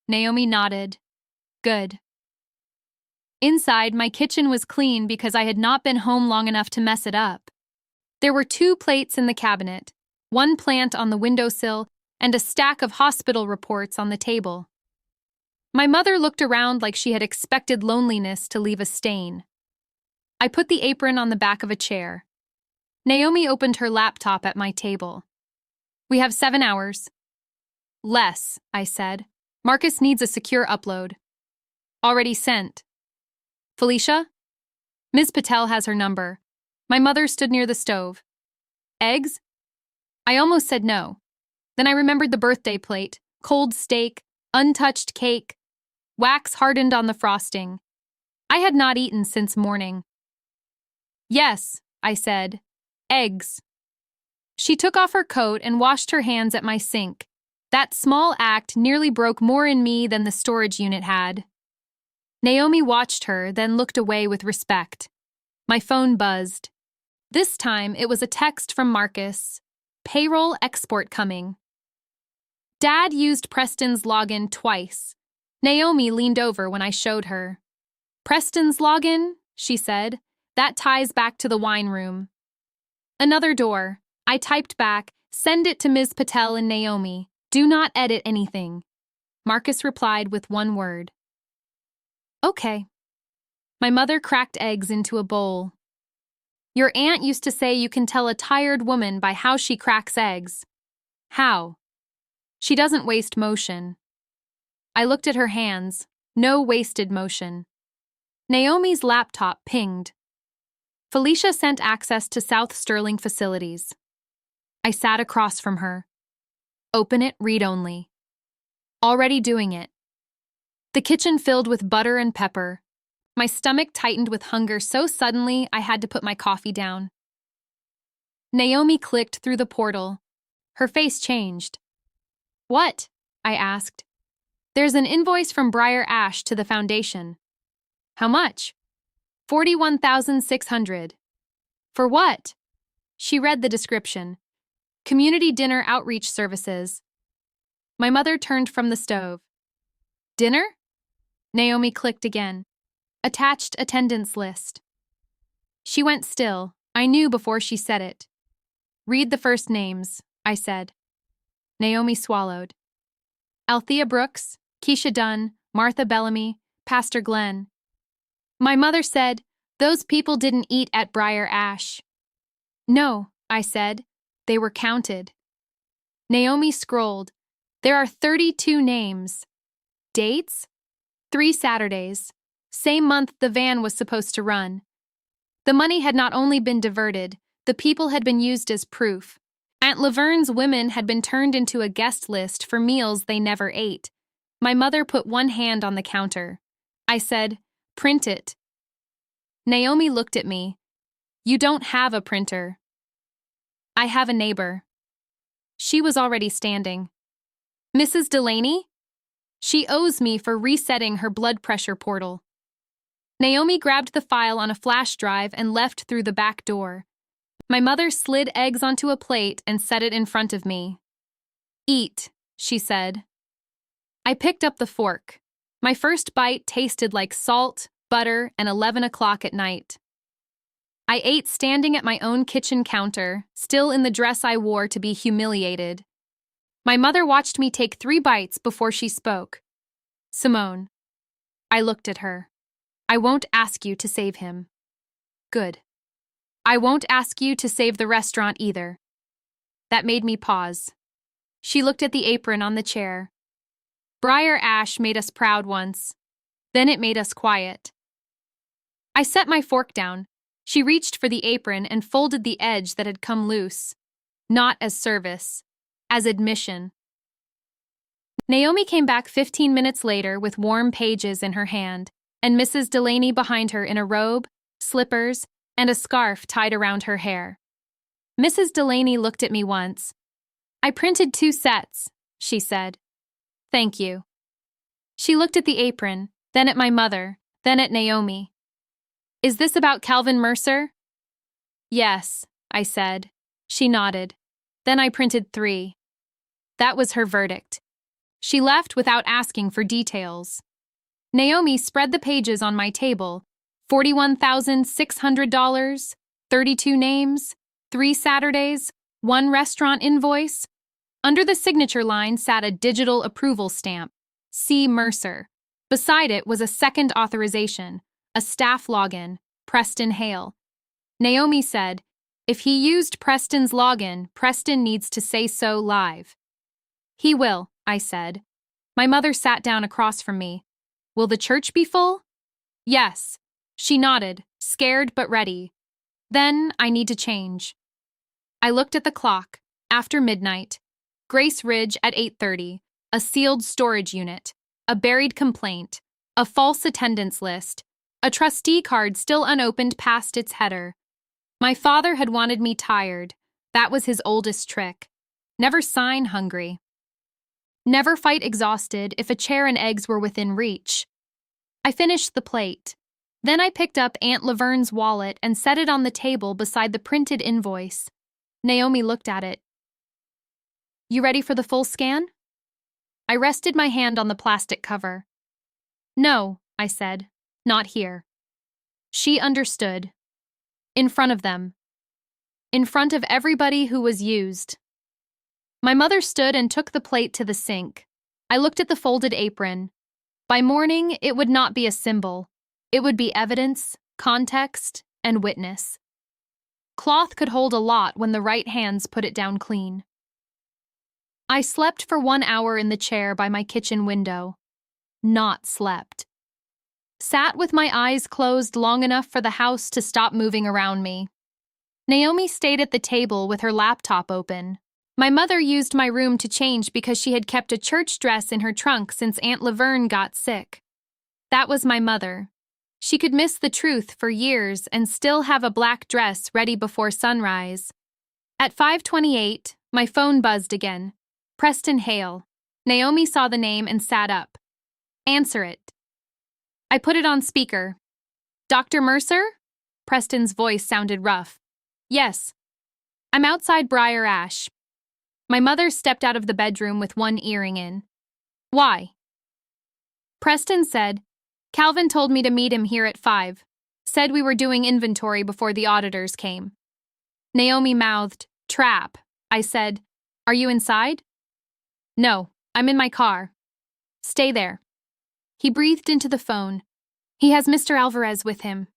Naomi nodded. "Good." Inside, my kitchen was clean because I had not been home long enough to mess it up. There were 2 plates in the cabinet, 1 plant on the windowsill, and a stack of hospital reports on the table. My mother looked around like she had expected loneliness to leave a stain. I put the apron on the back of a chair. Naomi opened her laptop at my table. "We have 7 hours." "Less," I said. "Marcus needs a secure upload." Already sent. Felicia? Ms. Patel has her number. My mother stood near the stove. Eggs? I almost said no. Then I remembered the birthday plate, cold steak, untouched cake, wax hardened on the frosting. I had not eaten since morning. Yes, I said. Eggs. She took off her coat and washed her hands at my sink. That small act nearly broke more in me than the storage unit had. Naomi watched her, then looked away with respect. My phone buzzed. This time it was a text from Marcus. Payroll export coming. Dad used Preston's login twice. Naomi leaned over when I showed her. Preston's login, she said. That ties back to the wine room. Another door. I typed back, send it to Ms. Patel and Naomi. Do not edit anything. Marcus replied with one word. Okay. My mother cracked eggs into a bowl. Your aunt used to say you can tell a tired woman by how she cracks eggs. How? She doesn't waste motion. I looked at her hands. No wasted motion. Naomi's laptop pinged. Felicia sent access to South Sterling facilities. I sat across from her. Open it, read only. Already doing it. The kitchen filled with butter and pepper. My stomach tightened with hunger so suddenly I had to put my coffee down. Naomi clicked through the portal. Her face changed. What? I asked. There's an invoice from Briar Ash to the foundation. How much? $41,600. For what? She read the description. Community dinner outreach services. My mother turned from the stove. Dinner? Naomi clicked again. Attached attendance list. She went still. I knew before she said it. Read the first names, I said. Naomi swallowed. Althea Brooks, Keisha Dunn, Martha Bellamy, Pastor Glenn. My mother said, those people didn't eat at Briar Ash. No, I said. They were counted. Naomi scrolled. There are 32 names. Dates? 3 Saturdays. Same month the van was supposed to run. The money had not only been diverted, the people had been used as proof. Aunt Laverne's women had been turned into a guest list for meals they never ate. My mother put one hand on the counter. I said, print it. Naomi looked at me. You don't have a printer. I have a neighbor. She was already standing. Mrs. Delaney? She owes me for resetting her blood pressure portal. Naomi grabbed the file on a flash drive and left through the back door. My mother slid eggs onto a plate and set it in front of me. Eat, she said. I picked up the fork. My first bite tasted like salt, butter, and 11 o'clock at night. I ate standing at my own kitchen counter, still in the dress I wore to be humiliated. My mother watched me take 3 bites before she spoke. Simone. I looked at her. I won't ask you to save him. Good. I won't ask you to save the restaurant either. That made me pause. She looked at the apron on the chair. Briar Ash made us proud once. Then it made us quiet. I set my fork down. She reached for the apron and folded the edge that had come loose. Not as service, as admission. Naomi came back 15 minutes later with warm pages in her hand, and Mrs. Delaney behind her in a robe, slippers, and a scarf tied around her hair. Mrs. Delaney looked at me once. I printed 2 sets, she said. Thank you. She looked at the apron, then at my mother, then at Naomi. Is this about Calvin Mercer? Yes, I said. She nodded. Then I printed 3. That was her verdict. She left without asking for details. Naomi spread the pages on my table. $41,600, 32 names, 3 Saturdays, 1 restaurant invoice. Under the signature line sat a digital approval stamp, C. Mercer. Beside it was a second authorization, a staff login, Preston Hale. Naomi said, if he used Preston's login, Preston needs to say so live. He will, I said. My mother sat down across from me. Will the church be full? Yes. She nodded, scared but ready. Then I need to change. I looked at the clock. After midnight. Grace Ridge at 8:30. A sealed storage unit. A buried complaint. A false attendance list. A trustee card still unopened past its header. My father had wanted me tired. That was his oldest trick. Never sign hungry. Never fight exhausted if a chair and eggs were within reach. I finished the plate. Then I picked up Aunt Laverne's wallet and set it on the table beside the printed invoice. Naomi looked at it. You ready for the full scan? I rested my hand on the plastic cover. No, I said, not here. She understood. In front of them. In front of everybody who was used. My mother stood and took the plate to the sink. I looked at the folded apron. By morning, it would not be a symbol. It would be evidence, context, and witness. Cloth could hold a lot when the right hands put it down clean. I slept for 1 hour in the chair by my kitchen window. Not slept. Sat with my eyes closed long enough for the house to stop moving around me. Naomi stayed at the table with her laptop open. My mother used my room to change because she had kept a church dress in her trunk since Aunt Laverne got sick. That was my mother. She could miss the truth for years and still have a black dress ready before sunrise. At 5:28, my phone buzzed again. Preston Hale. Naomi saw the name and sat up. Answer it. I put it on speaker. Dr. Mercer? Preston's voice sounded rough. Yes. I'm outside Briar Ash. My mother stepped out of the bedroom with one earring in. Why? Preston said, Calvin told me to meet him here at 5. Said we were doing inventory before the auditors came. Naomi mouthed, trap. I said, are you inside? No, I'm in my car. Stay there. He breathed into the phone. He has Mr. Alvarez with him.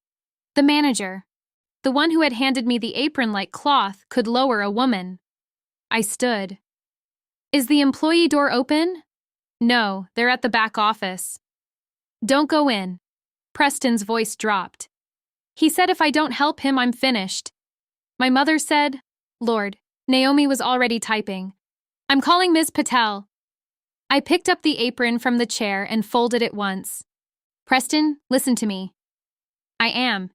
The manager. The one who had handed me the apron-like cloth could lower a woman. I stood. Is the employee door open? No, they're at the back office. Don't go in. Preston's voice dropped. He said if I don't help him, I'm finished. My mother said, Lord, Naomi was already typing. I'm calling Ms. Patel. I picked up the apron from the chair and folded it once. Preston, listen to me. I am.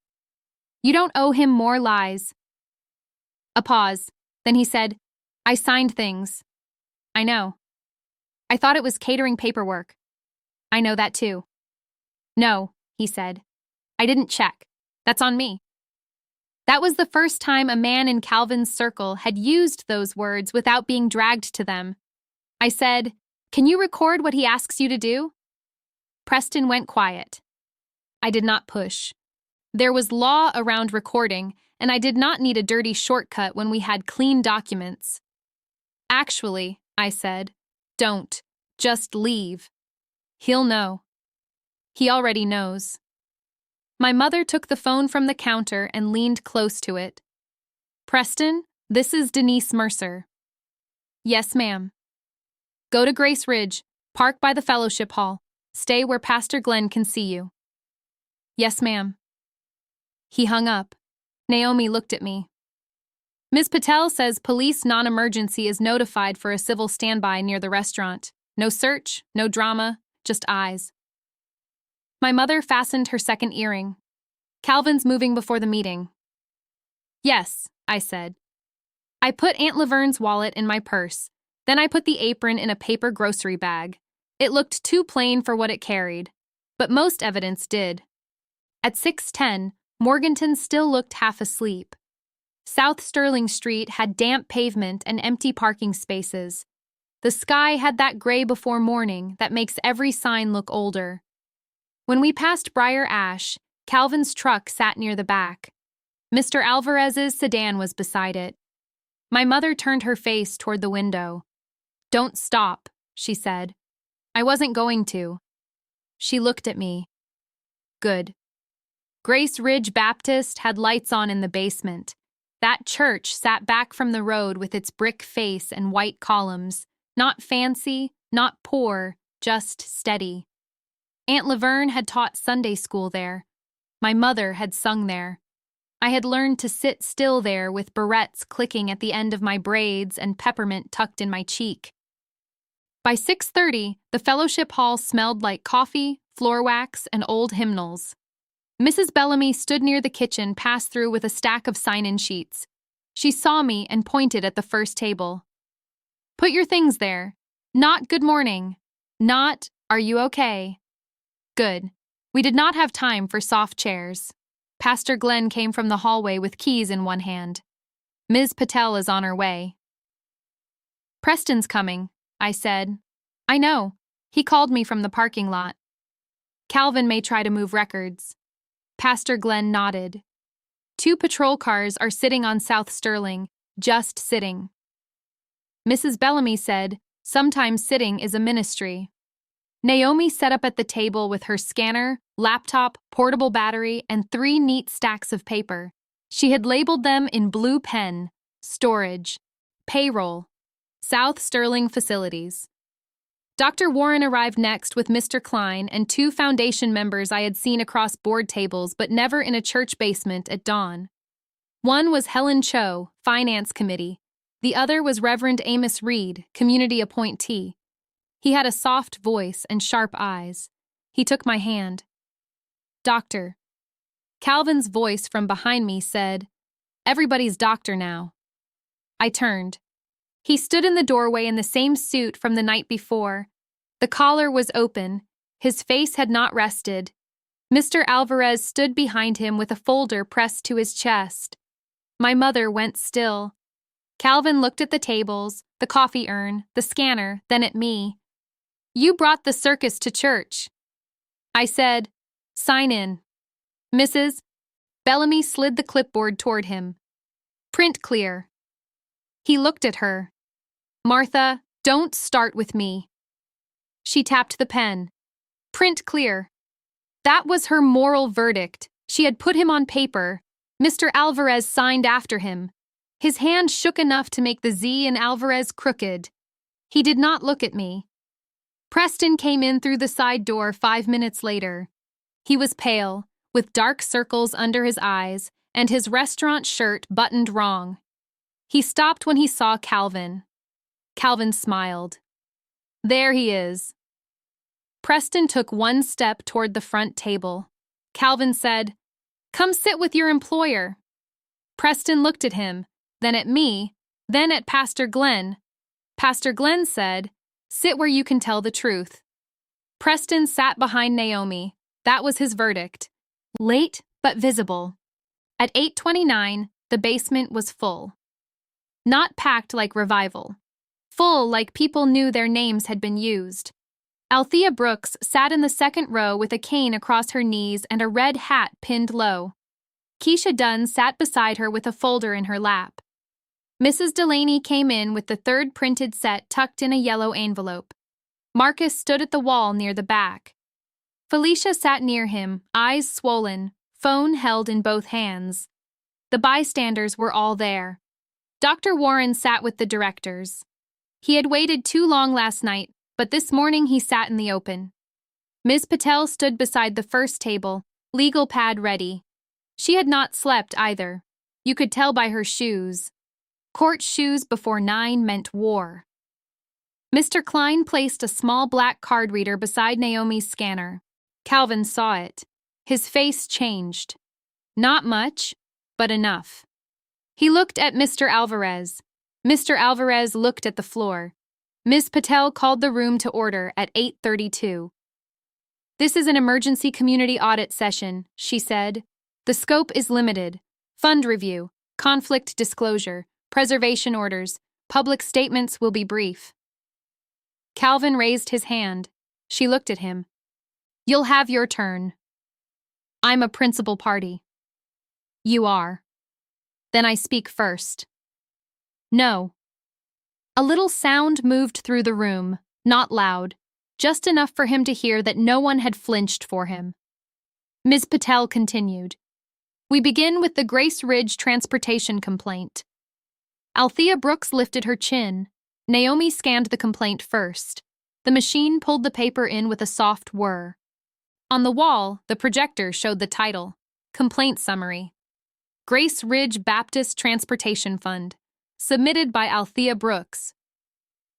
You don't owe him more lies. A pause. Then he said, I signed things. I know. I thought it was catering paperwork. I know that too. No, he said. I didn't check. That's on me. That was the first time a man in Calvin's circle had used those words without being dragged to them. I said, Can you record what he asks you to do? Preston went quiet. I did not push. There was law around recording, and I did not need a dirty shortcut when we had clean documents. Actually, I said, don't. Just leave. He'll know. He already knows. My mother took the phone from the counter and leaned close to it. Preston, this is Denise Mercer. Yes, ma'am. Go to Grace Ridge, park by the fellowship hall. Stay where Pastor Glenn can see you. Yes, ma'am. He hung up. Naomi looked at me. Ms. Patel says police non-emergency is notified for a civil standby near the restaurant. No search, no drama, just eyes. My mother fastened her second earring. Calvin's moving before the meeting. Yes, I said. I put Aunt Laverne's wallet in my purse. Then I put the apron in a paper grocery bag. It looked too plain for what it carried, but most evidence did. At 6:10, Morganton still looked half asleep. South Sterling Street had damp pavement and empty parking spaces. The sky had that gray before morning that makes every sign look older. When we passed Briar Ash, Calvin's truck sat near the back. Mr. Alvarez's sedan was beside it. My mother turned her face toward the window. Don't stop, she said. I wasn't going to. She looked at me. Good. Grace Ridge Baptist had lights on in the basement. That church sat back from the road with its brick face and white columns. Not fancy, not poor, just steady. Aunt Laverne had taught Sunday school there. My mother had sung there. I had learned to sit still there with barrettes clicking at the end of my braids and peppermint tucked in my cheek. By 6:30, the fellowship hall smelled like coffee, floor wax, and old hymnals. Mrs. Bellamy stood near the kitchen pass-through with a stack of sign-in sheets. She saw me and pointed at the first table. "Put your things there. Not good morning. Not, are you okay?" Good. We did not have time for soft chairs. Pastor Glenn came from the hallway with keys in one hand. "Ms. Patel is on her way." "Preston's coming," I said. "I know. He called me from the parking lot. Calvin may try to move records." Pastor Glenn nodded. 2 patrol cars are sitting on South Sterling, just sitting. Mrs. Bellamy said, "Sometimes sitting is a ministry." Naomi sat up at the table with her scanner, laptop, portable battery, and 3 neat stacks of paper. She had labeled them in blue pen: storage, payroll, South Sterling facilities. Dr. Warren arrived next with Mr. Klein and 2 foundation members I had seen across board tables but never in a church basement at dawn. One was Helen Cho, Finance Committee. The other was Reverend Amos Reed, Community Appointee. He had a soft voice and sharp eyes. He took my hand. "Doctor." Calvin's voice from behind me said, "Everybody's doctor now." I turned. He stood in the doorway in the same suit from the night before. The collar was open. His face had not rested. Mr. Alvarez stood behind him with a folder pressed to his chest. My mother went still. Calvin looked at the tables, the coffee urn, the scanner, then at me. "You brought the circus to church." I said, "Sign in." "Mrs." Bellamy slid the clipboard toward him. "Print clear." He looked at her. "Martha, don't start with me." She tapped the pen. "Print clear." That was her moral verdict. She had put him on paper. Mr. Alvarez signed after him. His hand shook enough to make the Z in Alvarez crooked. He did not look at me. Preston came in through the side door 5 minutes later. He was pale, with dark circles under his eyes, and his restaurant shirt buttoned wrong. He stopped when he saw Calvin. Calvin smiled. "There he is." Preston took 1 step toward the front table. Calvin said, "Come sit with your employer." Preston looked at him, then at me, then at Pastor Glenn. Pastor Glenn said, "Sit where you can tell the truth." Preston sat behind Naomi. That was his verdict. Late, but visible. At 8:29, the basement was full. Not packed like Revival. Full like people knew their names had been used. Althea Brooks sat in the second row with a cane across her knees and a red hat pinned low. Keisha Dunn sat beside her with a folder in her lap. Mrs. Delaney came in with the 3rd printed set tucked in a yellow envelope. Marcus stood at the wall near the back. Felicia sat near him, eyes swollen, phone held in both hands. The bystanders were all there. Dr. Warren sat with the directors. He had waited too long last night, but this morning he sat in the open. Ms. Patel stood beside the first table, legal pad ready. She had not slept either. You could tell by her shoes. Court shoes before 9 meant war. Mr. Klein placed a small black card reader beside Naomi's scanner. Calvin saw it. His face changed. Not much, but enough. He looked at Mr. Alvarez. Mr. Alvarez looked at the floor. Ms. Patel called the room to order at 8:32. "This is an emergency community audit session," she said. "The scope is limited. Fund review, conflict disclosure, preservation orders, public statements will be brief." Calvin raised his hand. She looked at him. "You'll have your turn." "I'm a principal party." "You are." "Then I speak first." "No." A little sound moved through the room, not loud, just enough for him to hear that no one had flinched for him. Ms. Patel continued. "We begin with the Grace Ridge transportation complaint." Althea Brooks lifted her chin. Naomi scanned the complaint first. The machine pulled the paper in with a soft whir. On the wall, the projector showed the title, Complaint Summary. Grace Ridge Baptist Transportation Fund. Submitted by Althea Brooks.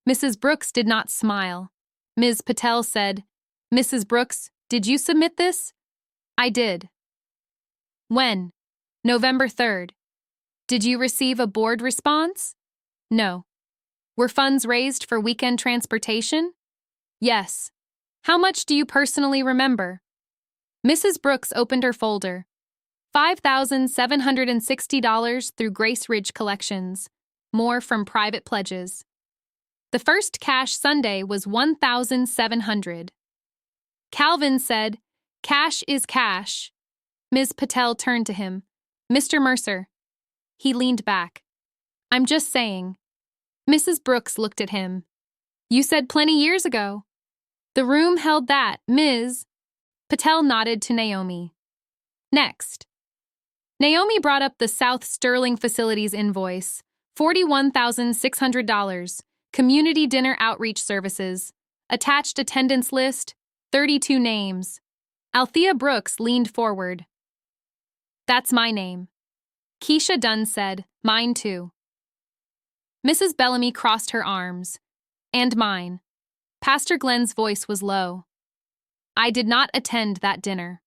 Mrs. Brooks did not smile. Ms. Patel said, "Mrs. Brooks, did you submit this?" "I did." "When?" "November 3rd. Did you receive a board response?" "No." "Were funds raised for weekend transportation?" "Yes." "How much do you personally remember?" Mrs. Brooks opened her folder. $5,760 through Grace Ridge Collections. More from private pledges. The first cash Sunday was $1,700. Calvin said, "Cash is cash." Ms. Patel turned to him. "Mr. Mercer." He leaned back. "I'm just saying." Mrs. Brooks looked at him. "You said plenty years ago." "The room held that, Ms." Patel nodded to Naomi. "Next." Naomi brought up the South Sterling Facilities invoice, $41,600, community dinner outreach services, attached attendance list, 32 names. Althea Brooks leaned forward. "That's my name." Keisha Dunn said, "Mine too." Mrs. Bellamy crossed her arms. "And mine." Pastor Glenn's voice was low. "I did not attend that dinner."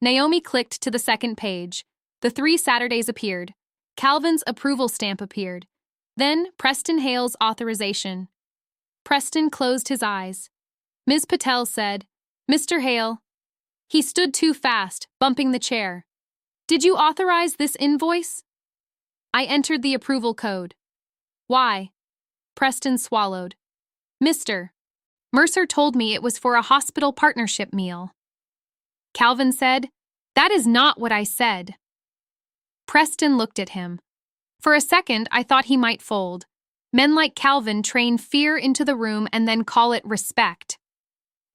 Naomi clicked to the second page. The 3 Saturdays appeared. Calvin's approval stamp appeared. Then Preston Hale's authorization. Preston closed his eyes. Ms. Patel said, "Mr. Hale." He stood too fast, bumping the chair. "Did you authorize this invoice?" "I entered the approval code." "Why?" Preston swallowed. "Mr. Mercer told me it was for a hospital partnership meal." Calvin said, "That is not what I said." Preston looked at him. For a second, I thought he might fold. Men like Calvin train fear into the room and then call it respect.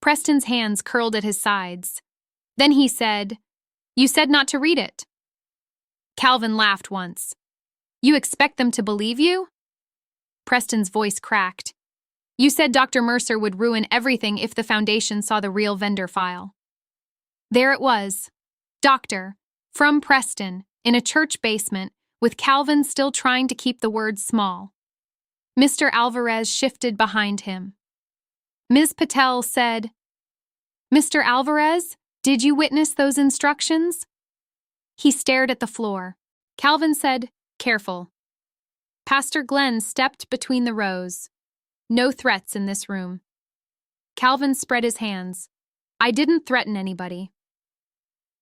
Preston's hands curled at his sides. Then he said, "You said not to read it." Calvin laughed once. "You expect them to believe you?" Preston's voice cracked. "You said Dr. Mercer would ruin everything if the foundation saw the real vendor file." There it was. Doctor, from Preston, in a church basement, with Calvin still trying to keep the words small. Mr. Alvarez shifted behind him. Ms. Patel said, "Mr. Alvarez, did you witness those instructions?" He stared at the floor. Calvin said, "Careful." Pastor Glenn stepped between the rows. "No threats in this room." Calvin spread his hands. "I didn't threaten anybody."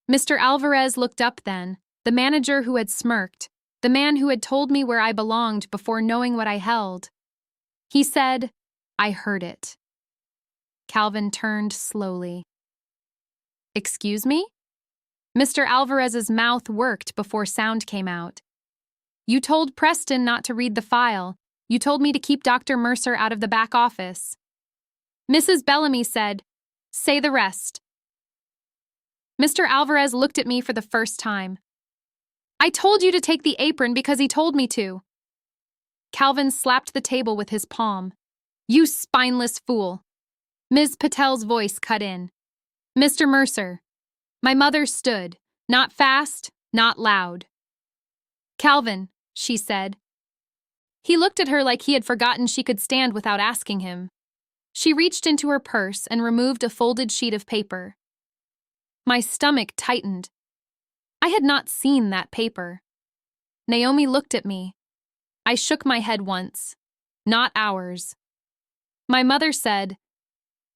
Mr. Alvarez looked up then, the manager who had smirked, the man who had told me where I belonged before knowing what I held. He said, "I heard it." Calvin turned slowly. "Excuse me?" Mr. Alvarez's mouth worked before sound came out. "You told Preston not to read the file. You told me to keep Dr. Mercer out of the back office." Mrs. Bellamy said, "Say the rest." Mr. Alvarez looked at me for the first time. "I told you to take the apron because he told me to." Calvin slapped the table with his palm. "You spineless fool." Ms. Patel's voice cut in. "Mr. Mercer." My mother stood, not fast, not loud. "Calvin," she said. He looked at her like he had forgotten she could stand without asking him. She reached into her purse and removed a folded sheet of paper. My stomach tightened. I had not seen that paper. Naomi looked at me. I shook my head once. Not ours. My mother said,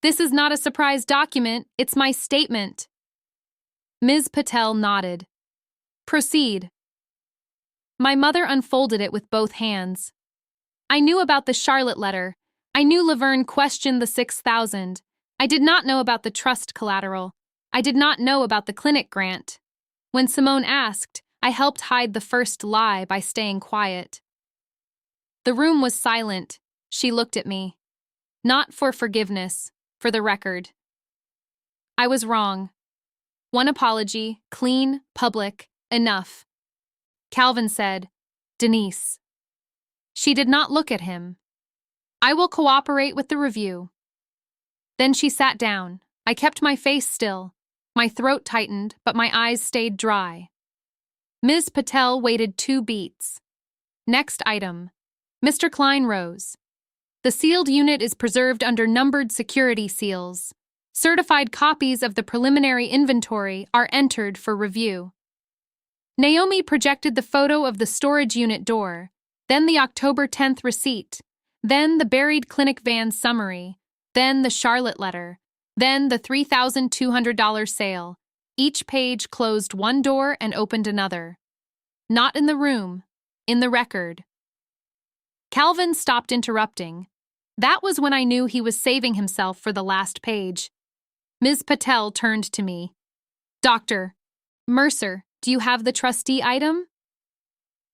"This is not a surprise document, it's my statement." Ms. Patel nodded. "Proceed." My mother unfolded it with both hands. I knew about the Charlotte letter. I knew Laverne questioned the 6,000. I did not know about the trust collateral. I did not know about the clinic grant. When Simone asked, I helped hide the first lie by staying quiet. The room was silent. She looked at me. Not for forgiveness, for the record. I was wrong. One apology, clean, public, enough. Calvin said, "Denise." She did not look at him. "I will cooperate with the review." Then she sat down, I kept my face still. My throat tightened, but my eyes stayed dry. Ms. Patel waited 2 beats. Next item. Mr. Klein rose. The sealed unit is preserved under numbered security seals. Certified copies of the preliminary inventory are entered for review. Naomi projected the photo of the storage unit door, then the October 10th receipt, then the buried clinic van summary, then the Charlotte letter, then the $3,200 sale. Each page closed one door and opened another. Not in the room, in the record. Calvin stopped interrupting. That was when I knew he was saving himself for the last page. Ms. Patel turned to me. Dr. Mercer, do you have the trustee item?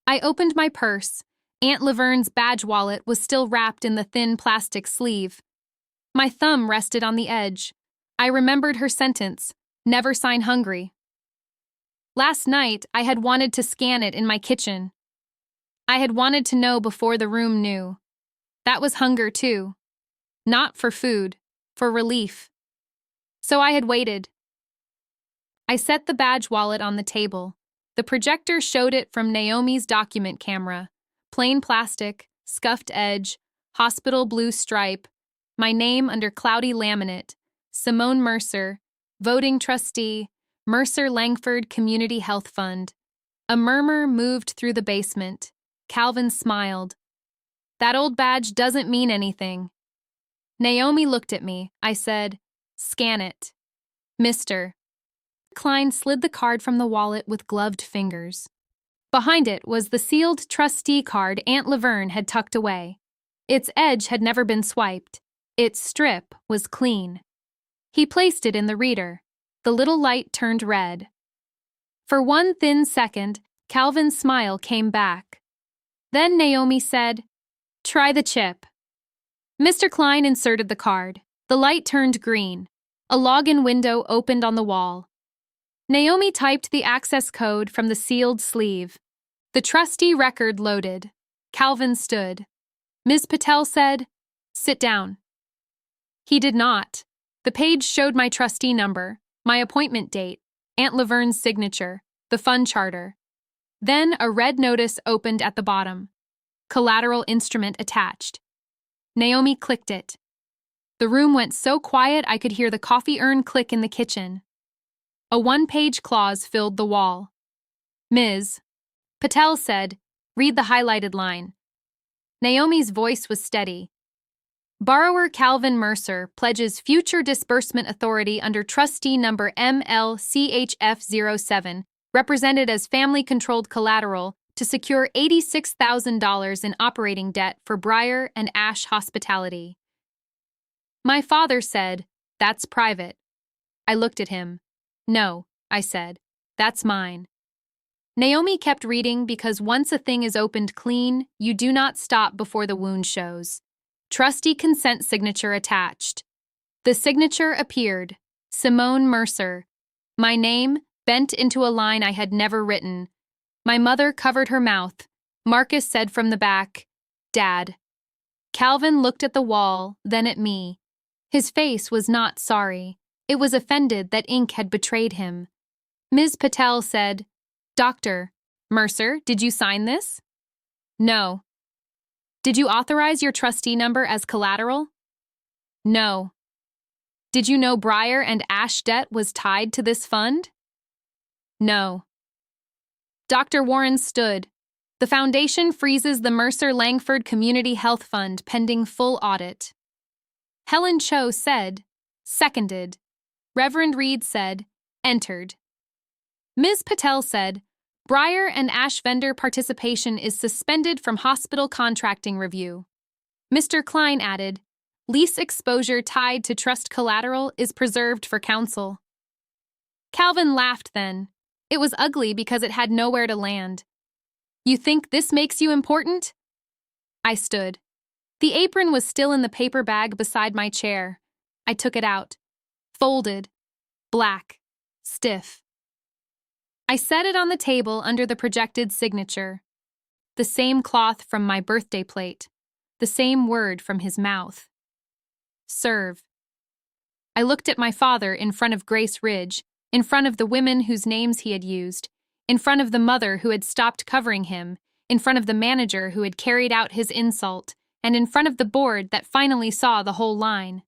I opened my purse. Aunt Laverne's badge wallet was still wrapped in the thin plastic sleeve. My thumb rested on the edge. I remembered her sentence, never sign hungry. Last night, I had wanted to scan it in my kitchen. I had wanted to know before the room knew. That was hunger, too. Not for food, for relief. So I had waited. I set the badge wallet on the table. The projector showed it from Naomi's document camera. Plain plastic, scuffed edge, hospital blue stripe, my name under cloudy laminate, Simone Mercer, voting trustee, Mercer Langford Community Health Fund. A murmur moved through the basement. Calvin smiled. That old badge doesn't mean anything. Naomi looked at me. I said, scan it. Mr. Klein slid the card from the wallet with gloved fingers. Behind it was the sealed trustee card Aunt Laverne had tucked away. Its edge had never been swiped. Its strip was clean. He placed it in the reader. The little light turned red. For one thin second, Calvin's smile came back. Then Naomi said, try the chip. Mr. Klein inserted the card. The light turned green. A login window opened on the wall. Naomi typed the access code from the sealed sleeve. The trustee record loaded. Calvin stood. Ms. Patel said, sit down. He did not. The page showed my trustee number, my appointment date, Aunt Laverne's signature, the fund charter. Then a red notice opened at the bottom. Collateral instrument attached. Naomi clicked it. The room went so quiet I could hear the coffee urn click in the kitchen. A one-page clause filled the wall. Ms. Patel said, read the highlighted line. Naomi's voice was steady. Borrower Calvin Mercer pledges future disbursement authority under trustee number MLCHF07, represented as family-controlled collateral, to secure $86,000 in operating debt for Briar and Ash Hospitality. My father said, that's private. I looked at him. No, I said, that's mine. Naomi kept reading because once a thing is opened clean, you do not stop before the wound shows. Trustee consent signature attached. The signature appeared. Simone Mercer. My name bent into a line I had never written. My mother covered her mouth. Marcus said from the back, Dad. Calvin looked at the wall, then at me. His face was not sorry. It was offended that ink had betrayed him. Ms. Patel said, Dr. Mercer, did you sign this? No. Did you authorize your trustee number as collateral? No. Did you know Briar and Ash debt was tied to this fund? No. Dr. Warren stood. The foundation freezes the Mercer Langford Community Health Fund pending full audit. Helen Cho said, seconded. Reverend Reed said, entered. Ms. Patel said, Briar and Ash vendor participation is suspended from hospital contracting review. Mr. Klein added, lease exposure tied to trust collateral is preserved for counsel. Calvin laughed then. It was ugly because it had nowhere to land. You think this makes you important? I stood. The apron was still in the paper bag beside my chair. I took it out. Folded. Black. Stiff. I set it on the table under the projected signature. The same cloth from my birthday plate. The same word from his mouth. Serve. I looked at my father in front of Grace Ridge, in front of the women whose names he had used, in front of the mother who had stopped covering him, in front of the manager who had carried out his insult, and in front of the board that finally saw the whole line.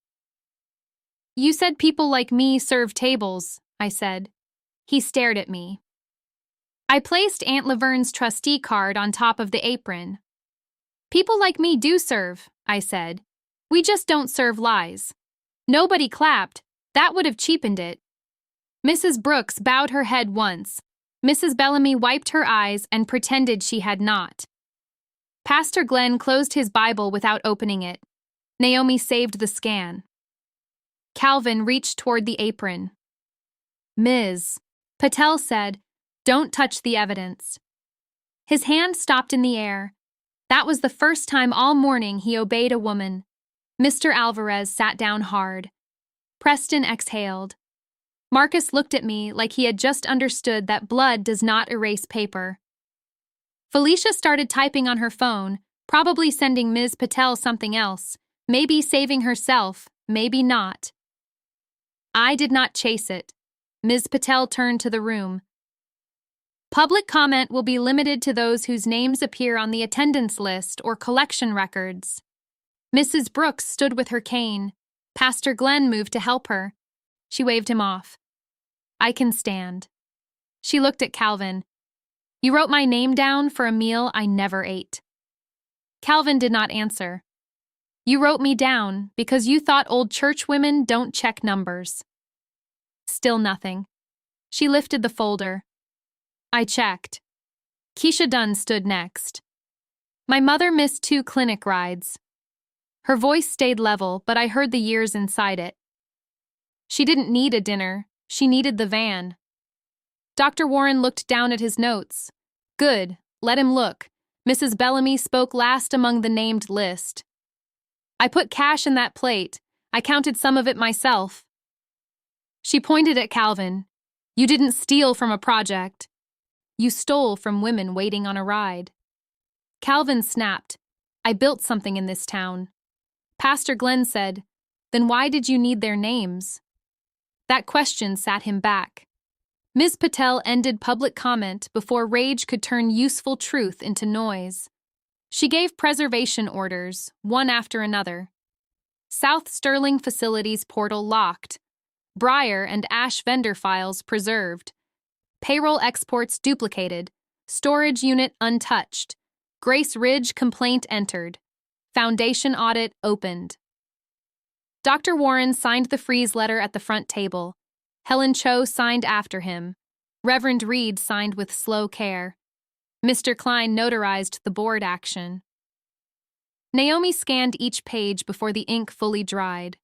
"You said people like me serve tables," I said. He stared at me. I placed Aunt Laverne's trustee card on top of the apron. "People like me do serve," I said. "We just don't serve lies." Nobody clapped. That would have cheapened it. Mrs. Brooks bowed her head once. Mrs. Bellamy wiped her eyes and pretended she had not. Pastor Glenn closed his Bible without opening it. Naomi saved the scan. Calvin reached toward the apron. "Ms. Patel said, 'Don't touch the evidence.'" His hand stopped in the air. That was the first time all morning he obeyed a woman. Mr. Alvarez sat down hard. Preston exhaled. Marcus looked at me like he had just understood that blood does not erase paper. Felicia started typing on her phone, probably sending Ms. Patel something else, maybe saving herself, maybe not. I did not chase it. Ms. Patel turned to the room. "Public comment will be limited to those whose names appear on the attendance list or collection records." Mrs. Brooks stood with her cane. Pastor Glenn moved to help her. She waved him off. "I can stand." She looked at Calvin. "You wrote my name down for a meal I never ate." Calvin did not answer. "You wrote me down because you thought old church women don't check numbers." Still nothing. She lifted the folder. I checked. Keisha Dunn stood next. "My mother missed 2 clinic rides." Her voice stayed level, but I heard the years inside it. "She didn't need a dinner. She needed the van." Dr. Warren looked down at his notes. "Good. Let him look." Mrs. Bellamy spoke last among the named list. "I put cash in that plate. I counted some of it myself." She pointed at Calvin. "You didn't steal from a project. You stole from women waiting on a ride." Calvin snapped. "I built something in this town." Pastor Glenn said, "Then why did you need their names?" That question sat him back. Ms. Patel ended public comment before rage could turn useful truth into noise. She gave preservation orders, one after another. South Sterling Facilities portal locked. Breyer and Ash vendor files preserved. Payroll exports duplicated. Storage unit untouched. Grace Ridge complaint entered. Foundation audit opened. Dr. Warren signed the freeze letter at the front table. Helen Cho signed after him. Reverend Reed signed with slow care. Mr. Klein notarized the board action. Naomi scanned each page before the ink fully dried.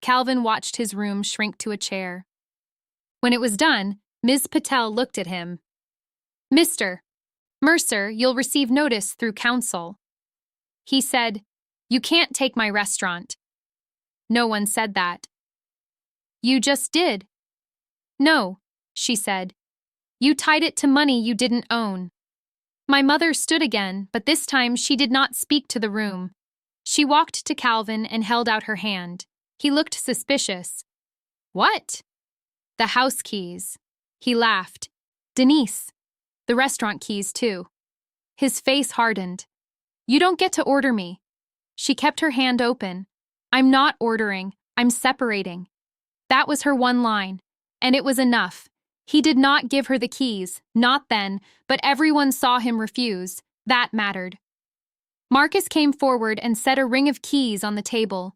Calvin watched his room shrink to a chair. When it was done, Ms. Patel looked at him. "Mr. Mercer, you'll receive notice through counsel." He said, "You can't take my restaurant." No one said that. "You just did." "No," she said. "You tied it to money you didn't own." My mother stood again, but this time she did not speak to the room. She walked to Calvin and held out her hand. He looked suspicious. "What?" "The house keys." He laughed. "Denise. The restaurant keys, too." His face hardened. "You don't get to order me." She kept her hand open. "I'm not ordering. I'm separating." That was her one line, and it was enough. He did not give her the keys, not then, but everyone saw him refuse. That mattered. Marcus came forward and set a ring of keys on the table.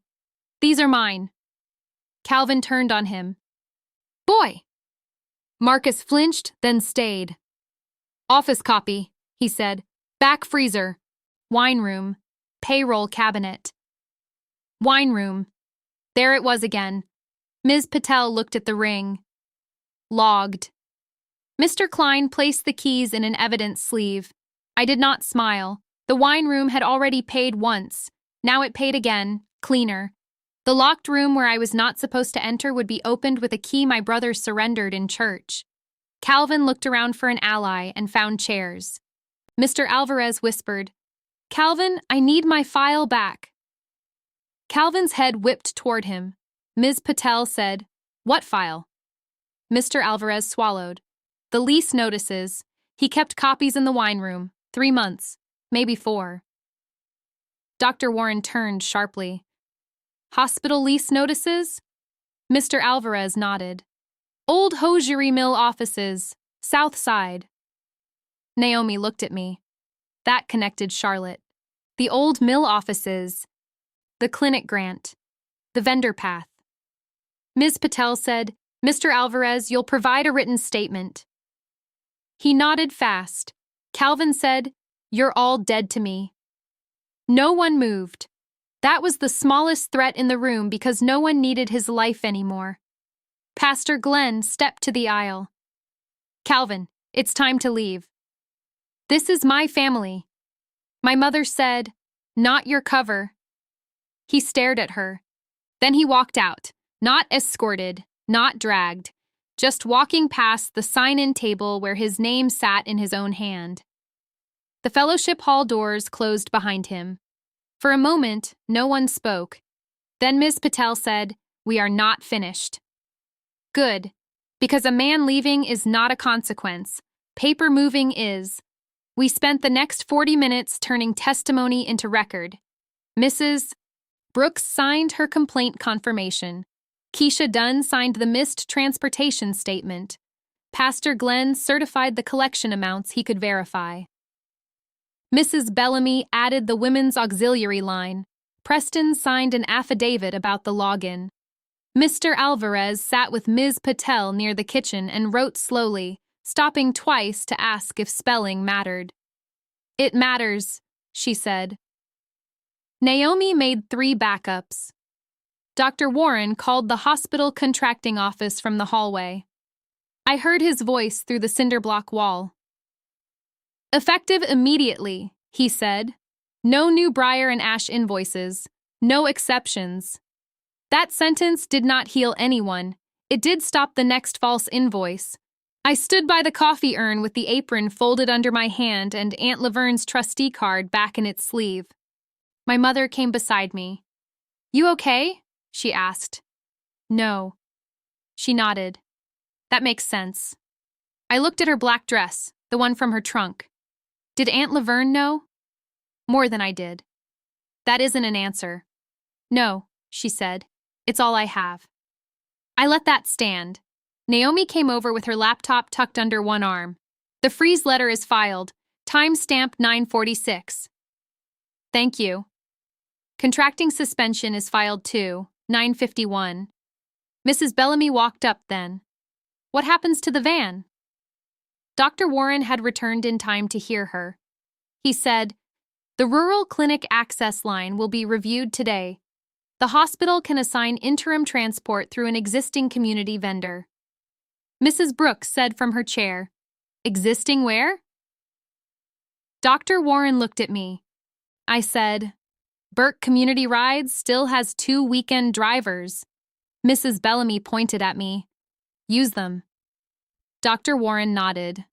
"These are mine." Calvin turned on him. "Boy!" Marcus flinched, then stayed. "Office copy," he said. "Back freezer. Wine room. Payroll cabinet." Wine room. There it was again. Ms. Patel looked at the ring. Logged. Mr. Klein placed the keys in an evidence sleeve. I did not smile. The wine room had already paid once. Now it paid again, cleaner. The locked room where I was not supposed to enter would be opened with a key my brother surrendered in church. Calvin looked around for an ally and found chairs. Mr. Alvarez whispered, "Calvin, I need my file back." Calvin's head whipped toward him. Ms. Patel said, "What file?" Mr. Alvarez swallowed. "The lease notices. He kept copies in the wine room. 3 months. Maybe 4. Dr. Warren turned sharply. "Hospital lease notices?" Mr. Alvarez nodded. "Old hosiery mill offices. South Side." Naomi looked at me. That connected Charlotte. The old mill offices. The clinic grant. The vendor path. Ms. Patel said, "Mr. Alvarez, you'll provide a written statement." He nodded fast. Calvin said, "You're all dead to me." No one moved. That was the smallest threat in the room because no one needed his life anymore. Pastor Glenn stepped to the aisle. "Calvin, it's time to leave. This is my family." My mother said, "Not your cover." He stared at her. Then he walked out, not escorted, not dragged, just walking past the sign-in table where his name sat in his own hand. The fellowship hall doors closed behind him. For a moment, no one spoke. Then Ms. Patel said, "We are not finished." Good, because a man leaving is not a consequence. Paper moving is. We spent the next 40 minutes turning testimony into record. Mrs. Brooks signed her complaint confirmation. Keisha Dunn signed the missed transportation statement. Pastor Glenn certified the collection amounts he could verify. Mrs. Bellamy added the women's auxiliary line. Preston signed an affidavit about the login. Mr. Alvarez sat with Ms. Patel near the kitchen and wrote slowly, stopping twice to ask if spelling mattered. "It matters," she said. Naomi made 3 backups. Dr. Warren called the hospital contracting office from the hallway. I heard his voice through the cinder block wall. "Effective immediately," he said. "No new Briar and Ash invoices. No exceptions." That sentence did not heal anyone. It did stop the next false invoice. I stood by the coffee urn with the apron folded under my hand and Aunt Laverne's trustee card back in its sleeve. My mother came beside me. "You okay?" she asked. "No." She nodded. "That makes sense." I looked at her black dress, the one from her trunk. Did Aunt Laverne know? More than I did. "That isn't an answer." "No," she said. "It's all I have." I let that stand. Naomi came over with her laptop tucked under one arm. "The freeze letter is filed. Timestamp 9:46. "Thank you." "Contracting suspension is filed too, 9:51. Mrs. Bellamy walked up then. "What happens to the van?" Dr. Warren had returned in time to hear her. He said, "The rural clinic access line will be reviewed today. The hospital can assign interim transport through an existing community vendor." Mrs. Brooks said from her chair, "Existing where?" Dr. Warren looked at me. I said, "Burke Community Rides still has 2 weekend drivers." Mrs. Bellamy pointed at me. "Use them." Dr. Warren nodded.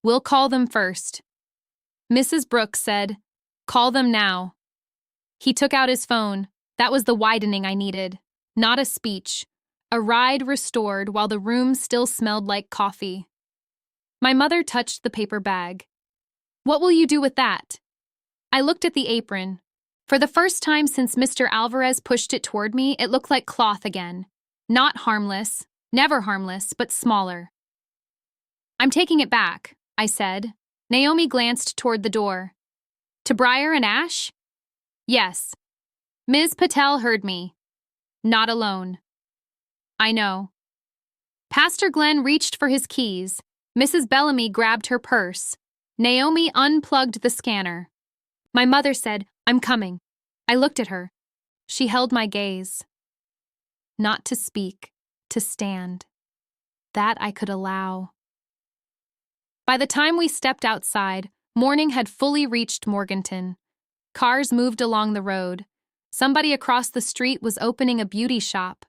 "We'll call them first." Mrs. Brooks said, "Call them now." He took out his phone. That was the widening I needed. Not a speech. A ride restored while the room still smelled like coffee. My mother touched the paper bag. "What will you do with that?" I looked at the apron. For the first time since Mr. Alvarez pushed it toward me, it looked like cloth again. Not harmless, never harmless, but smaller. "I'm taking it back," I said. Naomi glanced toward the door. "To Briar and Ash?" "Yes." Ms. Patel heard me. "Not alone." "I know." Pastor Glenn reached for his keys. Mrs. Bellamy grabbed her purse. Naomi unplugged the scanner. My mother said, "I'm coming." I looked at her. She held my gaze. Not to speak, to stand. That I could allow. By the time we stepped outside, morning had fully reached Morganton. Cars moved along the road. Somebody across the street was opening a beauty shop.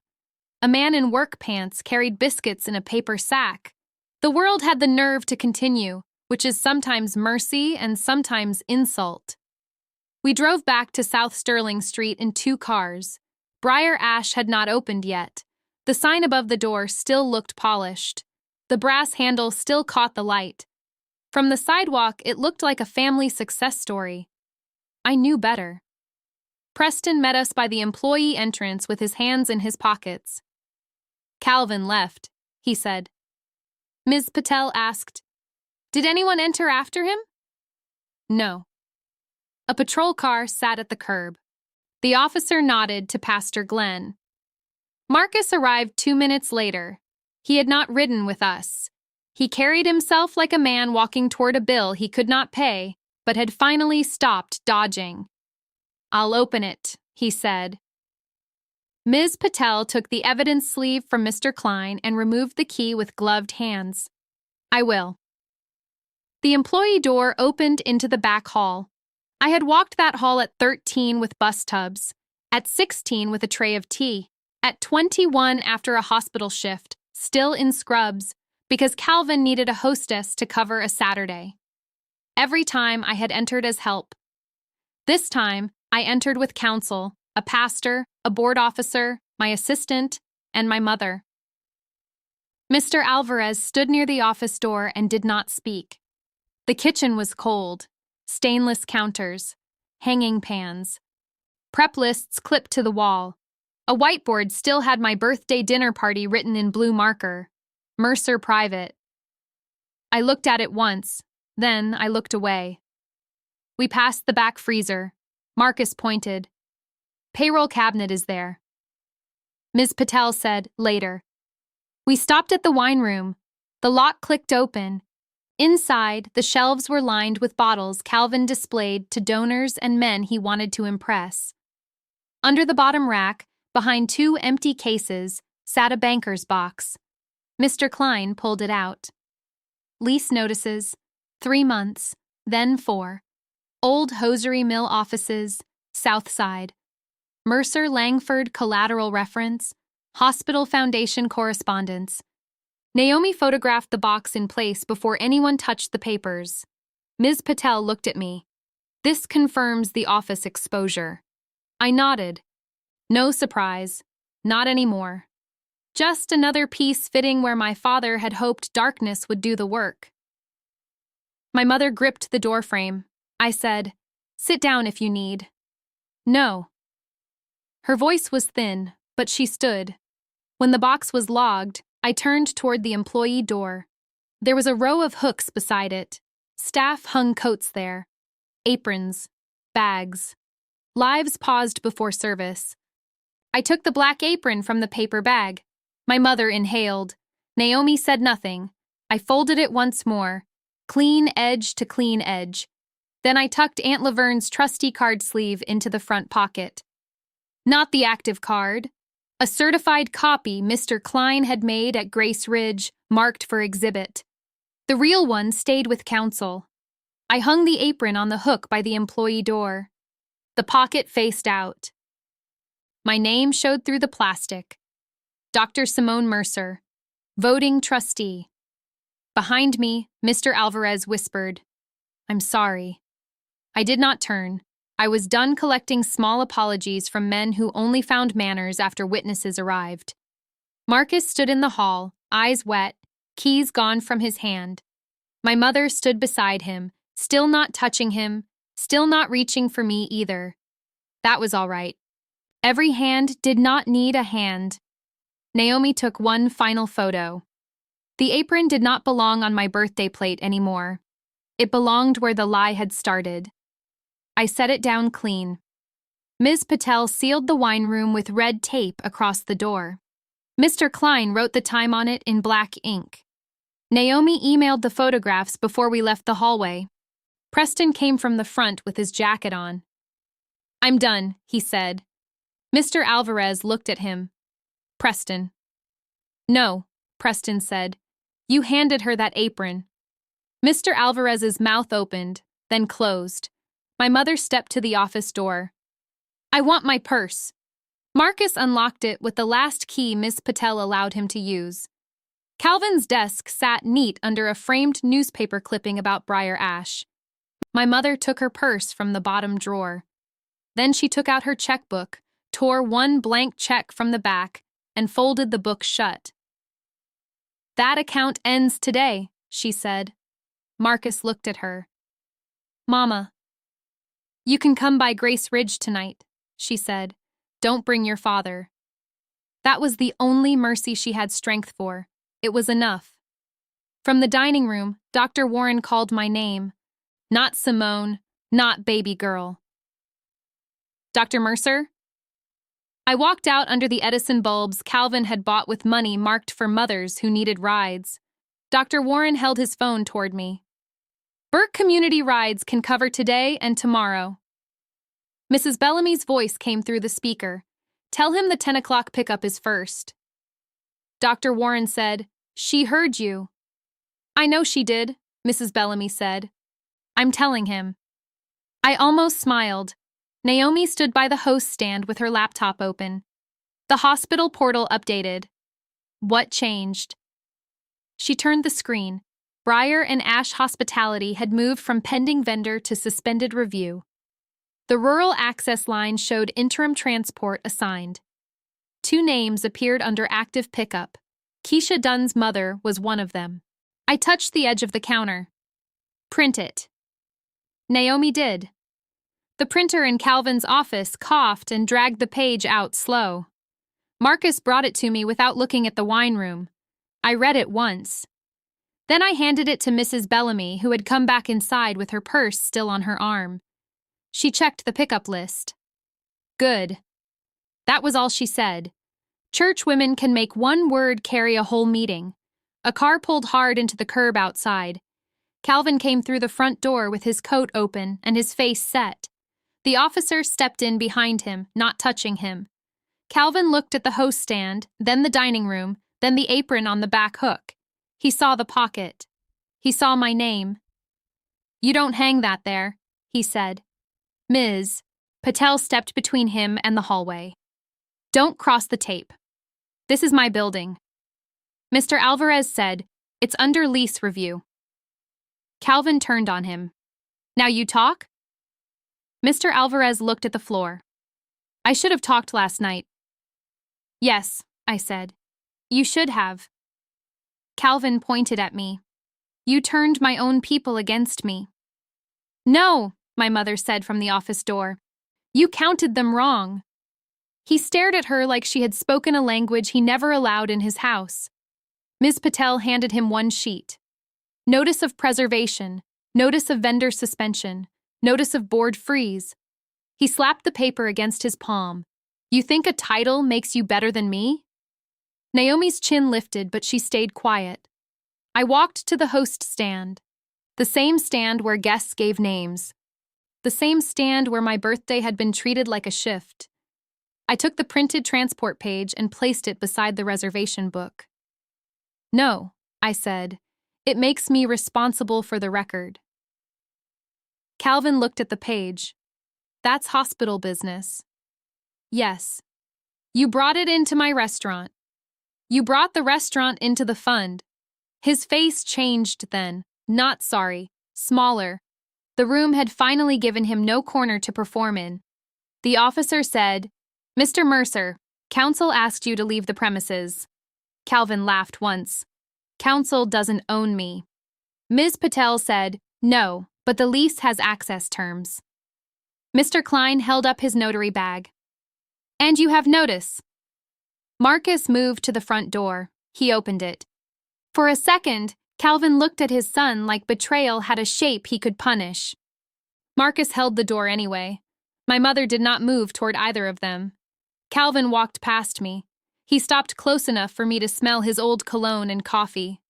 A man in work pants carried biscuits in a paper sack. The world had the nerve to continue, which is sometimes mercy and sometimes insult. We drove back to South Sterling Street in 2 cars. Briar Ash had not opened yet. The sign above the door still looked polished. The brass handle still caught the light. From the sidewalk, it looked like a family success story. I knew better. Preston met us by the employee entrance with his hands in his pockets. "Calvin left," he said. Ms. Patel asked, "Did anyone enter after him?" "No." A patrol car sat at the curb. The officer nodded to Pastor Glenn. Marcus arrived 2 minutes later. He had not ridden with us. He carried himself like a man walking toward a bill he could not pay, but had finally stopped dodging. "I'll open it," he said. Ms. Patel took the evidence sleeve from Mr. Klein and removed the key with gloved hands. "I will." The employee door opened into the back hall. I had walked that hall at 13 with bus tubs, at 16 with a tray of tea, at 21 after a hospital shift, still in scrubs, because Calvin needed a hostess to cover a Saturday. Every time I had entered as help. This time, I entered with counsel, a pastor, a board officer, my assistant, and my mother. Mr. Alvarez stood near the office door and did not speak. The kitchen was cold. Stainless counters, hanging pans, prep lists clipped to the wall. A whiteboard still had my birthday dinner party written in blue marker, Mercer Private. I looked at it once, then I looked away. We passed the back freezer. Marcus pointed. "Payroll cabinet is there." Ms. Patel said later. We stopped at the wine room. The lock clicked open. Inside, the shelves were lined with bottles Calvin displayed to donors and men he wanted to impress. Under the bottom rack, behind 2 empty cases, sat a banker's box. Mr. Klein pulled it out. Lease notices, 3 months, then 4. Old hosiery mill offices, South Side. Mercer Langford collateral reference, hospital foundation correspondence. Naomi photographed the box in place before anyone touched the papers. Ms. Patel looked at me. "This confirms the office exposure." I nodded. No surprise. Not anymore. Just another piece fitting where my father had hoped darkness would do the work. My mother gripped the doorframe. I said, "Sit down if you need." "No." Her voice was thin, but she stood. When the box was logged, I turned toward the employee door. There was a row of hooks beside it. Staff hung coats there. Aprons. Bags. Lives paused before service. I took the black apron from the paper bag. My mother inhaled. Naomi said nothing. I folded it once more. Clean edge to clean edge. Then I tucked Aunt Laverne's trusty card sleeve into the front pocket. Not the active card. A certified copy Mr. Klein had made at Grace Ridge, marked for exhibit. The real one stayed with counsel. I hung the apron on the hook by the employee door. The pocket faced out. My name showed through the plastic. Dr. Simone Mercer, voting trustee. Behind me, Mr. Alvarez whispered, "I'm sorry." I did not turn. I was done collecting small apologies from men who only found manners after witnesses arrived. Marcus stood in the hall, eyes wet, keys gone from his hand. My mother stood beside him, still not touching him, still not reaching for me either. That was all right. Every hand did not need a hand. Naomi took one final photo. The apron did not belong on my birthday plate anymore. It belonged where the lie had started. I set it down clean. Ms. Patel sealed the wine room with red tape across the door. Mr. Klein wrote the time on it in black ink. Naomi emailed the photographs before we left the hallway. Preston came from the front with his jacket on. "I'm done," he said. Mr. Alvarez looked at him. "Preston." "No," Preston said. "You handed her that apron." Mr. Alvarez's mouth opened, then closed. My mother stepped to the office door. "I want my purse." Marcus unlocked it with the last key Miss Patel allowed him to use. Calvin's desk sat neat under a framed newspaper clipping about Briar Ash. My mother took her purse from the bottom drawer. Then she took out her checkbook, tore one blank check from the back, and folded the book shut. "That account ends today," she said. Marcus looked at her. "Mama, you can come by Grace Ridge tonight," she said. "Don't bring your father." That was the only mercy she had strength for. It was enough. From the dining room, Dr. Warren called my name. Not Simone, not baby girl. "Dr. Mercer?" I walked out under the Edison bulbs Calvin had bought with money marked for mothers who needed rides. Dr. Warren held his phone toward me. "Burke Community Rides can cover today and tomorrow." Mrs. Bellamy's voice came through the speaker. "Tell him the 10 o'clock pickup is first." Dr. Warren said, "She heard you." "I know she did," Mrs. Bellamy said. "I'm telling him." I almost smiled. Naomi stood by the host stand with her laptop open. The hospital portal updated. What changed? She turned the screen. Briar and Ash Hospitality had moved from pending vendor to suspended review. The rural access line showed interim transport assigned. 2 names appeared under active pickup. Keisha Dunn's mother was one of them. I touched the edge of the counter. "Print it." Naomi did. The printer in Calvin's office coughed and dragged the page out slow. Marcus brought it to me without looking at the wine room. I read it once. Then I handed it to Mrs. Bellamy, who had come back inside with her purse still on her arm. She checked the pickup list. Good. That was all she said. Church women can make one word carry a whole meeting. A car pulled hard into the curb outside. Calvin came through the front door with his coat open and his face set. The officer stepped in behind him, not touching him. Calvin looked at the host stand, then the dining room, then the apron on the back hook. He saw the pocket. He saw my name. "You don't hang that there," he said. "Ms." Patel stepped between him and the hallway. "Don't cross the tape. This is my building." Mr. Alvarez said, "It's under lease review." Calvin turned on him. "Now you talk?" Mr. Alvarez looked at the floor. "I should have talked last night." "Yes," I said. "You should have." Calvin pointed at me. "You turned my own people against me." "No," my mother said from the office door. "You counted them wrong." He stared at her like she had spoken a language he never allowed in his house. Ms. Patel handed him one sheet. Notice of preservation, notice of vendor suspension, notice of board freeze. He slapped the paper against his palm. "You think a title makes you better than me?" Naomi's chin lifted, but she stayed quiet. I walked to the host stand. The same stand where guests gave names. The same stand where my birthday had been treated like a shift. I took the printed transport page and placed it beside the reservation book. "No," I said. "It makes me responsible for the record." Calvin looked at the page. "That's hospital business." "Yes. You brought it into my restaurant. You brought the restaurant into the fund." His face changed then. Not sorry. Smaller. The room had finally given him no corner to perform in. The officer said, "Mr. Mercer, counsel asked you to leave the premises." Calvin laughed once. "Counsel doesn't own me." Ms. Patel said, "No, but the lease has access terms." Mr. Klein held up his notary bag. "And you have notice." Marcus moved to the front door. He opened it. For a second, Calvin looked at his son like betrayal had a shape he could punish. Marcus held the door anyway. My mother did not move toward either of them. Calvin walked past me. He stopped close enough for me to smell his old cologne and coffee.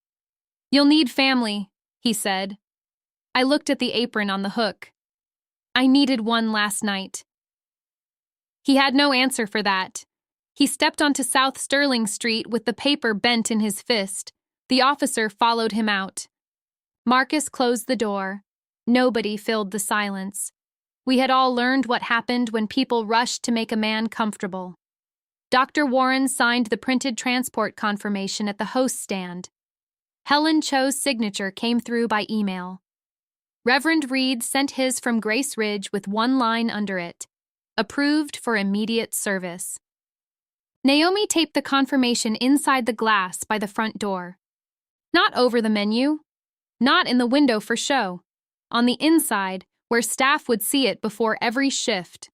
"You'll need family," he said. I looked at the apron on the hook. "I needed one last night." He had no answer for that. He stepped onto South Sterling Street with the paper bent in his fist. The officer followed him out. Marcus closed the door. Nobody filled the silence. We had all learned what happened when people rushed to make a man comfortable. Dr. Warren signed the printed transport confirmation at the host stand. Helen Cho's signature came through by email. Reverend Reed sent his from Grace Ridge with one line under it. Approved for immediate service. Naomi taped the confirmation inside the glass by the front door. Not over the menu. Not in the window for show. On the inside, where staff would see it before every shift.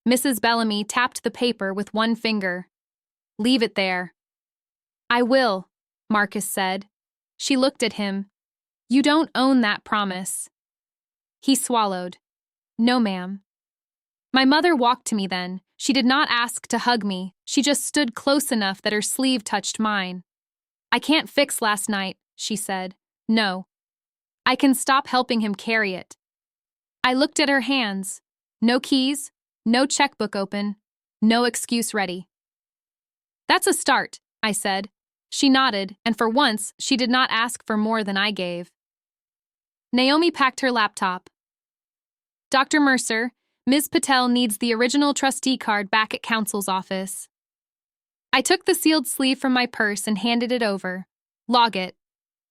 Mrs. Bellamy tapped the paper with one finger. Leave it there. I will, Marcus said. She looked at him. You don't own that promise. He swallowed. No, ma'am. My mother walked to me then. She did not ask to hug me. She just stood close enough that her sleeve touched mine. I can't fix last night, she said. No. I can stop helping him carry it. I looked at her hands. No keys, no checkbook open, no excuse ready. That's a start, I said. She nodded, and for once, she did not ask for more than I gave. Naomi packed her laptop. Dr. Mercer, Ms. Patel needs the original trustee card back at counsel's office. I took the sealed sleeve from my purse and handed it over. Log it.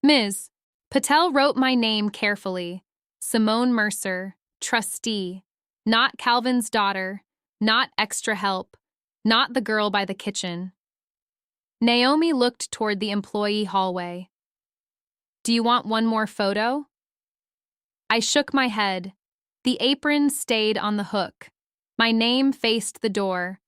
Ms. Patel wrote my name carefully. Simone Mercer, trustee. Not Calvin's daughter. Not extra help. Not the girl by the kitchen. Naomi looked toward the employee hallway. Do you want one more photo? I shook my head. The apron stayed on the hook. My name faced the door.